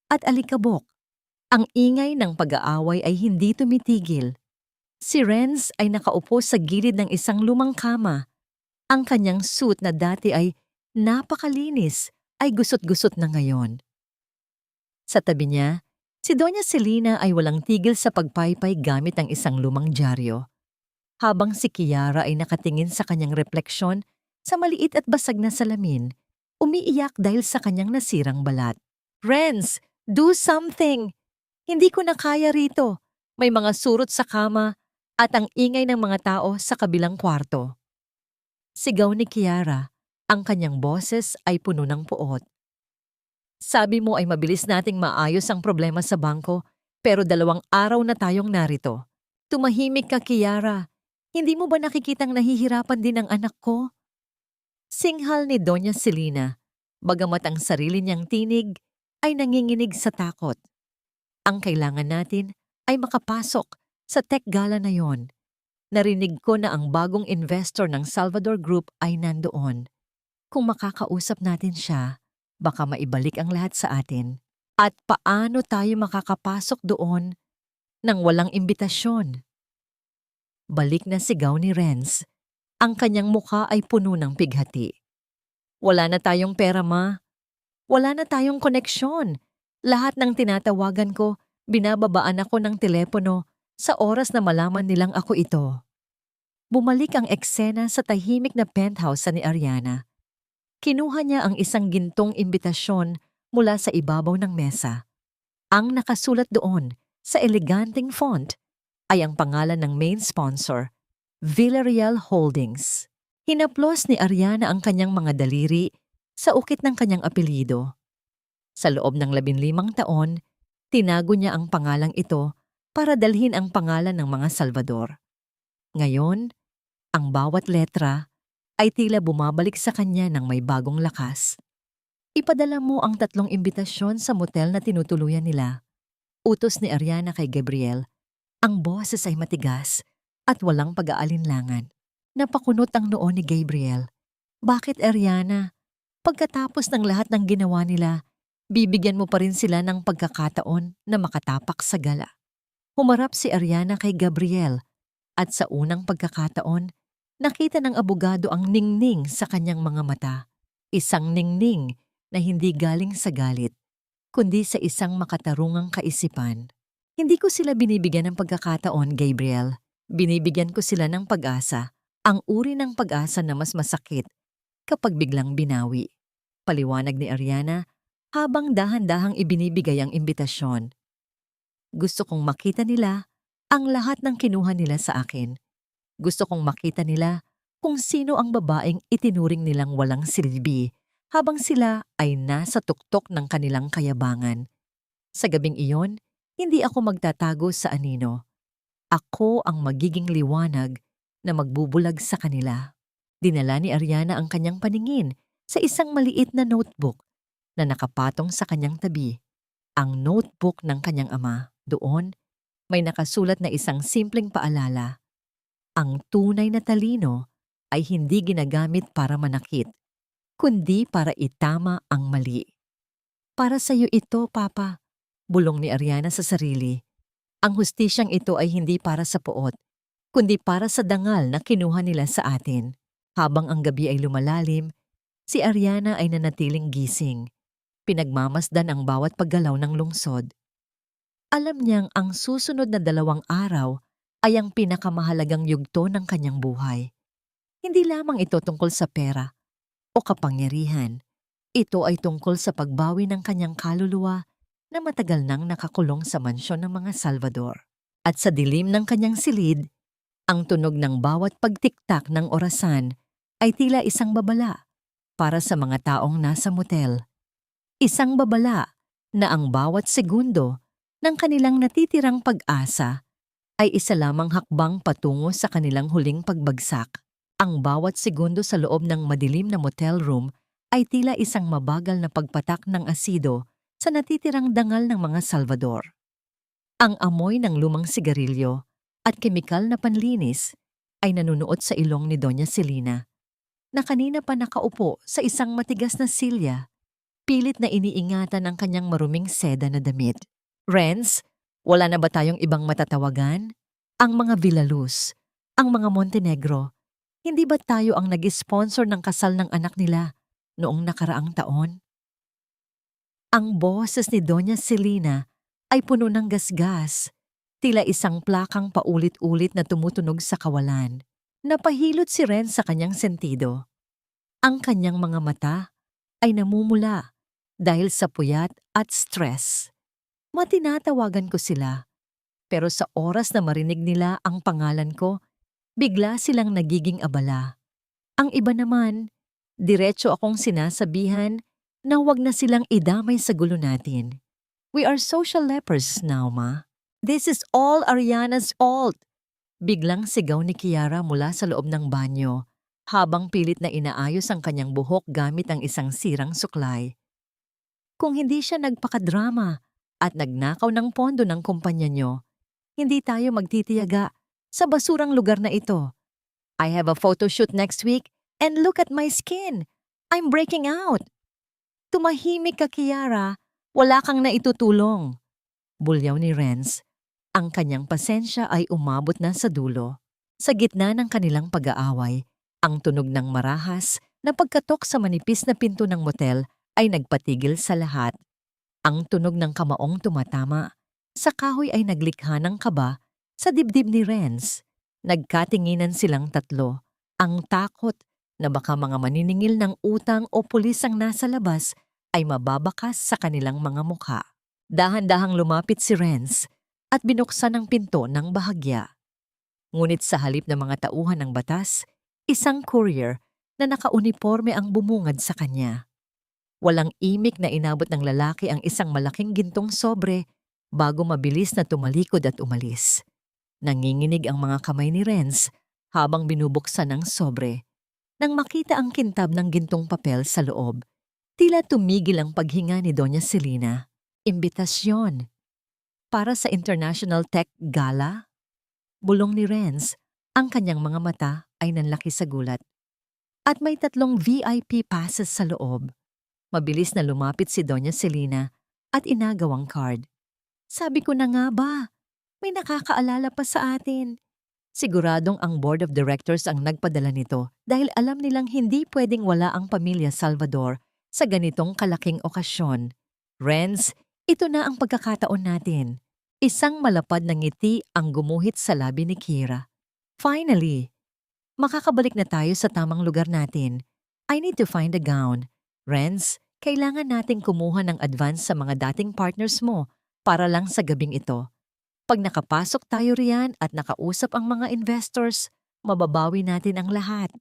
at alikabok. Ang ingay ng pag-aaway ay hindi tumitigil. Si Renz ay nakaupo sa gilid ng isang lumang kama. Ang kanyang suit na dati ay napakalinis ay gusot-gusot na ngayon. Sa tabi niya, si Doña Celina ay walang tigil sa pagpaypay gamit ang isang lumang dyaryo. Habang si Kiara ay nakatingin sa kanyang refleksyon sa maliit at basag na salamin, umiiyak dahil sa kanyang nasirang balat. Renz, do something! Hindi ko na kaya rito. May mga surot sa kama at ang ingay ng mga tao sa kabilang kwarto. Sigaw ni Kiara, ang kanyang boses ay puno ng puot. Sabi mo ay mabilis nating maayos ang problema sa bangko, pero 2 araw na tayong narito. Tumahimik ka, Kiara. Hindi mo ba nakikitang nahihirapan din ang anak ko? Singhal ni Doña Celina, bagamat ang sarili niyang tinig ay nanginginig sa takot. Ang kailangan natin ay makapasok sa tech gala na yon. Narinig ko na ang bagong investor ng Salvador Group ay nandoon. Kung makakausap natin siya, baka maibalik ang lahat sa atin. At paano tayo makakapasok doon nang walang imbitasyon? Balik na sigaw ni Renz. Ang kanyang mukha ay puno ng pighati. Wala na tayong pera, ma. Wala na tayong koneksyon. Lahat ng tinatawagan ko, binababaan ako ng telepono sa oras na malaman nilang ako ito. Bumalik ang eksena sa tahimik na penthouse ni Ariana. Kinuha niya ang isang gintong imbitasyon mula sa ibabaw ng mesa. Ang nakasulat doon sa eleganteng font ay ang pangalan ng main sponsor, Villarreal Holdings. Hinaplos ni Ariana ang kanyang mga daliri sa ukit ng kanyang apelyido. Sa loob ng 15 taon, tinago niya ang pangalang ito para dalhin ang pangalan ng mga Salvador. Ngayon, ang bawat letra ay tila bumabalik sa kanya ng may bagong lakas. Ipadala mo ang 3 imbitasyon sa motel na tinutuluyan nila. Utos ni Ariana kay Gabriel. Ang boses ay matigas at walang pag-aalinlangan. Napakunot ang noo ni Gabriel. Bakit, Ariana? Pagkatapos ng lahat ng ginawa nila, bibigyan mo pa rin sila ng pagkakataon na makatapak sa gala. Humarap si Ariana kay Gabriel at sa unang pagkakataon, Nakita ng abogado ang ningning sa kanyang mga mata. Isang ningning na hindi galing sa galit, kundi sa isang makatarungang kaisipan. Hindi ko sila binibigyan ng pagkakataon, Gabriel. Binibigyan ko sila ng pag-asa. Ang uri ng pag-asa na mas masakit kapag biglang binawi. Paliwanag ni Ariana habang dahan-dahang ibinibigay ang imbitasyon. Gusto kong makita nila ang lahat ng kinuha nila sa akin. Gusto kong makita nila kung sino ang babaeng itinuring nilang walang silbi habang sila ay nasa tuktok ng kanilang kayabangan. Sa gabing iyon, hindi ako magtatago sa anino. Ako ang magiging liwanag na magbubulag sa kanila. Dinala ni Ariana ang kanyang paningin sa isang maliit na notebook na nakapatong sa kanyang tabi. Ang notebook ng kanyang ama. Doon, may nakasulat na isang simpleng paalala. Ang tunay na talino ay hindi ginagamit para manakit, kundi para itama ang mali. Para sa iyo ito, Papa, bulong ni Ariana sa sarili. Ang hustisyang ito ay hindi para sa poot, kundi para sa dangal na kinuha nila sa atin. Habang ang gabi ay lumalalim, si Ariana ay nanatiling gising. Pinagmamasdan ang bawat paggalaw ng lungsod. Alam niyang ang susunod na 2 araw ay ang pinakamahalagang yugto ng kanyang buhay. Hindi lamang ito tungkol sa pera o kapangyarihan. Ito ay tungkol sa pagbawi ng kanyang kaluluwa na matagal nang nakakulong sa mansyon ng mga Salvador. At sa dilim ng kanyang silid, ang tunog ng bawat pagtiktak ng orasan ay tila isang babala para sa mga taong nasa motel. Isang babala na ang bawat segundo ng kanilang natitirang pag-asa ay isa lamang hakbang patungo sa kanilang huling pagbagsak. Ang bawat segundo sa loob ng madilim na motel room ay tila isang mabagal na pagpatak ng asido sa natitirang dangal ng mga Salvador. Ang amoy ng lumang sigarilyo at kemikal na panlinis ay nanunuot sa ilong ni Doña Celina, na kanina pa nakaupo sa isang matigas na silya, pilit na iniingatan ang kanyang maruming seda na damit. Renz, wala na ba tayong ibang matatawagan? Ang mga Villaluz, ang mga Montenegro, hindi ba tayo ang nag-sponsor ng kasal ng anak nila noong nakaraang taon? Ang boses ni Doña Celina ay puno ng gasgas, tila isang plakang paulit-ulit na tumutunog sa kawalan. Napahilot si Renz sa kanyang sentido. Ang kanyang mga mata ay namumula dahil sa puyat at stress. Matinatawagan ko sila, pero sa oras na marinig nila ang pangalan ko, bigla silang nagiging abala. Ang iba naman, diretso akong sinasabihan na huwag na silang idamay sa gulo natin. We are social lepers now, Ma. This is all Ariana's fault. Biglang sigaw ni Kiara mula sa loob ng banyo, habang pilit na inaayos ang kanyang buhok gamit ang isang sirang suklay. Kung hindi siya nagpakadrama at nagnakaw ng pondo ng kumpanya nyo, hindi tayo magtitiyaga sa basurang lugar na ito. I have a photo shoot next week and look at my skin. I'm breaking out. Tumahimik ka, Kiara. Wala kang naitutulong. Bulyaw ni Renz. Ang kanyang pasensya ay umabot na sa dulo. Sa gitna ng kanilang pag-aaway, ang tunog ng marahas na pagkatok sa manipis na pinto ng motel ay nagpatigil sa lahat. Ang tunog ng kamaong tumatama sa kahoy ay naglikha ng kaba sa dibdib ni Renz. Nagkatinginan silang tatlo. Ang takot na baka mga maniningil ng utang o pulis ang nasa labas ay mababakas sa kanilang mga mukha. Dahan-dahang lumapit si Renz at binuksan ang pinto ng bahagya. Ngunit sa halip ng mga tauhan ng batas, isang courier na nakauniporme ang bumungad sa kanya. Walang imik na inabot ng lalaki ang isang malaking gintong sobre bago mabilis na tumalikod at umalis. Nanginginig ang mga kamay ni Renz habang binubuksan ang sobre. Nang makita ang kintab ng gintong papel sa loob, tila tumigil ang paghinga ni Doña Celina. Imbitasyon. Para sa International Tech Gala? Bulong ni Renz, ang kanyang mga mata ay nanlaki sa gulat. At may 3 VIP passes sa loob. Mabilis na lumapit si Doña Celina at inagawang card. Sabi ko na nga ba, may nakakaalala pa sa atin. Siguradong ang board of directors ang nagpadala nito dahil alam nilang hindi pwedeng wala ang pamilya Salvador sa ganitong kalaking okasyon. Renz, ito na ang pagkakataon natin. Isang malapad na ngiti ang gumuhit sa labi ni Kira. Finally, makakabalik na tayo sa tamang lugar natin. I need to find a gown. Renz, kailangan nating kumuha ng advance sa mga dating partners mo para lang sa gabing ito. Pag nakapasok tayo riyan at nakausap ang mga investors, mababawi natin ang lahat.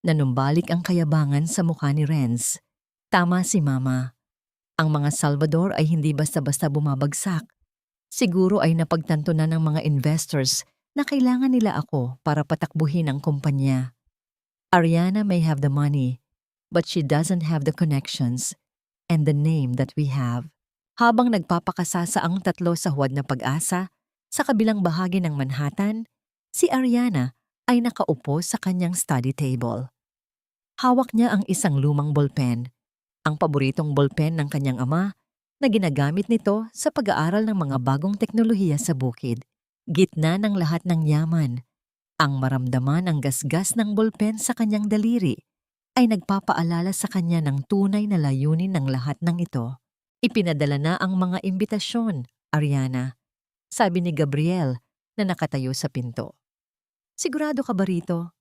Nanumbalik ang kayabangan sa mukha ni Renz. Tama si Mama. Ang mga Salvador ay hindi basta-basta bumabagsak. Siguro ay napagtanto na ng mga investors na kailangan nila ako para patakbuhin ang kumpanya. Ariana may have the money, but she doesn't have the connections and the name that we have. Habang nagpapakasasa ang tatlo sa huwad na pag-asa, sa kabilang bahagi ng Manhattan, si Ariana ay nakaupo sa kanyang study table. Hawak niya ang isang lumang ballpen, ang paboritong ballpen ng kanyang ama na ginagamit nito sa pag-aaral ng mga bagong teknolohiya sa bukid. Gitna ng lahat ng yaman, ang maramdaman ang gasgas ng ballpen sa kanyang daliri ay nagpapaalala sa kanya ng tunay na layunin ng lahat ng ito. Ipinadala na ang mga imbitasyon, Ariana, sabi ni Gabriel na nakatayo sa pinto. Sigurado ka ba rito?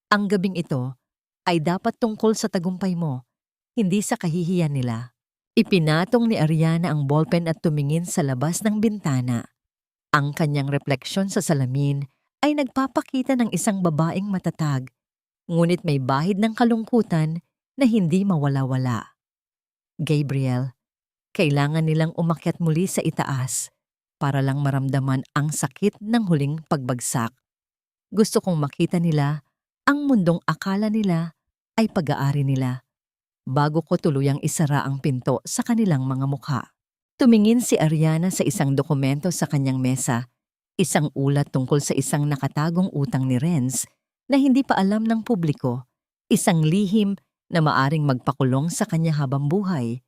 Ang gabing ito ay dapat tungkol sa tagumpay mo, hindi sa kahihiyan nila. Ipinatong ni Ariana ang ballpen at tumingin sa labas ng bintana. Ang kanyang refleksyon sa salamin ay nagpapakita ng isang babaeng matatag, ngunit may bahid ng kalungkutan na hindi mawala-wala. Gabriel, kailangan nilang umakyat muli sa itaas para lang maramdaman ang sakit ng huling pagbagsak. Gusto kong makita nila ang mundong akala nila ay pag-aari nila, bago ko tuluyang isara ang pinto sa kanilang mga mukha. Tumingin si Ariana sa isang dokumento sa kanyang mesa, isang ulat tungkol sa isang nakatagong utang ni Renz na hindi pa alam ng publiko, isang lihim na maaring magpakulong sa kanya habang buhay.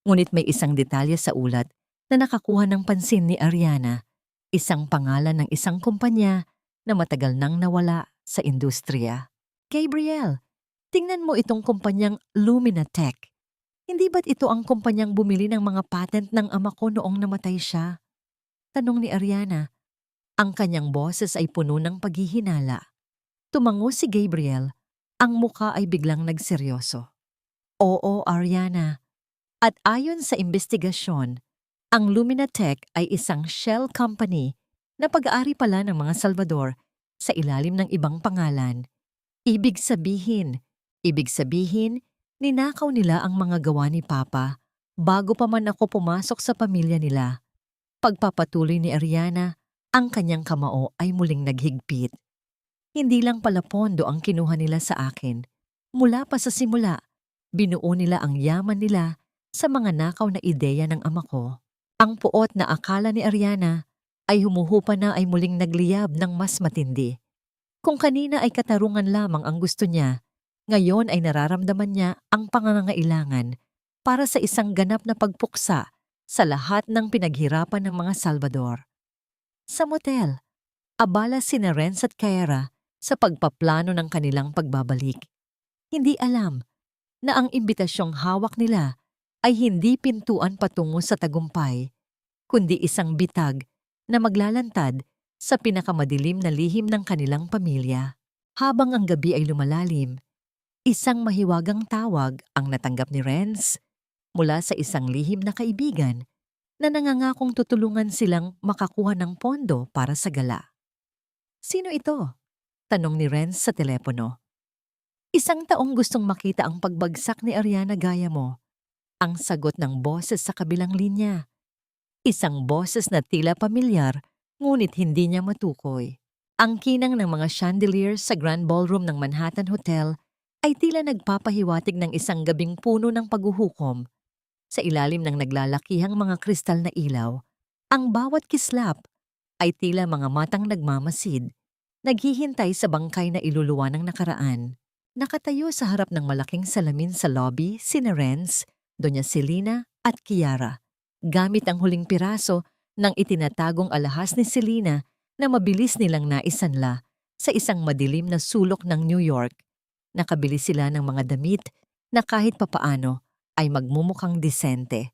Ngunit may isang detalye sa ulat na nakakuha ng pansin ni Ariana, isang pangalan ng isang kumpanya na matagal nang nawala sa industriya. Gabriel, tingnan mo itong kumpanyang Luminatech. Hindi ba't ito ang kumpanyang bumili ng mga patent ng ama ko noong namatay siya? Tanong ni Ariana. Ang kanyang boses ay puno ng paghihinala. Tumango si Gabriel, ang muka ay biglang nagseryoso. Oo, Ariana. At ayon sa investigasyon, ang Luminatech ay isang shell company na pag-aari pala ng mga Salvador sa ilalim ng ibang pangalan. Ibig sabihin, ninakaw nila ang mga gawa ni Papa bago pa man ako pumasok sa pamilya nila. Pagpapatuloy ni Ariana, ang kanyang kamao ay muling naghigpit. Hindi lang pala pondo ang kinuha nila sa akin. Mula pa sa simula, binuo nila ang yaman nila sa mga nakaw na ideya ng ama ko. Ang puot na akala ni Ariana ay humuhupa na ay muling nagliyab ng mas matindi. Kung kanina ay katarungan lamang ang gusto niya, ngayon ay nararamdaman niya ang pangangailangan para sa isang ganap na pagpuksa sa lahat ng pinaghirapan ng mga Salvador. Sa motel, abala sina Renz at Kiara sa pagpaplano ng kanilang pagbabalik. Hindi alam na ang imbitasyong hawak nila ay hindi pintuan patungo sa tagumpay, kundi isang bitag na maglalantad sa pinakamadilim na lihim ng kanilang pamilya. Habang ang gabi ay lumalalim, isang mahiwagang tawag ang natanggap ni Renz mula sa isang lihim na kaibigan na nangangakong tutulungan silang makakuha ng pondo para sa gala. Sino ito? Tanong ni Renz sa telepono. Isang taong gustong makita ang pagbagsak ni Ariana gaya mo. Ang sagot ng boses sa kabilang linya. Isang boses na tila pamilyar, ngunit hindi niya matukoy. Ang kinang ng mga chandeliers sa Grand Ballroom ng Manhattan Hotel ay tila nagpapahiwatig ng isang gabing puno ng paghuhukom. Sa ilalim ng naglalakihang mga kristal na ilaw, ang bawat kislap ay tila mga matang nagmamasid, naghihintay sa bangkay na iluluwa ng nakaraan. Nakatayo sa harap ng malaking salamin sa lobby sina Renz, Doña Selena at Kiara, gamit ang huling piraso ng itinatagong alahas ni Selena na mabilis nilang naisanla Sa isang madilim na sulok ng New York, nakabili sila ng mga damit na kahit papaano ay magmumukhang disente.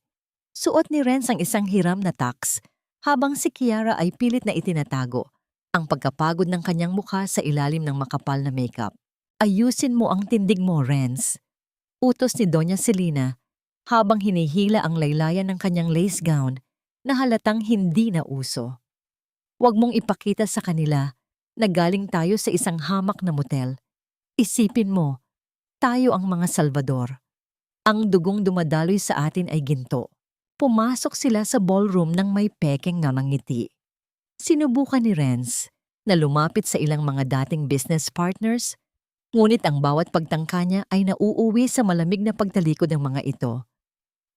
Suot ni Renz ang isang hiram na tux habang si Kiara ay pilit na itinatago ang pagkapagod ng kanyang mukha sa ilalim ng makapal na makeup. Ayusin mo ang tindig mo, Renz. Utos ni Doña Celina habang hinihila ang laylayan ng kanyang lace gown na halatang hindi na uso. Huwag mong ipakita sa kanila na galing tayo sa isang hamak na motel. Isipin mo, tayo ang mga Salvador. Ang dugong dumadaloy sa atin ay ginto. Pumasok sila sa ballroom ng may pekeng nanangiti. Sinubukan ni Renz na lumapit sa ilang mga dating business partners, ngunit ang bawat pagtangka niya ay nauuwi sa malamig na pagtalikod ng mga ito.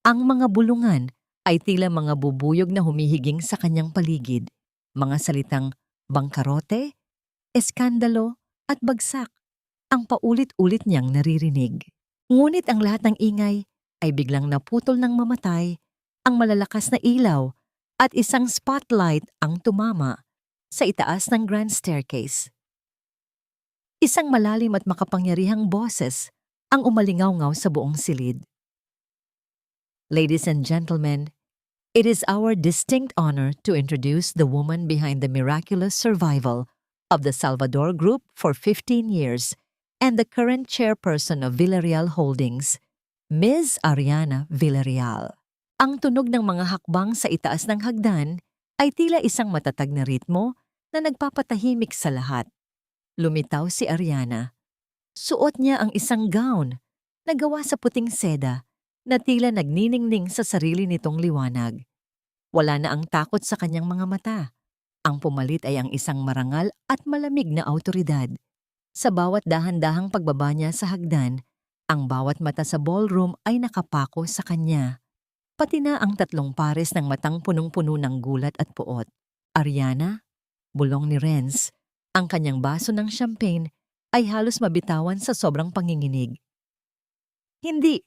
Ang mga bulungan ay tila mga bubuyog na humihiging sa kanyang paligid, mga salitang bangkarote, eskandalo at bagsak ang paulit-ulit niyang naririnig. Ngunit ang lahat ng ingay ay biglang naputol ng mamatay, ang malalakas na ilaw at isang spotlight ang tumama sa itaas ng grand staircase. Isang malalim at makapangyarihang boses ang umalingaw-ngaw sa buong silid. Ladies and gentlemen, it is our distinct honor to introduce the woman behind the miraculous survival of the Salvador Group for 15 years and the current chairperson of Villarreal Holdings, Ms. Ariana Villarreal. Ang tunog ng mga hakbang sa itaas ng hagdan ay tila isang matatag na ritmo na nagpapatahimik sa lahat. Lumitaw si Ariana. Suot niya ang isang gown na gawa sa puting seda na tila nagniningning sa sarili nitong liwanag. Wala na ang takot sa kanyang mga mata. Ang pumalit ay ang isang marangal at malamig na awtoridad. Sa bawat dahan-dahang pagbaba niya sa hagdan, ang bawat mata sa ballroom ay nakapako sa kanya. Pati na ang 3 pares ng matang punong-puno ng gulat at puot. Ariana, bulong ni Renz, ang kanyang baso ng champagne ay halos mabitawan sa sobrang panginginig. Hindi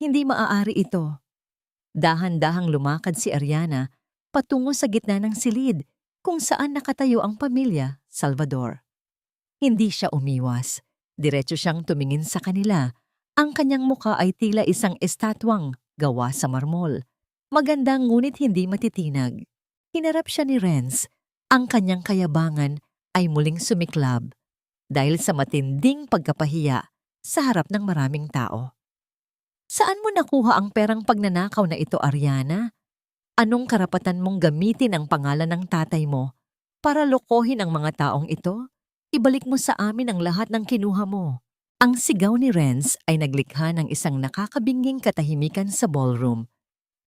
maaari ito. Dahan-dahang lumakad si Ariana patungo sa gitna ng silid kung saan nakatayo ang pamilya Salvador. Hindi siya umiwas. Diretso siyang tumingin sa kanila. Ang kanyang mukha ay tila isang estatwang gawa sa marmol. Maganda ngunit hindi matitinag. Hinarap siya ni Renz. Ang kanyang kayabangan ay muling sumiklab dahil sa matinding pagkapahiya sa harap ng maraming tao. Saan mo nakuha ang perang pagnanakaw na ito, Ariana? Anong karapatan mong gamitin ang pangalan ng tatay mo para lokohin ang mga taong ito? Ibalik mo sa amin ang lahat ng kinuha mo. Ang sigaw ni Renz ay naglikha ng isang nakakabinging katahimikan sa ballroom.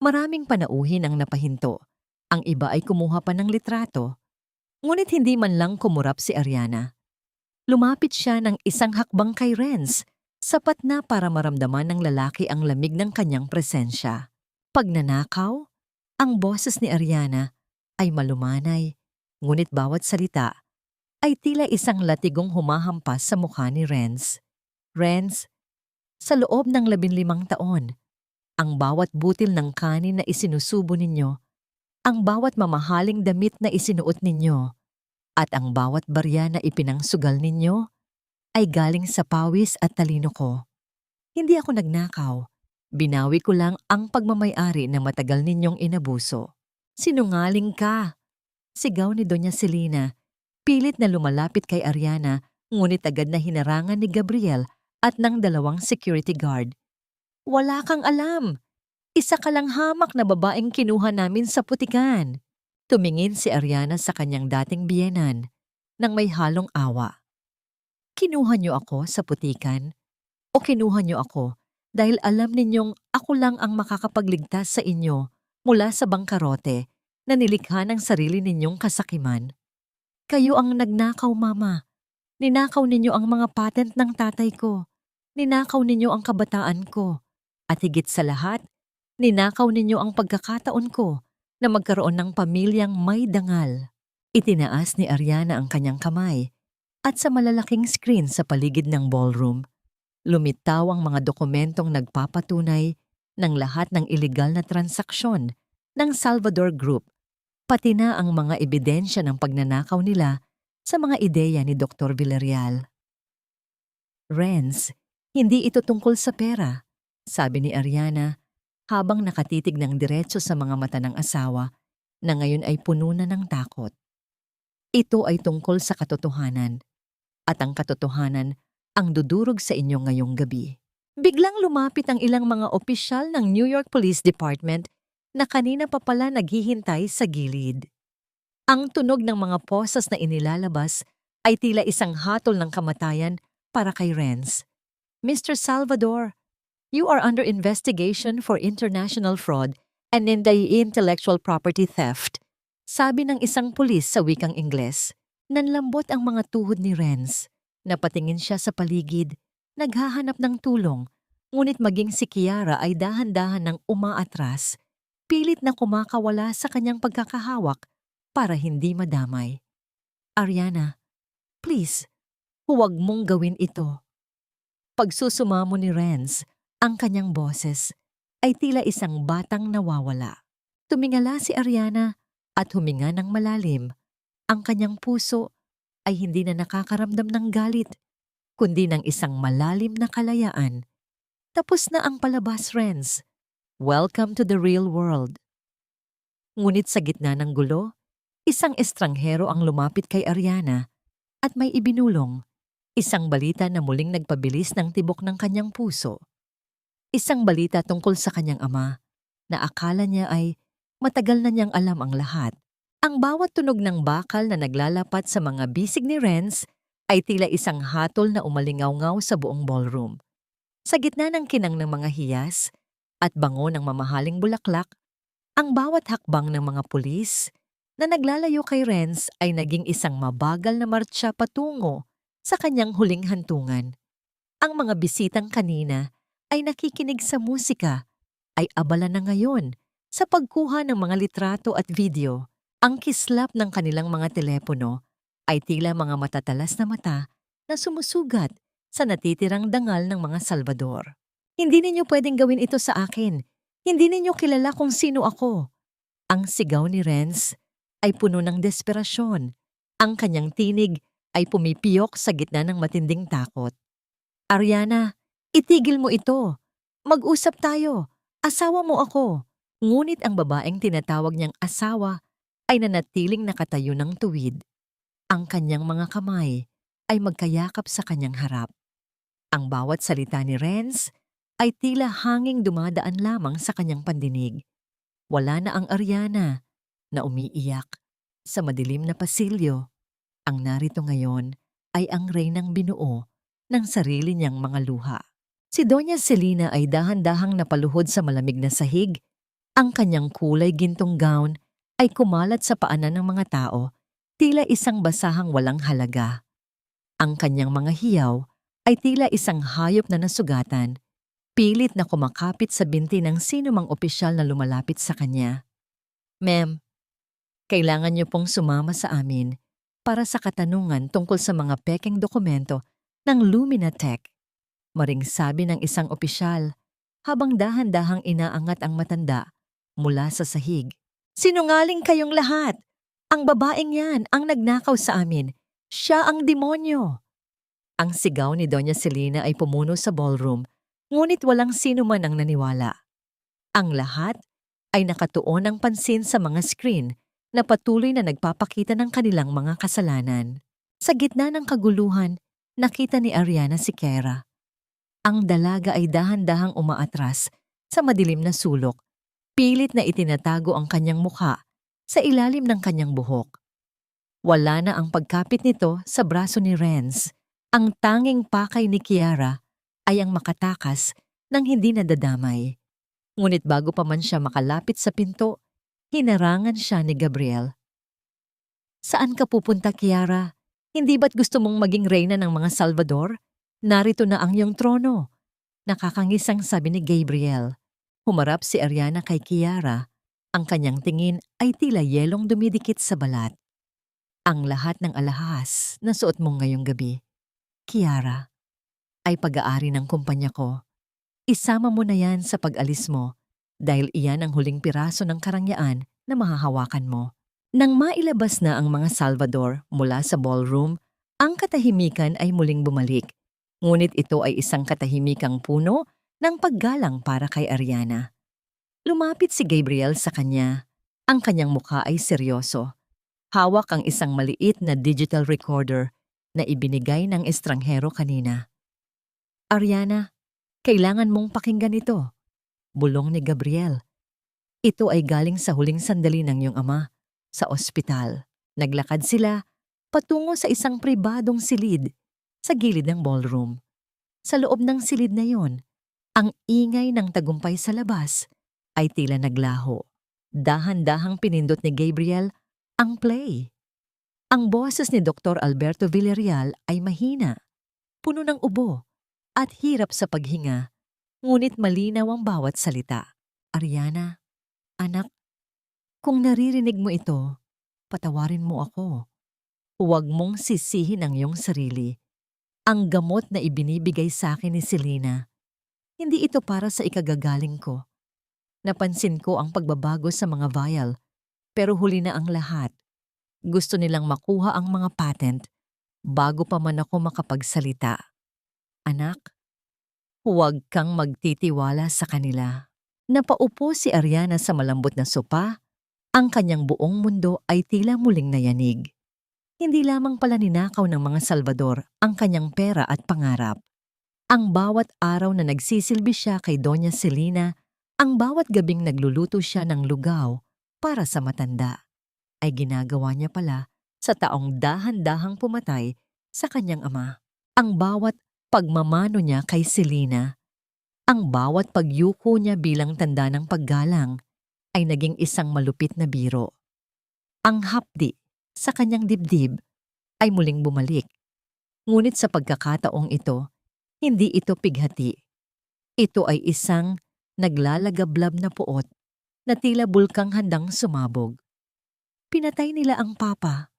Maraming panauhin ang napahinto. Ang iba ay kumuha pa ng litrato. Ngunit hindi man lang kumurap si Ariana. Lumapit siya ng isang hakbang kay Renz, sapat na para maramdaman ng lalaki ang lamig ng kanyang presensya. Pagnanakaw, ang boses ni Ariana ay malumanay, ngunit bawat salita ay tila isang latigong humahampas sa mukha ni Renz. Renz, sa loob ng 15 taon, ang bawat butil ng kanin na isinusubo ninyo, ang bawat mamahaling damit na isinuot ninyo, at ang bawat barya na ipinangsugal ninyo, ay galing sa pawis at talino ko. Hindi ako nagnakaw. Binawi ko lang ang pagmamayari na matagal ninyong inabuso. Sinungaling ka! Sigaw ni Doña Celina. Pilit na lumalapit kay Ariana, ngunit agad na hinarangan ni Gabriel at ng 2 security guard. Wala kang alam! Isa ka lang hamak na babaeng kinuha namin sa putikan. Tumingin si Ariana sa kanyang dating biyenan nang may halong awa. Kinuha niyo ako sa putikan? O kinuha niyo ako dahil alam ninyong ako lang ang makakapagligtas sa inyo mula sa bangkarote na nilikha ng sarili ninyong kasakiman? Kayo ang nagnakaw, Mama. Ninakaw ninyo ang mga patent ng tatay ko. Ninakaw ninyo ang kabataan ko. At higit sa lahat, ninakaw ninyo ang pagkakataon ko na magkaroon ng pamilyang may dangal. Itinaas ni Ariana ang kanyang kamay at sa malalaking screen sa paligid ng ballroom, lumitaw ang mga dokumentong nagpapatunay ng lahat ng ilegal na transaksyon ng Salvador Group, pati na ang mga ebidensya ng pagnanakaw nila sa mga ideya ni Dr. Villarreal. Renz, hindi ito tungkol sa pera, sabi ni Ariana habang nakatitig ng diretso sa mga mata ng asawa na ngayon ay puno na ng takot. Ito ay tungkol sa katotohanan, at ang katotohanan ang dudurog sa inyo ngayong gabi. Biglang lumapit ang ilang mga opisyal ng New York Police Department na kanina pa pala naghihintay sa gilid. Ang tunog ng mga posas na inilalabas ay tila isang hatol ng kamatayan para kay Renz. Mr. Salvador, you are under investigation for international fraud and intellectual property theft, sabi ng isang pulis sa wikang Ingles. Nanlambot ang mga tuhod ni Renz. Napatingin siya sa paligid, naghahanap ng tulong, ngunit maging si Kiara ay dahan-dahan ng umaatras, pilit na kumakawala sa kanyang pagkakahawak para hindi madamay. Ariana, please, huwag mong gawin ito. Pagsusumamo ni Renz, ang kanyang boses ay tila isang batang nawawala. Tumingala si Ariana at huminga ng malalim. Ang kanyang puso ay hindi na nakakaramdam ng galit, kundi ng isang malalim na kalayaan. Tapos na ang palabas, Renz. Welcome to the real world. Ngunit sa gitna ng gulo, isang estranghero ang lumapit kay Ariana at may ibinulong, isang balita na muling nagpabilis ng tibok ng kanyang puso. Isang balita tungkol sa kanyang ama na akala niya ay matagal na niyang alam ang lahat. Ang bawat tunog ng bakal na naglalapat sa mga bisig ni Renz ay tila isang hatol na umalingaw-ngaw sa buong ballroom. Sa gitna ng kinang ng mga hiyas at bango ng mamahaling bulaklak, ang bawat hakbang ng mga pulis na naglalayo kay Renz ay naging isang mabagal na martsa patungo sa kanyang huling hantungan. Ang mga bisitang kanina ay nakikinig sa musika ay abala na ngayon sa pagkuha ng mga litrato at video. Ang kislap ng kanilang mga telepono ay tila mga matatalas na mata na sumusugat sa natitirang dangal ng mga Salvador. Hindi ninyo pwedeng gawin ito sa akin. Hindi ninyo kilala kung sino ako. Ang sigaw ni Renz ay puno ng desperasyon. Ang kanyang tinig ay pumipiyok sa gitna ng matinding takot. Ariana, itigil mo ito. Mag-usap tayo. Asawa mo ako. Ngunit ang babaeng tinatawag niyang asawa ay nanatiling nakatayo ng tuwid. Ang kanyang mga kamay ay magkayakap sa kanyang harap. Ang bawat salita ni Renz ay tila hanging dumadaan lamang sa kanyang pandinig. Wala na ang Ariana na umiiyak sa madilim na pasilyo. Ang narito ngayon ay ang reynang binuo ng sarili niyang mga luha. Si Doña Celina ay dahan-dahang napaluhod sa malamig na sahig. Ang kanyang kulay gintong gown ay kumalat sa paanan ng mga tao, tila isang basahang walang halaga. Ang kanyang mga hiyaw ay tila isang hayop na nasugatan, pilit na kumakapit sa binti ng sino mang opisyal na lumalapit sa kanya. Ma'am, kailangan niyo pong sumama sa amin para sa katanungan tungkol sa mga pekeng dokumento ng Luminatech. Maring sabi ng isang opisyal habang dahan-dahang inaangat ang matanda mula sa sahig. Sinungaling kayong lahat! Ang babaeng yan ang nagnakaw sa amin. Siya ang demonyo! Ang sigaw ni Doña Celina ay pumuno sa ballroom, ngunit walang sino man ang naniwala. Ang lahat ay nakatuon ng pansin sa mga screen na patuloy na nagpapakita ng kanilang mga kasalanan. Sa gitna ng kaguluhan, nakita ni Ariana si Kiara. Ang dalaga ay dahan-dahang umaatras sa madilim na sulok. Pilit na itinatago ang kanyang mukha sa ilalim ng kanyang buhok. Wala na ang pagkapit nito sa braso ni Renz. Ang tanging pakay ni Kiara ay ang makatakas ng hindi nadadamay. Ngunit bago pa man siya makalapit sa pinto, hinarangan siya ni Gabriel. Saan ka pupunta, Kiara? Hindi ba't gusto mong maging reyna ng mga Salvador? Narito na ang iyong trono. Nakakangisang sabi ni Gabriel. Humarap si Ariana kay Kiara. Ang kanyang tingin ay tila yelong dumidikit sa balat. Ang lahat ng alahas na suot mong ngayong gabi, Kiara, ay pag-aari ng kumpanya ko. Isama mo na yan sa pag-alis mo dahil iyan ang huling piraso ng karangyaan na mahahawakan mo. Nang mailabas na ang mga Salvador mula sa ballroom, ang katahimikan ay muling bumalik. Ngunit ito ay isang katahimikang puno ng paggalang para kay Ariana. Lumapit si Gabriel sa kanya. Ang kanyang mukha ay seryoso. Hawak ang isang maliit na digital recorder na ibinigay ng estranghero kanina. Ariana, kailangan mong pakinggan ito, bulong ni Gabriel. Ito ay galing sa huling sandali ng iyong ama sa ospital. Naglakad sila patungo sa isang pribadong silid sa gilid ng ballroom. Sa loob ng silid na yon, ang ingay ng tagumpay sa labas ay tila naglaho. Dahan-dahang pinindot ni Gabriel ang play. Ang boses ni Dr. Alberto Villarreal ay mahina, puno ng ubo at hirap sa paghinga, ngunit malinaw ang bawat salita. Ariana, anak, kung naririnig mo ito, patawarin mo ako. Huwag mong sisihin ang iyong sarili. Ang gamot na ibinibigay sa akin ni Selena, hindi ito para sa ikagagaling ko. Napansin ko ang pagbabago sa mga vial, pero huli na ang lahat. Gusto nilang makuha ang mga patent bago pa man ako makapagsalita. Anak, huwag kang magtitiwala sa kanila. Napaupo si Ariana sa malambot na sopa. Ang kanyang buong mundo ay tila muling nayanig. Hindi lamang pala ninakaw ng mga Salvador ang kanyang pera at pangarap. Ang bawat araw na nagsisilbi siya kay Doña Selena, ang bawat gabing nagluluto siya ng lugaw para sa matanda, ay ginagawa niya pala sa taong dahan-dahang pumatay sa kanyang ama. Ang bawat pagmamano niya kay Selena, ang bawat pagyuko niya bilang tanda ng paggalang, ay naging isang malupit na biro. Ang hapdi sa kanyang dibdib ay muling bumalik. Ngunit sa pagkakataong ito, hindi ito pighati. Ito ay isang naglalagablab na puot na tila bulkang handang sumabog. Pinatay nila ang papa.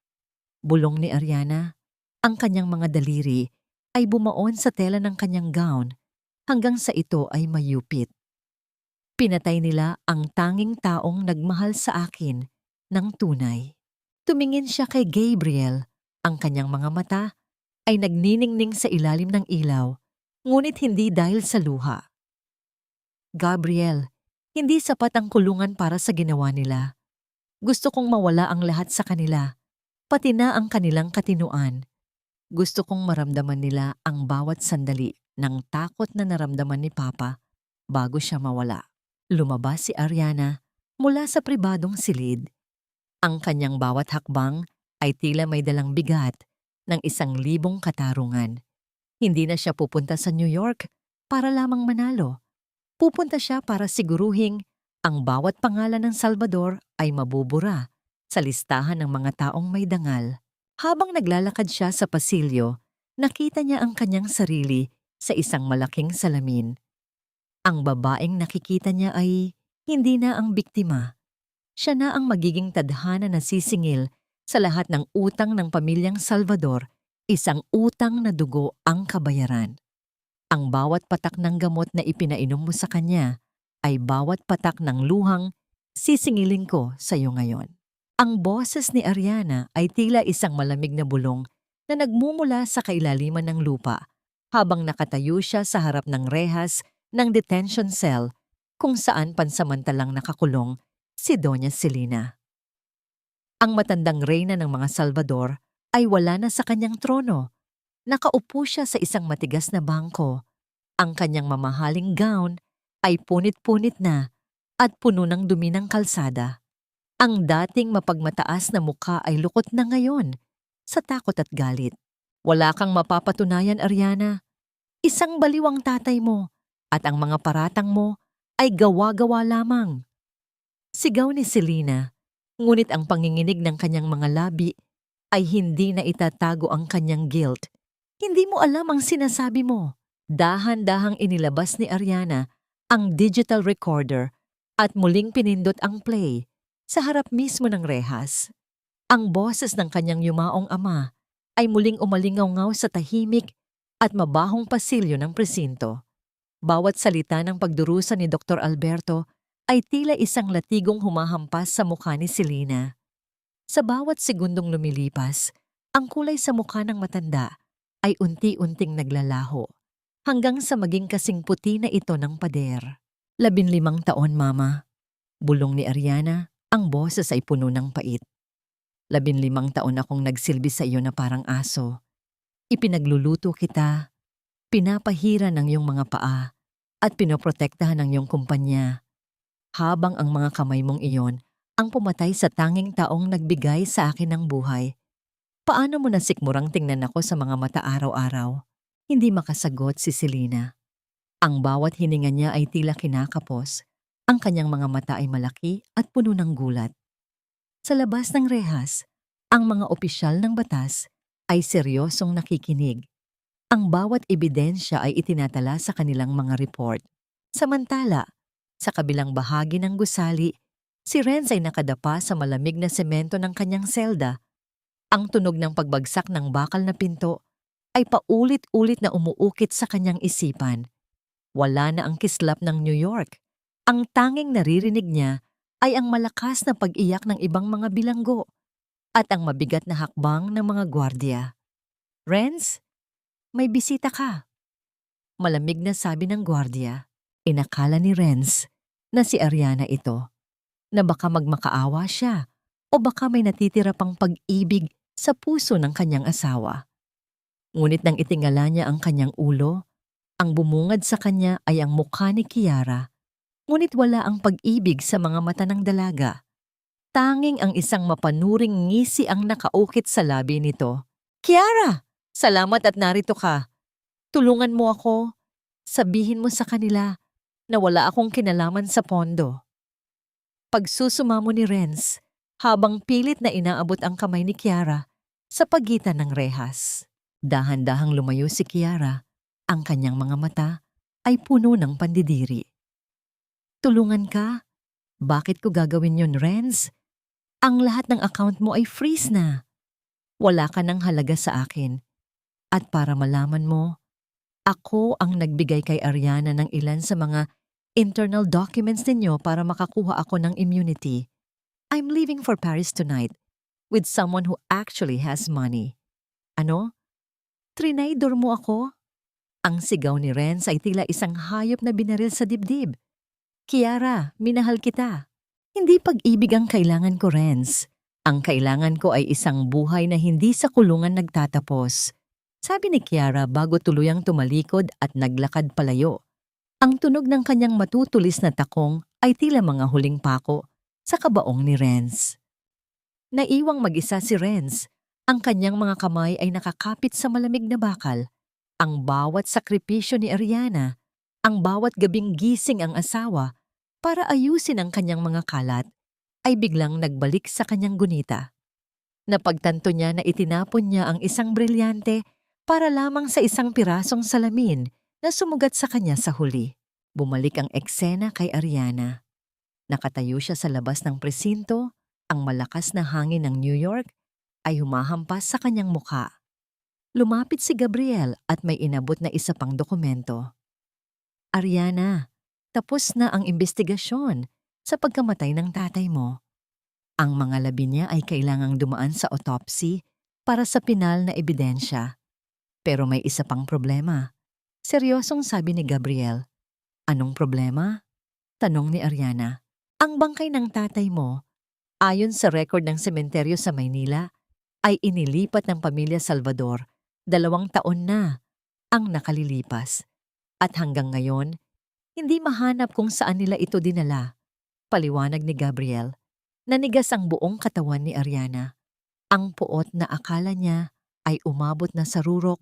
Bulong ni Ariana. Ang kanyang mga daliri ay bumaon sa tela ng kanyang gown hanggang sa ito ay mayupit. Pinatay nila ang tanging taong nagmahal sa akin ng tunay. Tumingin siya kay Gabriel. Ang kanyang mga mata ay nagniningning sa ilalim ng ilaw, ngunit hindi dahil sa luha. Gabriel, hindi sapat ang kulungan para sa ginawa nila. Gusto kong mawala ang lahat sa kanila, pati na ang kanilang katinuan. Gusto kong maramdaman nila ang bawat sandali ng takot na naramdaman ni Papa bago siya mawala. Lumabas si Ariana mula sa pribadong silid. Ang kanyang bawat hakbang ay tila may dalang bigat ng 1,000 katarungan. Hindi na siya pupunta sa New York para lamang manalo. Pupunta siya para siguruhing ang bawat pangalan ng Salvador ay mabubura sa listahan ng mga taong may dangal. Habang naglalakad siya sa pasilyo, nakita niya ang kanyang sarili sa isang malaking salamin. Ang babaeng nakikita niya ay hindi na ang biktima. Siya na ang magiging tadhana na sisingil sa lahat ng utang ng pamilyang Salvador, isang utang na dugo ang kabayaran. Ang bawat patak ng gamot na ipinainom mo sa kanya ay bawat patak ng luhang sisingilin ko sa iyo ngayon. Ang boses ni Ariana ay tila isang malamig na bulong na nagmumula sa kailaliman ng lupa habang nakatayo siya sa harap ng rehas ng detention cell kung saan pansamantalang nakakulong si Doña Selena. Ang matandang reyna ng mga Salvador ay wala na sa kanyang trono. Nakaupo siya sa isang matigas na bangko. Ang kanyang mamahaling gown ay punit-punit na at puno ng dumi ng kalsada. Ang dating mapagmataas na mukha ay lukot na ngayon sa takot at galit. Wala kang mapapatunayan, Ariana. Isang baliwang tatay mo at ang mga paratang mo ay gawa-gawa lamang. Sigaw ni Selena, ngunit ang panginginig ng kanyang mga labi ay hindi na itatago ang kanyang guilt. Hindi mo alam ang sinasabi mo. Dahan-dahang inilabas ni Ariana ang digital recorder at muling pinindot ang play sa harap mismo ng rehas. Ang boses ng kanyang yumaong ama ay muling umalingaw-ngaw sa tahimik at mabahong pasilyo ng presinto. Bawat salita ng pagdurusa ni Dr. Alberto ay tila isang latigong humahampas sa mukha ni Selena. Sa bawat segundong lumilipas, ang kulay sa mukha ng matanda ay unti-unting naglalaho hanggang sa maging kasing puti na ito ng pader. 15 taon, Mama. Bulong ni Ariana, ang boses ay puno ng pait. 15 taon akong nagsilbi sa iyo na parang aso. Ipinagluluto kita, pinapahira ng iyong mga paa, at pinoprotektahan ng iyong kumpanya. Habang ang mga kamay mong iyon ang pumatay sa tanging taong nagbigay sa akin ng buhay. Paano mo nasikmurang tingnan ako sa mga mata araw-araw? Hindi makasagot si Selena. Ang bawat hininga niya ay tila kinakapos. Ang kanyang mga mata ay malaki at puno ng gulat. Sa labas ng rehas, ang mga opisyal ng batas ay seryosong nakikinig. Ang bawat ebidensya ay itinatala sa kanilang mga report. Samantala, sa kabilang bahagi ng gusali, si Renz ay nakadapa sa malamig na semento ng kanyang selda. Ang tunog ng pagbagsak ng bakal na pinto ay paulit-ulit na umuukit sa kanyang isipan. Wala na ang kislap ng New York. Ang tanging naririnig niya ay ang malakas na pag-iyak ng ibang mga bilanggo at ang mabigat na hakbang ng mga gwardya. Renz, may bisita ka. Malamig na sabi ng gwardya. Inakala ni Renz na si Ariana ito, na baka magmakaawa siya o baka may natitira pang pag-ibig sa puso ng kanyang asawa. Ngunit nang itingala niya ang kanyang ulo, ang bumungad sa kanya ay ang mukha ni Kiara, ngunit wala ang pag-ibig sa mga mata ng dalaga. Tanging ang isang mapanuring ngisi ang nakaukit sa labi nito. Kiara! Salamat at narito ka. Tulungan mo ako. Sabihin mo sa kanila na wala akong kinalaman sa pondo. Pagsusumamo ni Renz habang pilit na inaabot ang kamay ni Kiara sa pagitan ng rehas. Dahan-dahang lumayo si Kiara, ang kanyang mga mata ay puno ng pandidiri. Tulungan ka? Bakit ko gagawin yon, Renz? Ang lahat ng account mo ay freeze na. Wala ka ng halaga sa akin. At para malaman mo, ako ang nagbigay kay Ariana ng ilan sa mga internal documents ninyo para makakuha ako ng immunity. I'm leaving for Paris tonight with someone who actually has money. Ano? Trinaydor mo ako? Ang sigaw ni Renz ay tila isang hayop na binaril sa dibdib. Kiara, minahal kita. Hindi pag-ibig ang kailangan ko, Renz. Ang kailangan ko ay isang buhay na hindi sa kulungan nagtatapos. Sabi ni Kiara bago tuluyang tumalikod at naglakad palayo. Ang tunog ng kanyang matutulis na takong ay tila mga huling pako sa kabaong ni Renz. Naiwang mag-isa si Renz. Ang kanyang mga kamay ay nakakapit sa malamig na bakal. Ang bawat sakripisyo ni Ariana, ang bawat gabing gising ang asawa para ayusin ang kanyang mga kalat, ay biglang nagbalik sa kanyang gunita. Napagtanto niya na itinapon niya ang isang brilyante para lamang sa isang pirasong salamin na sumugat sa kanya sa huli. Bumalik ang eksena kay Ariana. Nakatayo siya sa labas ng presinto, ang malakas na hangin ng New York ay humahampas sa kanyang mukha. Lumapit si Gabriel at may inabot na isa pang dokumento. Ariana, tapos na ang investigasyon sa pagkamatay ng tatay mo. Ang mga labi niya ay kailangang dumaan sa autopsy para sa pinal na ebidensya. Pero may isa pang problema. Seryosong sabi ni Gabriel. Anong problema? Tanong ni Ariana. Ang bangkay ng tatay mo, ayon sa record ng sementeryo sa Maynila, ay inilipat ng pamilya Salvador. 2 taon na ang nakalilipas. At hanggang ngayon, hindi mahanap kung saan nila ito dinala. Paliwanag ni Gabriel. Nanigas ang buong katawan ni Ariana. Ang puot na akala niya ay umabot na sa rurok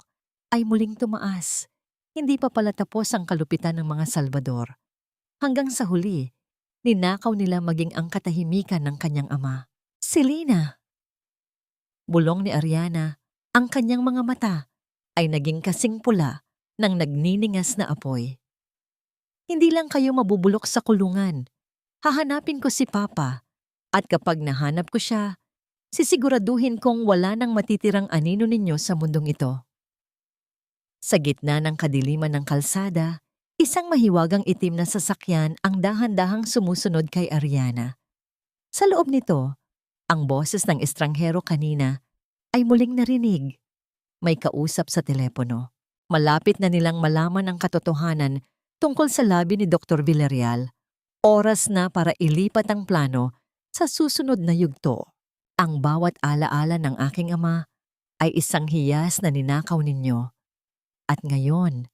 ay muling tumaas. Hindi pa pala tapos ang kalupitan ng mga Salvador. Hanggang sa huli, ninakaw nila maging ang katahimikan ng kanyang ama. Selena! Bulong ni Ariana, ang kanyang mga mata ay naging kasing pula ng nagniningas na apoy. Hindi lang kayo mabubulok sa kulungan. Hahanapin ko si Papa at kapag nahanap ko siya, sisiguraduhin kong wala nang matitirang anino ninyo sa mundong ito. Sa gitna ng kadiliman ng kalsada, isang mahiwagang itim na sasakyan ang dahan-dahang sumusunod kay Ariana. Sa loob nito, Ang boses ng estranghero kanina ay muling narinig. May kausap sa telepono. Malapit na nilang malaman ang katotohanan tungkol sa labi ni Dr. Villarreal. Oras na para ilipat ang plano sa susunod na yugto. Ang bawat alaala ng aking ama ay isang hiyas na ninakaw ninyo. At ngayon,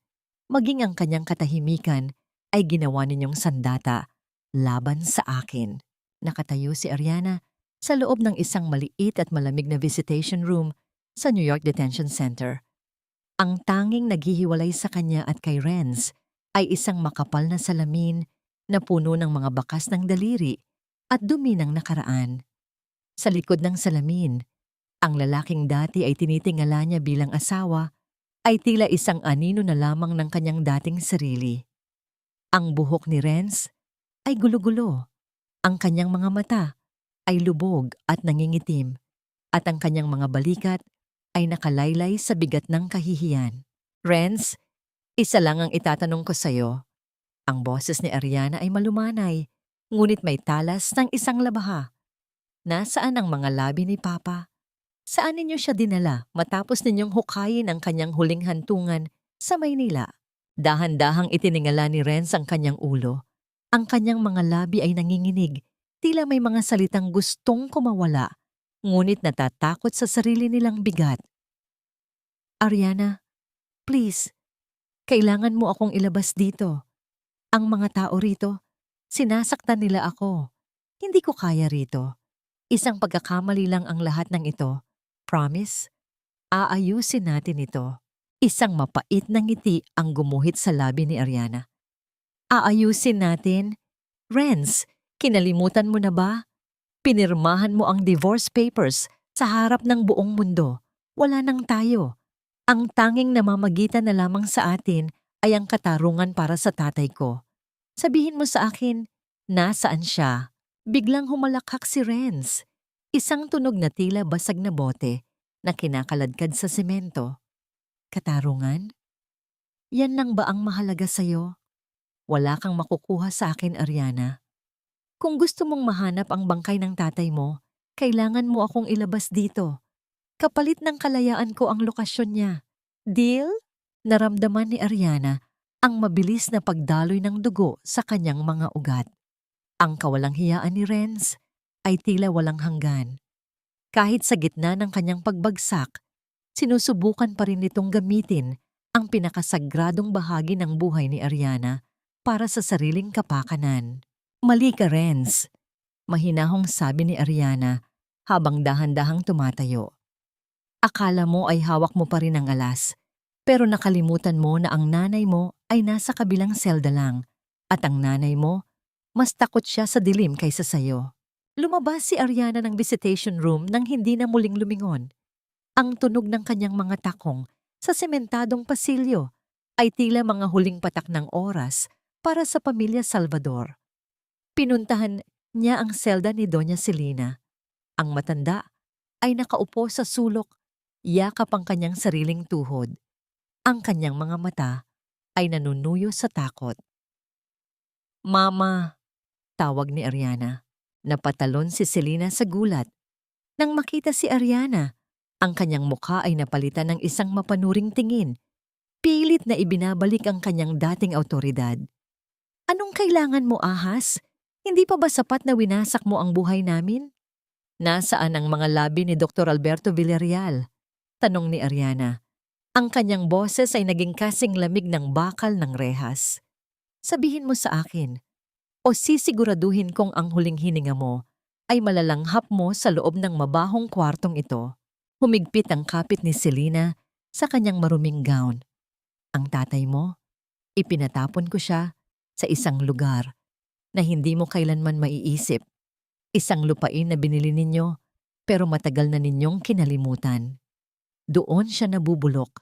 maging ang kanyang katahimikan ay ginawa ninyong sandata laban sa akin. Nakatayo si Ariana sa loob ng isang maliit at malamig na visitation room sa New York Detention Center. Ang tanging naghihiwalay sa kanya at kay Renz ay isang makapal na salamin na puno ng mga bakas ng daliri at dumi ng nakaraan. Sa likod ng salamin, ang lalaking dati ay tinitingala niya bilang asawa ay tila isang anino na lamang ng kanyang dating sarili. Ang buhok ni Renz ay gulo-gulo. Ang kanyang mga mata ay lubog at nangingitim at ang kanyang mga balikat ay nakalaylay sa bigat ng kahihiyan. Renz, isa lang ang itatanong ko sa'yo. Ang boses ni Ariana ay malumanay, ngunit may talas ng isang labaha. Nasaan ang mga labi ni Papa? Saan ninyo siya dinala matapos ninyong hukayin ang kanyang huling hantungan sa Maynila? Dahan-dahang itiningala ni Renz ang kanyang ulo. Ang kanyang mga labi ay nanginginig, tila may mga salitang gustong kumawala, ngunit natatakot sa sarili nilang bigat. Ariana, please, kailangan mo akong ilabas dito. Ang mga tao rito, sinasaktan nila ako. Hindi ko kaya rito. Isang pagkakamali lang ang lahat ng ito. Promise? Aayusin natin ito. Isang mapait na ngiti ang gumuhit sa labi ni Ariana. Aayusin natin? Renz, kinalimutan mo na ba? Pinirmahan mo ang divorce papers sa harap ng buong mundo. Wala nang tayo. Ang tanging namamagitan na lamang sa atin ay ang katarungan para sa tatay ko. Sabihin mo sa akin, nasaan siya? Biglang humalakhak si Renz. Isang tunog na tila basag na bote na kinakaladkad sa semento. Katarungan? Yan lang ba ang mahalaga sa'yo? Wala kang makukuha sa akin, Ariana. Kung gusto mong mahanap ang bangkay ng tatay mo, kailangan mo akong ilabas dito. Kapalit ng kalayaan ko ang lokasyon niya. Deal? Naramdaman ni Ariana ang mabilis na pagdaloy ng dugo sa kanyang mga ugat. Ang kawalang hiyaan ni Renz ay tila walang hanggan. Kahit sa gitna ng kanyang pagbagsak, sinusubukan pa rin nitong gamitin ang pinakasagradong bahagi ng buhay ni Ariana para sa sariling kapakanan. Mali ka, Renz. Mahinahong sabi ni Ariana habang dahan-dahang tumatayo. Akala mo ay hawak mo pa rin ang alas, pero nakalimutan mo na ang nanay mo ay nasa kabilang selda lang at ang nanay mo, mas takot siya sa dilim kaysa sayo. Lumabas si Ariana ng visitation room nang hindi na muling lumingon. Ang tunog ng kanyang mga takong sa sementadong pasilyo ay tila mga huling patak ng oras para sa pamilya Salvador. Pinuntahan niya ang selda ni Doña Celina. Ang matanda ay nakaupo sa sulok, yakap ang kanyang sariling tuhod. Ang kanyang mga mata ay nanunuyo sa takot. Mama, tawag ni Ariana. Napatalon si Celina sa gulat. Nang makita si Ariana, ang kanyang mukha ay napalitan ng isang mapanuring tingin. Pilit na ibinabalik ang kanyang dating awtoridad. Anong kailangan mo, ahas? Hindi pa ba sapat na winasak mo ang buhay namin? Nasaan ang mga labi ni Dr. Alberto Villarreal? Tanong ni Ariana. Ang kanyang boses ay naging kasing lamig ng bakal ng rehas. Sabihin mo sa akin, o sisiguraduhin kong ang huling hininga mo ay malalanghap mo sa loob ng mabahong kwartong ito. Humigpit ang kapit ni Celina sa kanyang maruming gown. Ang tatay mo, ipinatapon ko siya sa isang lugar na hindi mo kailanman maiisip. Isang lupain na binili ninyo pero matagal na ninyong kinalimutan. Doon siya nabubulok,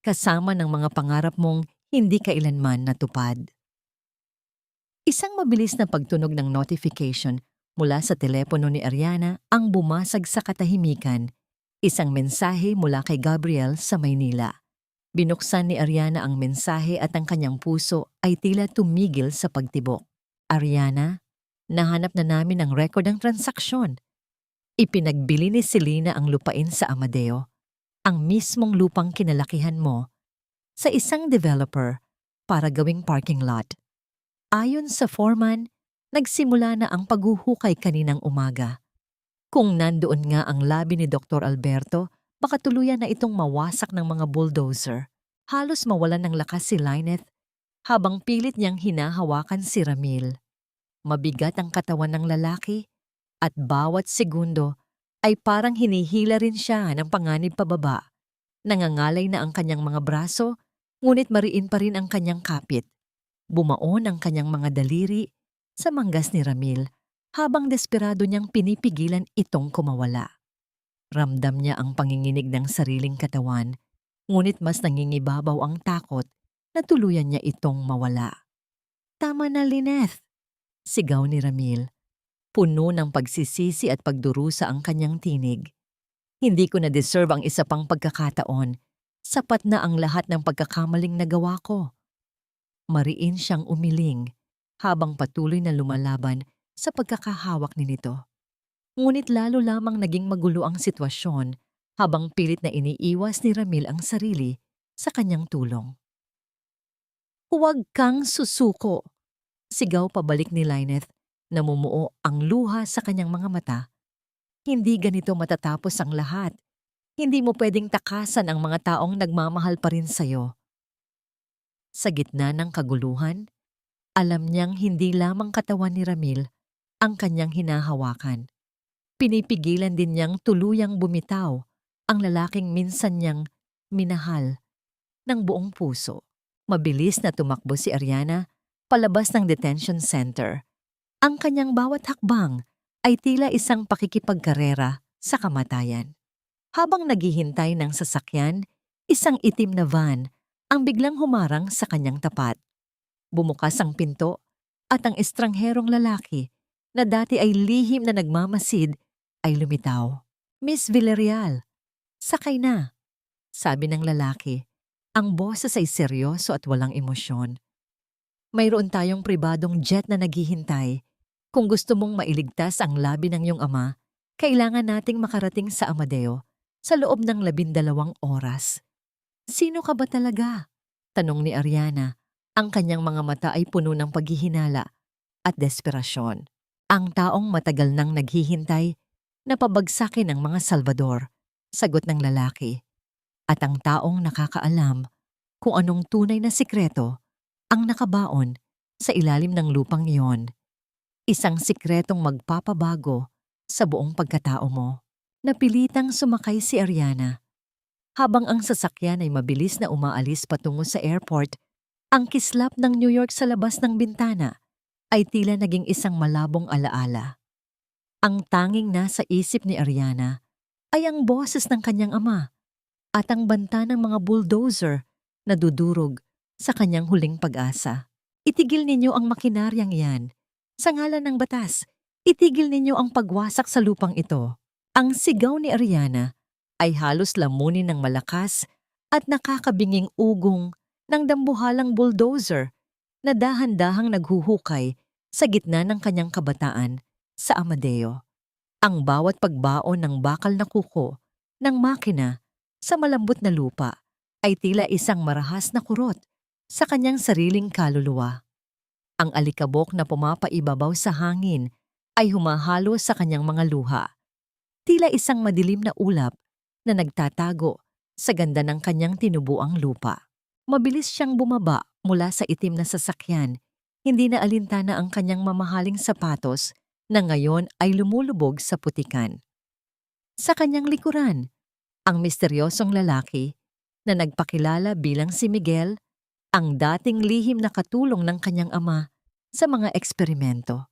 kasama ng mga pangarap mong hindi kailanman natupad. Isang mabilis na pagtunog ng notification mula sa telepono ni Ariana ang bumasag sa katahimikan. Isang mensahe mula kay Gabriel sa Maynila. Binuksan ni Ariana ang mensahe at ang kanyang puso ay tila tumigil sa pagtibok. Ariana, nahanap na namin ang record ng transaksyon. Ipinagbili ni Selena ang lupain sa Amadeo, ang mismong lupang kinalakihan mo, sa isang developer para gawing parking lot. Ayon sa foreman, nagsimula na ang paghuhukay kaninang umaga. Kung nandoon nga ang labi ni Dr. Alberto, baka tuluyan na itong mawasak ng mga bulldozer. Halos mawalan ng lakas si Lyneth habang pilit niyang hinahawakan si Ramil. Mabigat ang katawan ng lalaki at bawat segundo ay parang hinihila rin siya ng panganib pababa. Nangangalay na ang kanyang mga braso, ngunit mariin pa rin ang kanyang kapit. Bumaon ang kanyang mga daliri sa manggas ni Ramil habang desperado niyang pinipigilan itong kumawala. Ramdam niya ang panginginig ng sariling katawan, ngunit mas nangingibabaw ang takot na tuluyan niya itong mawala. "Tama na, Lyneth!" Sigaw ni Ramil. Puno ng pagsisisi at pagdurusa ang kanyang tinig. "Hindi ko na-deserve ang isa pang pagkakataon. Sapat na ang lahat ng pagkakamaling nagawa ko." Mariin siyang umiling habang patuloy na lumalaban sa pagkakahawak ni nito. Ngunit lalo lamang naging magulo ang sitwasyon habang pilit na iniiwas ni Ramil ang sarili sa kanyang tulong. "Huwag kang susuko!" Sigaw pabalik ni Lyneth, namumuo ang luha sa kanyang mga mata. "Hindi ganito matatapos ang lahat. Hindi mo pwedeng takasan ang mga taong nagmamahal pa rin sa'yo." Sa gitna ng kaguluhan, alam niyang hindi lamang katawan ni Ramil ang kanyang hinahawakan. Pinipigilan din niyang tuluyang bumitaw ang lalaking minsan niyang minahal ng buong puso. Mabilis na tumakbo si Ariana palabas ng detention center. Ang kanyang bawat hakbang ay tila isang pakikipagkarera sa kamatayan. Habang naghihintay ng sasakyan, isang itim na van ang biglang humarang sa kanyang tapat. Bumukas ang pinto at ang estrangherong lalaki na dati ay lihim na nagmamasid ay lumitaw. "Miss Villarreal, sakay na," sabi ng lalaki. Ang boses ay seryoso at walang emosyon. "Mayroon tayong pribadong jet na naghihintay. Kung gusto mong mailigtas ang labi ng iyong ama, kailangan nating makarating sa Amadeo sa loob ng 12 oras. "Sino ka ba talaga?" tanong ni Ariana. Ang kanyang mga mata ay puno ng paghihinala at desperasyon. "Ang taong matagal nang naghihintay na pabagsakin ng mga Salvador," sagot ng lalaki. "At ang taong nakakaalam kung anong tunay na sikreto ang nakabaon sa ilalim ng lupang iyon. Isang sikretong magpapabago sa buong pagkatao mo." Napilitang sumakay si Ariana. Habang ang sasakyan ay mabilis na umaalis patungo sa airport, ang kislap ng New York sa labas ng bintana ay tila naging isang malabong alaala. Ang tanging nasa isip ni Ariana ay ang boses ng kanyang ama at ang banta ng mga bulldozer na dudurog sa kanyang huling pag-asa. "Itigil ninyo ang makinaryang yan. Sa ngalan ng batas, itigil ninyo ang pagwasak sa lupang ito." Ang sigaw ni Ariana ay halos lamunin ng malakas at nakakabinging ugong ng dambuhalang bulldozer na dahan-dahang naghuhukay sa gitna ng kanyang kabataan sa Amadeo. Ang bawat pagbaon ng bakal na kuko ng makina sa malambot na lupa ay tila isang marahas na kurot sa kanyang sariling kaluluwa. Ang alikabok na pumapaibabaw sa hangin ay humahalo sa kanyang mga luha. Tila isang madilim na ulap na nagtatago sa ganda ng kanyang tinubuang lupa. Mabilis siyang bumaba mula sa itim na sasakyan. Hindi na alintana ang kanyang mamahaling sapatos na ngayon ay lumulubog sa putikan. Sa kanyang likuran, ang misteryosong lalaki na nagpakilala bilang si Miguel, ang dating lihim na katulong ng kanyang ama sa mga eksperimento,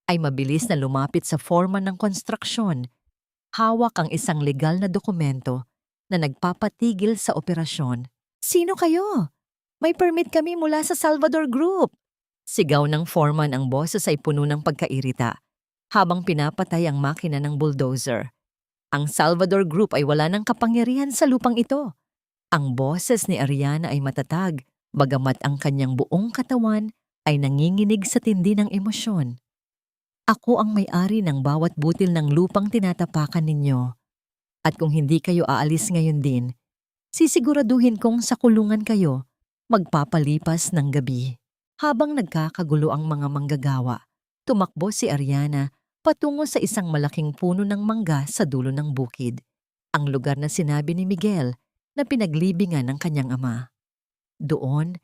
ay mabilis na lumapit sa foreman ng konstruksyon. Hawak ang isang legal na dokumento na nagpapatigil sa operasyon. "Sino kayo? May permit kami mula sa Salvador Group!" Sigaw ng foreman. Ang boses ay puno ng pagkairita habang pinapatay ang makina ng bulldozer. "Ang Salvador Group ay wala ng kapangyarihan sa lupang ito." Ang boses ni Ariana ay matatag, bagamat ang kanyang buong katawan ay nanginginig sa tindi ng emosyon. Ako ang may-ari ng bawat butil ng lupang tinatapakan ninyo. At kung hindi kayo aalis ngayon din, sisiguraduhin kong sa kulungan kayo magpapalipas ng gabi. Habang nagkakagulo ang mga manggagawa, tumakbo si Ariana patungo sa isang malaking puno ng mangga sa dulo ng bukid, ang lugar na sinabi ni Miguel na pinaglibingan ng kanyang ama. Doon,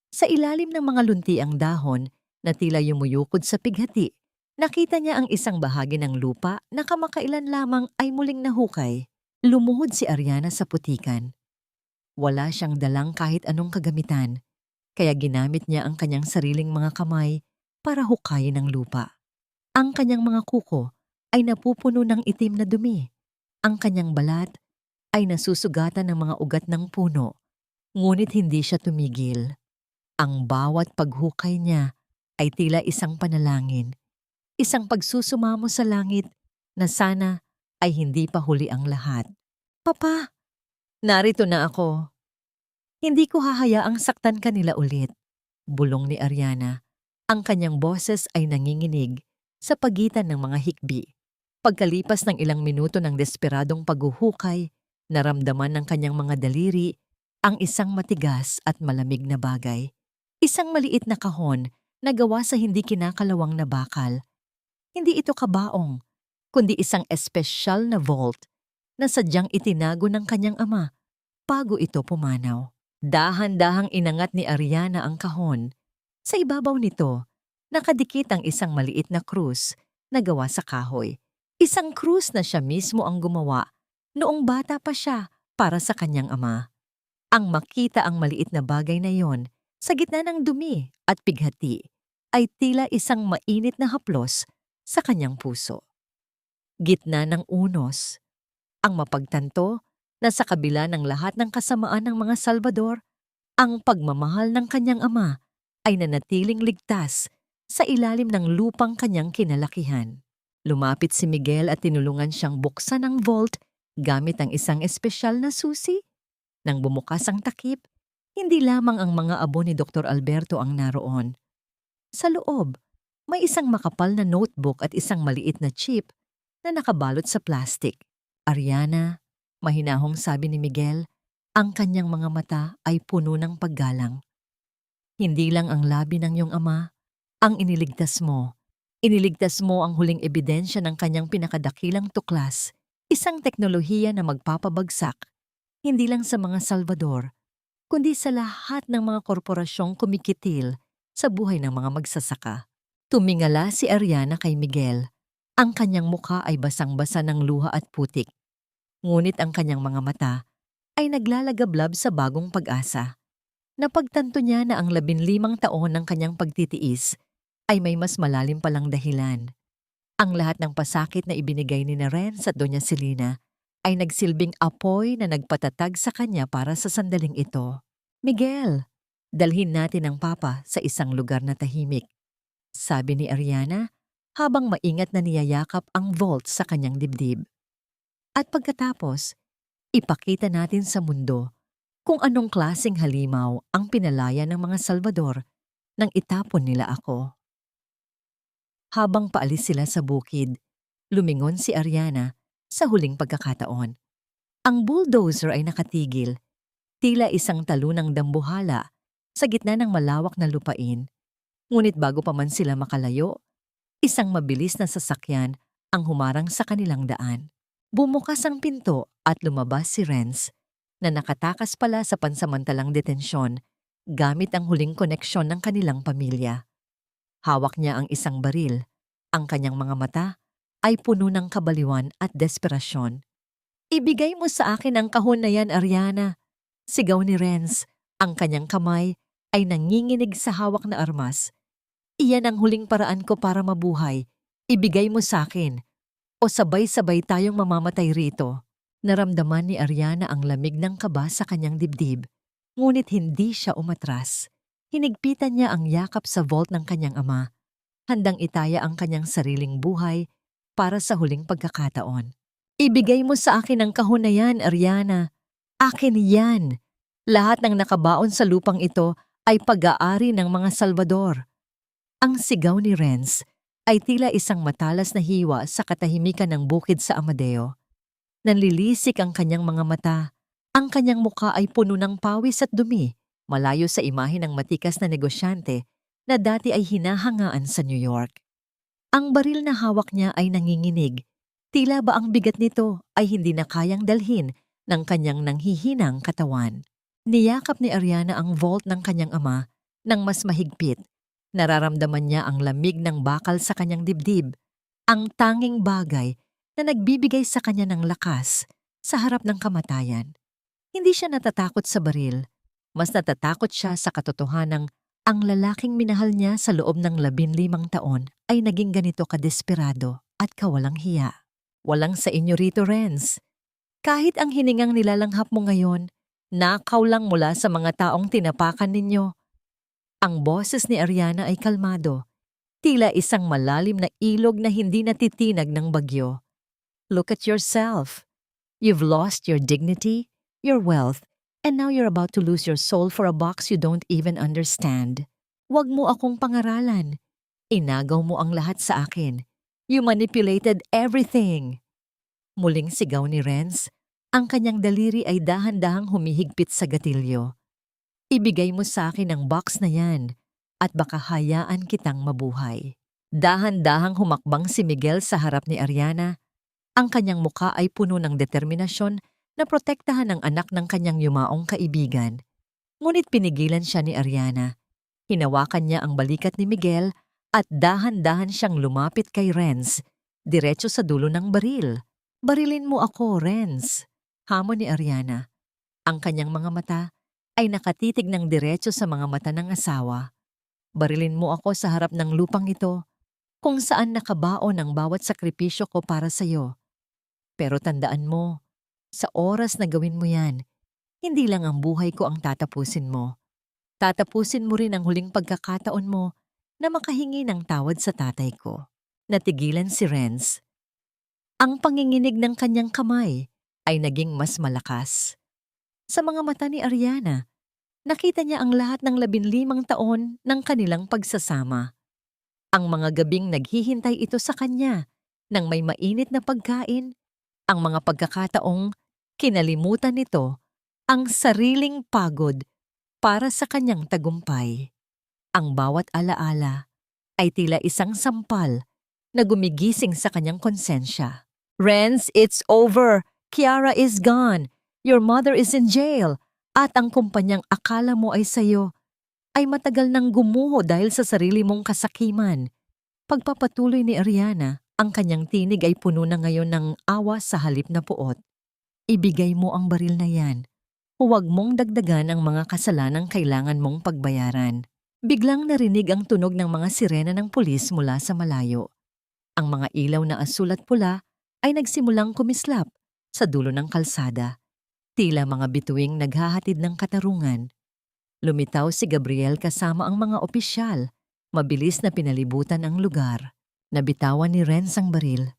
sa ilalim ng mga luntiang dahon na tila yumuyukod sa pighati, nakita niya ang isang bahagi ng lupa na kamakailan lamang ay muling nahukay. Lumuhod si Ariana sa putikan. Wala siyang dalang kahit anong kagamitan, kaya ginamit niya ang kanyang sariling mga kamay para hukayin ang lupa. Ang kanyang mga kuko ay napupuno ng itim na dumi. Ang kanyang balat ay nasusugatan ng mga ugat ng puno, ngunit hindi siya tumigil. Ang bawat paghukay niya ay tila isang panalangin, isang pagsusumamo sa langit na sana ay hindi pa huli ang lahat. Papa, narito na ako. Hindi ko hahayaang saktan ka nila ulit. Bulong ni Ariana. Ang kanyang boses ay nanginginig sa pagitan ng mga hikbi. Pagkalipas ng ilang minuto ng desperadong paghuhukay, naramdaman ng kanyang mga daliri ang isang matigas at malamig na bagay. Isang maliit na kahon na gawa sa hindi kinakalawang na bakal. Hindi ito kabaong, kundi isang espesyal na vault na sadyang itinago ng kanyang ama bago ito pumanaw. Dahan-dahang inangat ni Ariana ang kahon. Sa ibabaw nito, nakadikit ang isang maliit na krus na gawa sa kahoy. Isang krus na siya mismo ang gumawa noong bata pa siya para sa kanyang ama. Ang makita ang maliit na bagay na yon sa gitna ng dumi at pighati ay tila isang mainit na haplos sa kanyang puso. Gitna ng unos, ang mapagtanto na sa kabila ng lahat ng kasamaan ng mga Salvador, ang pagmamahal ng kanyang ama ay nanatiling ligtas sa ilalim ng lupang kanyang kinalakihan. Lumapit si Miguel at tinulungan siyang buksan ang vault gamit ang isang espesyal na susi. Nang bumukas ang takip, hindi lamang ang mga abo ni Dr. Alberto ang naroon. Sa loob, may isang makapal na notebook at isang maliit na chip na nakabalot sa plastic. Ariana, mahinahong sabi ni Miguel, ang kanyang mga mata ay puno ng paggalang. Hindi lang ang labi ng iyong ama ang iniligtas mo. Iniligtas mo ang huling ebidensya ng kanyang pinakadakilang tuklas, isang teknolohiya na magpapabagsak, hindi lang sa mga Salvador, kundi sa lahat ng mga korporasyong kumikitil sa buhay ng mga magsasaka. Tumingala si Ariana kay Miguel. Ang kanyang mukha ay basang-basa ng luha at putik. Ngunit ang kanyang mga mata ay naglalagablab sa bagong pag-asa. Napagtanto niya na ang 15 taon ng kanyang pagtitiis ay may mas malalim palang dahilan. Ang lahat ng pasakit na ibinigay ni Renz at Doña Celina ay nagsilbing apoy na nagpatatag sa kanya para sa sandaling ito. Miguel, dalhin natin ang papa sa isang lugar na tahimik, sabi ni Ariana habang maingat na niyayakap ang vault sa kanyang dibdib. At pagkatapos, ipakita natin sa mundo kung anong klaseng halimaw ang pinalaya ng mga Salvador nang itapon nila ako. Habang paalis sila sa bukid, lumingon si Ariana sa huling pagkakataon. Ang bulldozer ay nakatigil, tila isang talunang dambuhala sa gitna ng malawak na lupain. Ngunit bago pa man sila makalayo, isang mabilis na sasakyan ang humarang sa kanilang daan. Bumukas ang pinto at lumabas si Renz na nakatakas pala sa pansamantalang detensyon gamit ang huling koneksyon ng kanilang pamilya. Hawak niya ang isang baril. Ang kanyang mga mata ay puno ng kabaliwan at desperasyon. Ibigay mo sa akin ang kahon na yan, Ariana. Sigaw ni Renz. Ang kanyang kamay ay nanginginig sa hawak na armas. Iyan ang huling paraan ko para mabuhay. Ibigay mo sa akin. O sabay-sabay tayong mamamatay rito. Naramdaman ni Ariana ang lamig ng kaba sa kanyang dibdib. Ngunit hindi siya umatras. Hinigpitan niya ang yakap sa vault ng kanyang ama. Handang itaya ang kanyang sariling buhay para sa huling pagkakataon. Ibigay mo sa akin ang kahon na yan, Ariana. Akin yan. Lahat ng nakabaon sa lupang ito ay pag-aari ng mga Salvador. Ang sigaw ni Renz ay tila isang matalas na hiwa sa katahimikan ng bukid sa Amadeo. Nanlilisik ang kanyang mga mata. Ang kanyang muka ay puno ng pawis at dumi, malayo sa imahe ng matikas na negosyante na dati ay hinahangaan sa New York. Ang baril na hawak niya ay nanginginig. Tila ba ang bigat nito ay hindi na kayang dalhin ng kanyang nanghihinang katawan. Niyakap ni Ariana ang vault ng kanyang ama ng mas mahigpit. Nararamdaman niya ang lamig ng bakal sa kanyang dibdib, ang tanging bagay na nagbibigay sa kanya ng lakas sa harap ng kamatayan. Hindi siya natatakot sa baril, mas natatakot siya sa katotohanang ang lalaking minahal niya sa loob ng 15 taon ay naging ganito kadesperado at kawalang hiya. Walang sa inyo rito, Renz. Kahit ang hiningang nilalanghap mo ngayon, nakaw lang mula sa mga taong tinapakan ninyo. Ang boses ni Ariana ay kalmado, tila isang malalim na ilog na hindi natitinag ng bagyo. Look at yourself. You've lost your dignity, your wealth, and now you're about to lose your soul for a box you don't even understand. Huwag mo akong pangaralan. Inagaw mo ang lahat sa akin. You manipulated everything. Muling sigaw ni Renz. Ang kanyang daliri ay dahan-dahang humihigpit sa gatilyo. Ibigay mo sa akin ang box na yan at baka hayaan kitang mabuhay. Dahan-dahang humakbang si Miguel sa harap ni Ariana. Ang kanyang muka ay puno ng determinasyon na protektahan ang anak ng kanyang yumaong kaibigan. Ngunit pinigilan siya ni Ariana. Hinawakan niya ang balikat ni Miguel at dahan-dahan siyang lumapit kay Renz, diretso sa dulo ng baril. Barilin mo ako, Renz. Hamon ni Ariana. Ang kanyang mga mata ay nakatitig ng diretso sa mga mata ng asawa. Barilin mo ako sa harap ng lupang ito, kung saan nakabaon ang bawat sakripisyo ko para sa'yo. Pero tandaan mo, sa oras na gawin mo yan, hindi lang ang buhay ko ang tatapusin mo. Tatapusin mo rin ang huling pagkakataon mo na makahingi ng tawad sa tatay ko. Natigilan si Renz. Ang panginginig ng kanyang kamay ay naging mas malakas. Sa mga mata ni Ariana, nakita niya ang lahat ng 15 taon ng kanilang pagsasama. Ang mga gabing naghihintay ito sa kanya nang may mainit na pagkain, ang mga pagkakataong kinalimutan nito ang sariling pagod para sa kanyang tagumpay. Ang bawat alaala ay tila isang sampal na gumigising sa kanyang konsensya. Renz, it's over. Kiara is gone. Your mother is in jail. At ang kumpanyang akala mo ay sayo ay matagal nang gumuho dahil sa sarili mong kasakiman. Pagpapatuloy ni Ariana, ang kanyang tinig ay puno na ngayon ng awa sa halip na puot. Ibigay mo ang baril na yan. Huwag mong dagdagan ang mga kasalanang kailangan mong pagbayaran. Biglang narinig ang tunog ng mga sirena ng pulis mula sa malayo. Ang mga ilaw na asul at pula ay nagsimulang kumislap sa dulo ng kalsada. Tila mga bituing naghahatid ng katarungan. Lumitaw si Gabriel kasama ang mga opisyal. Mabilis na pinalibutan ang lugar. Nabitawan ni Renz ang baril.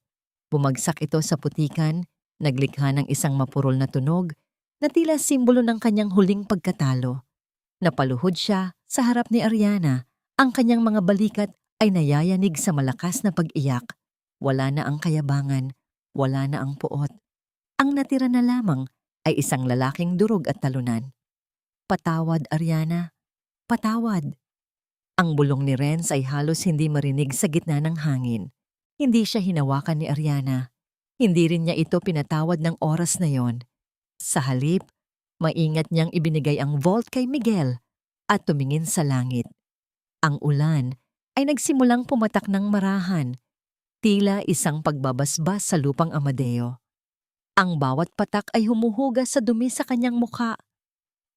Bumagsak ito sa putikan, naglikha ng isang mapurol na tunog na tila simbolo ng kanyang huling pagkatalo. Napaluhod siya sa harap ni Ariana. Ang kanyang mga balikat ay nayayanig sa malakas na pag-iyak. Wala na ang kayabangan, wala na ang puot. Ang natira na lamang ay isang lalaking durog at talunan. Patawad, Ariana. Patawad. Ang bulong ni Renz ay halos hindi marinig sa gitna ng hangin. Hindi siya hinawakan ni Ariana. Hindi rin niya ito pinatawad ng oras na yon. Sa halip, maingat niyang ibinigay ang vault kay Miguel at tumingin sa langit. Ang ulan ay nagsimulang pumatak ng marahan, tila isang pagbabasbas sa lupang Amadeo. Ang bawat patak ay humuhugas sa dumi sa kanyang mukha,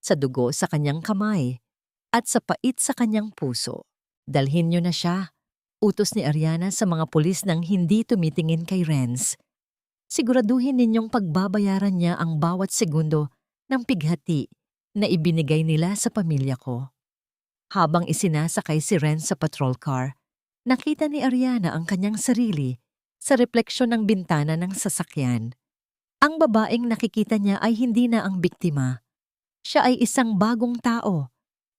sa dugo sa kanyang kamay, at sa pait sa kanyang puso. Dalhin niyo na siya, utos ni Ariana sa mga pulis nang hindi tumitingin kay Renz. Siguraduhin ninyong pagbabayaran niya ang bawat segundo ng pighati na ibinigay nila sa pamilya ko. Habang isinasakay si Renz sa patrol car, nakita ni Ariana ang kanyang sarili sa refleksyon ng bintana ng sasakyan. Ang babaeng nakikita niya ay hindi na ang biktima. Siya ay isang bagong tao,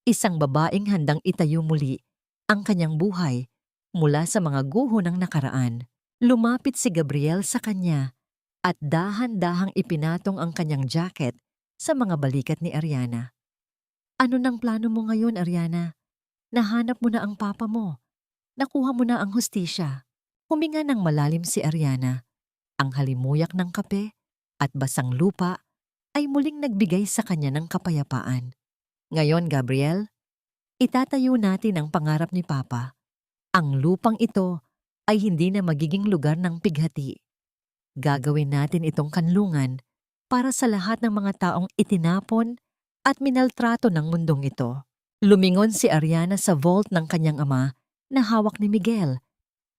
isang babaeng handang itayo muli ang kanyang buhay mula sa mga guho ng nakaraan. Lumapit si Gabriel sa kanya at dahan-dahang ipinatong ang kanyang jacket sa mga balikat ni Ariana. Ano nang plano mo ngayon, Ariana? Nahanap mo na ang papa mo. Nakuha mo na ang hustisya. Huminga ng malalim si Ariana. Ang halimuyak ng kape at basang lupa ay muling nagbigay sa kanya ng kapayapaan. Ngayon, Gabriel, itatayo natin ang pangarap ni Papa. Ang lupang ito ay hindi na magiging lugar ng pighati. Gagawin natin itong kanlungan para sa lahat ng mga taong itinapon at minaltrato ng mundong ito. Lumingon si Ariana sa vault ng kanyang ama na hawak ni Miguel.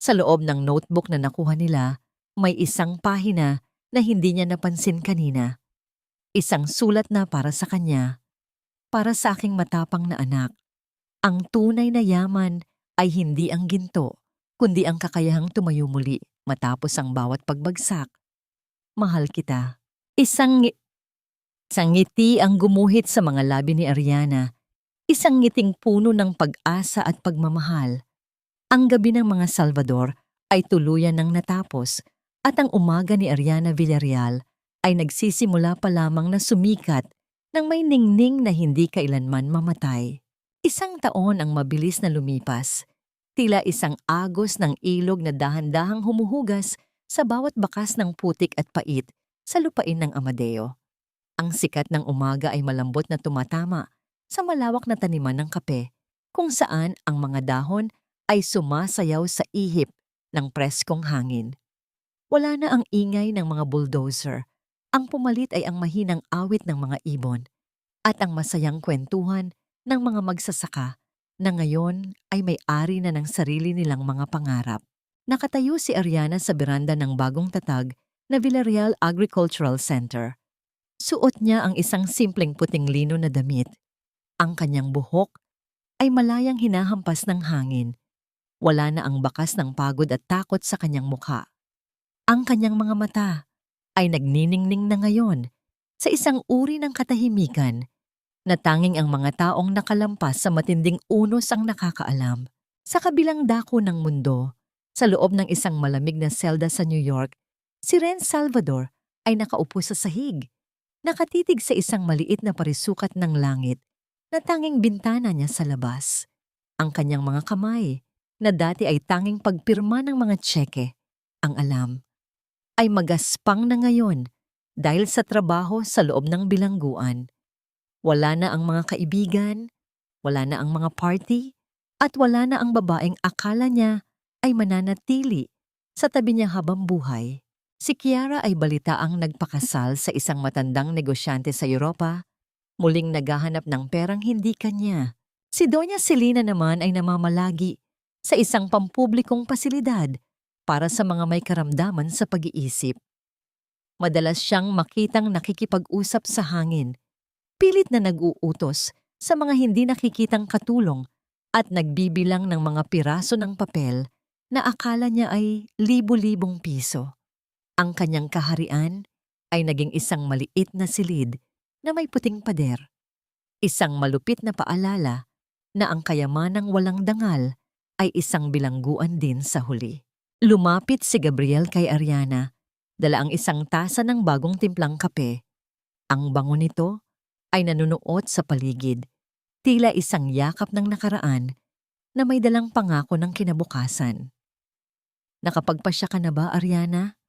Sa loob ng notebook na nakuha nila, may isang pahina na hindi niya napansin kanina. Isang sulat na para sa kanya, para sa aking matapang na anak. Ang tunay na yaman ay hindi ang ginto, kundi ang kakayahang tumayo muli matapos ang bawat pagbagsak. Mahal kita. Isang ngiti ang gumuhit sa mga labi ni Ariana. Isang ngiting puno ng pag-asa at pagmamahal. Ang gabi ng mga Salvador ay tuluyan ng natapos at ang umaga ni Ariana Villarreal ay nagsisimula pa lamang na sumikat ng may ningning na hindi kailanman mamatay. Isang taon ang mabilis na lumipas. Tila isang agos ng ilog na dahan-dahang humuhugas sa bawat bakas ng putik at pait sa lupain ng Amadeo. Ang sikat ng umaga ay malambot na tumatama sa malawak na taniman ng kape, kung saan ang mga dahon ay sumasayaw sa ihip ng preskong hangin. Wala na ang ingay ng mga bulldozer. Ang pumalit ay ang mahinang awit ng mga ibon at ang masayang kwentuhan ng mga magsasaka na ngayon ay may-ari na ng sarili nilang mga pangarap. Nakatayo si Ariana sa beranda ng bagong tatag na Villarreal Agricultural Center. Suot niya ang isang simpleng puting lino na damit. Ang kanyang buhok ay malayang hinahampas ng hangin. Wala na ang bakas ng pagod at takot sa kanyang mukha. Ang kanyang mga mata ay nagniningning na ngayon sa isang uri ng katahimikan na tanging ang mga taong nakalampas sa matinding unos ang nakakaalam. Sa kabilang dako ng mundo, sa loob ng isang malamig na selda sa New York, si Ren Salvador ay nakaupo sa sahig, nakatitig sa isang maliit na parisukat ng langit na tanging bintana niya sa labas. Ang kanyang mga kamay, na dati ay tanging pagpirma ng mga tseke, ang alam, ay magaspang na ngayon dahil sa trabaho sa loob ng bilangguan. Wala na ang mga kaibigan, wala na ang mga party, at wala na ang babaeng akala niya ay mananatili sa tabi niya habang buhay. Si Kiara ay balitaang nagpakasal sa isang matandang negosyante sa Europa, muling naghahanap ng perang hindi kanya. Si Doña Selena naman ay namamalagi sa isang pampublikong pasilidad para sa mga may karamdaman sa pag-iisip. Madalas siyang makitang nakikipag-usap sa hangin, pilit na nag-uutos sa mga hindi nakikitang katulong at nagbibilang ng mga piraso ng papel na akala niya ay libo-libong piso. Ang kanyang kaharian ay naging isang maliit na silid na may puting pader. Isang malupit na paalala na ang kayamanang walang dangal ay isang bilangguan din sa huli. Lumapit si Gabriel kay Ariana, dala ang isang tasa ng bagong timplang kape. Ang bango nito ay nanunuot sa paligid, tila isang yakap ng nakaraan na may dalang pangako ng kinabukasan. Nakapagpasya ka na ba, Ariana?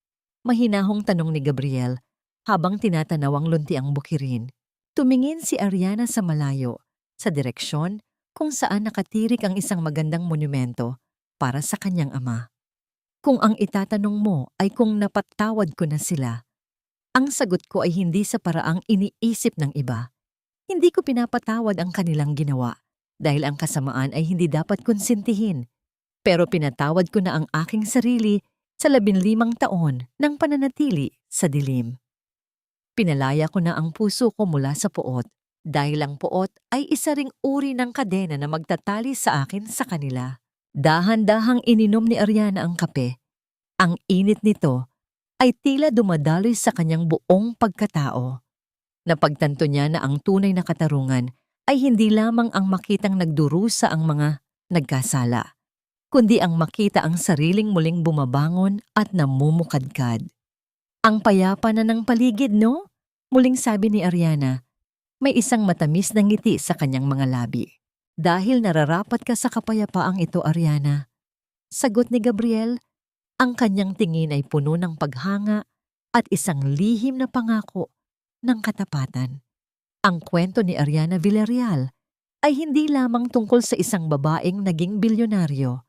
Mahinahong tanong ni Gabriel habang tinatanaw ang luntiang bukirin. Tumingin si Ariana sa malayo, sa direksyon kung saan nakatirik ang isang magandang monumento para sa kanyang ama. Kung ang itatanong mo ay kung napatawad ko na sila, ang sagot ko ay hindi sa paraang iniisip ng iba. Hindi ko pinapatawad ang kanilang ginawa dahil ang kasamaan ay hindi dapat konsintihin. Pero pinatawad ko na ang aking sarili sa 15 taon ng pananatili sa dilim. Pinalaya ko na ang puso ko mula sa puot dahil ang puot ay isa ring uri ng kadena na magtatali sa akin sa kanila. Dahan-dahang ininom ni Ariana ang kape. Ang init nito ay tila dumadaloy sa kanyang buong pagkatao. Napagtanto niya na ang tunay na katarungan ay hindi lamang ang makitang nagdurusa ang mga nagkasala, kundi ang makita ang sariling muling bumabangon at namumukadkad. Ang payapa na ng paligid, no? Muling sabi ni Ariana. May isang matamis na ngiti sa kanyang mga labi. Dahil nararapat ka sa kapayapaang ito, Ariana. Sagot ni Gabriel, ang kanyang tingin ay puno ng paghanga at isang lihim na pangako ng katapatan. Ang kwento ni Ariana Villarreal ay hindi lamang tungkol sa isang babaeng naging bilyonaryo.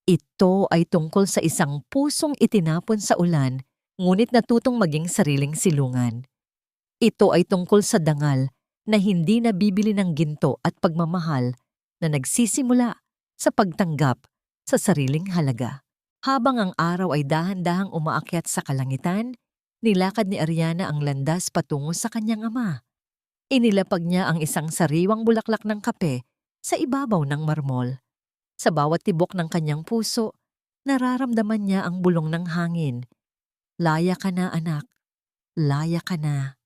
Ito ay tungkol sa isang pusong itinapon sa ulan ngunit natutong maging sariling silungan. Ito ay tungkol sa dangal na hindi nabibili ng ginto at pagmamahal na nagsisimula sa pagtanggap sa sariling halaga. Habang ang araw ay dahan-dahang umaakyat sa kalangitan, nilakad ni Ariana ang landas patungo sa kanyang ama. Inilapag niya ang isang sariwang bulaklak ng kape sa ibabaw ng marmol. Sa bawat tibok ng kanyang puso, nararamdaman niya ang bulong ng hangin. Laya ka na, anak. Laya ka na.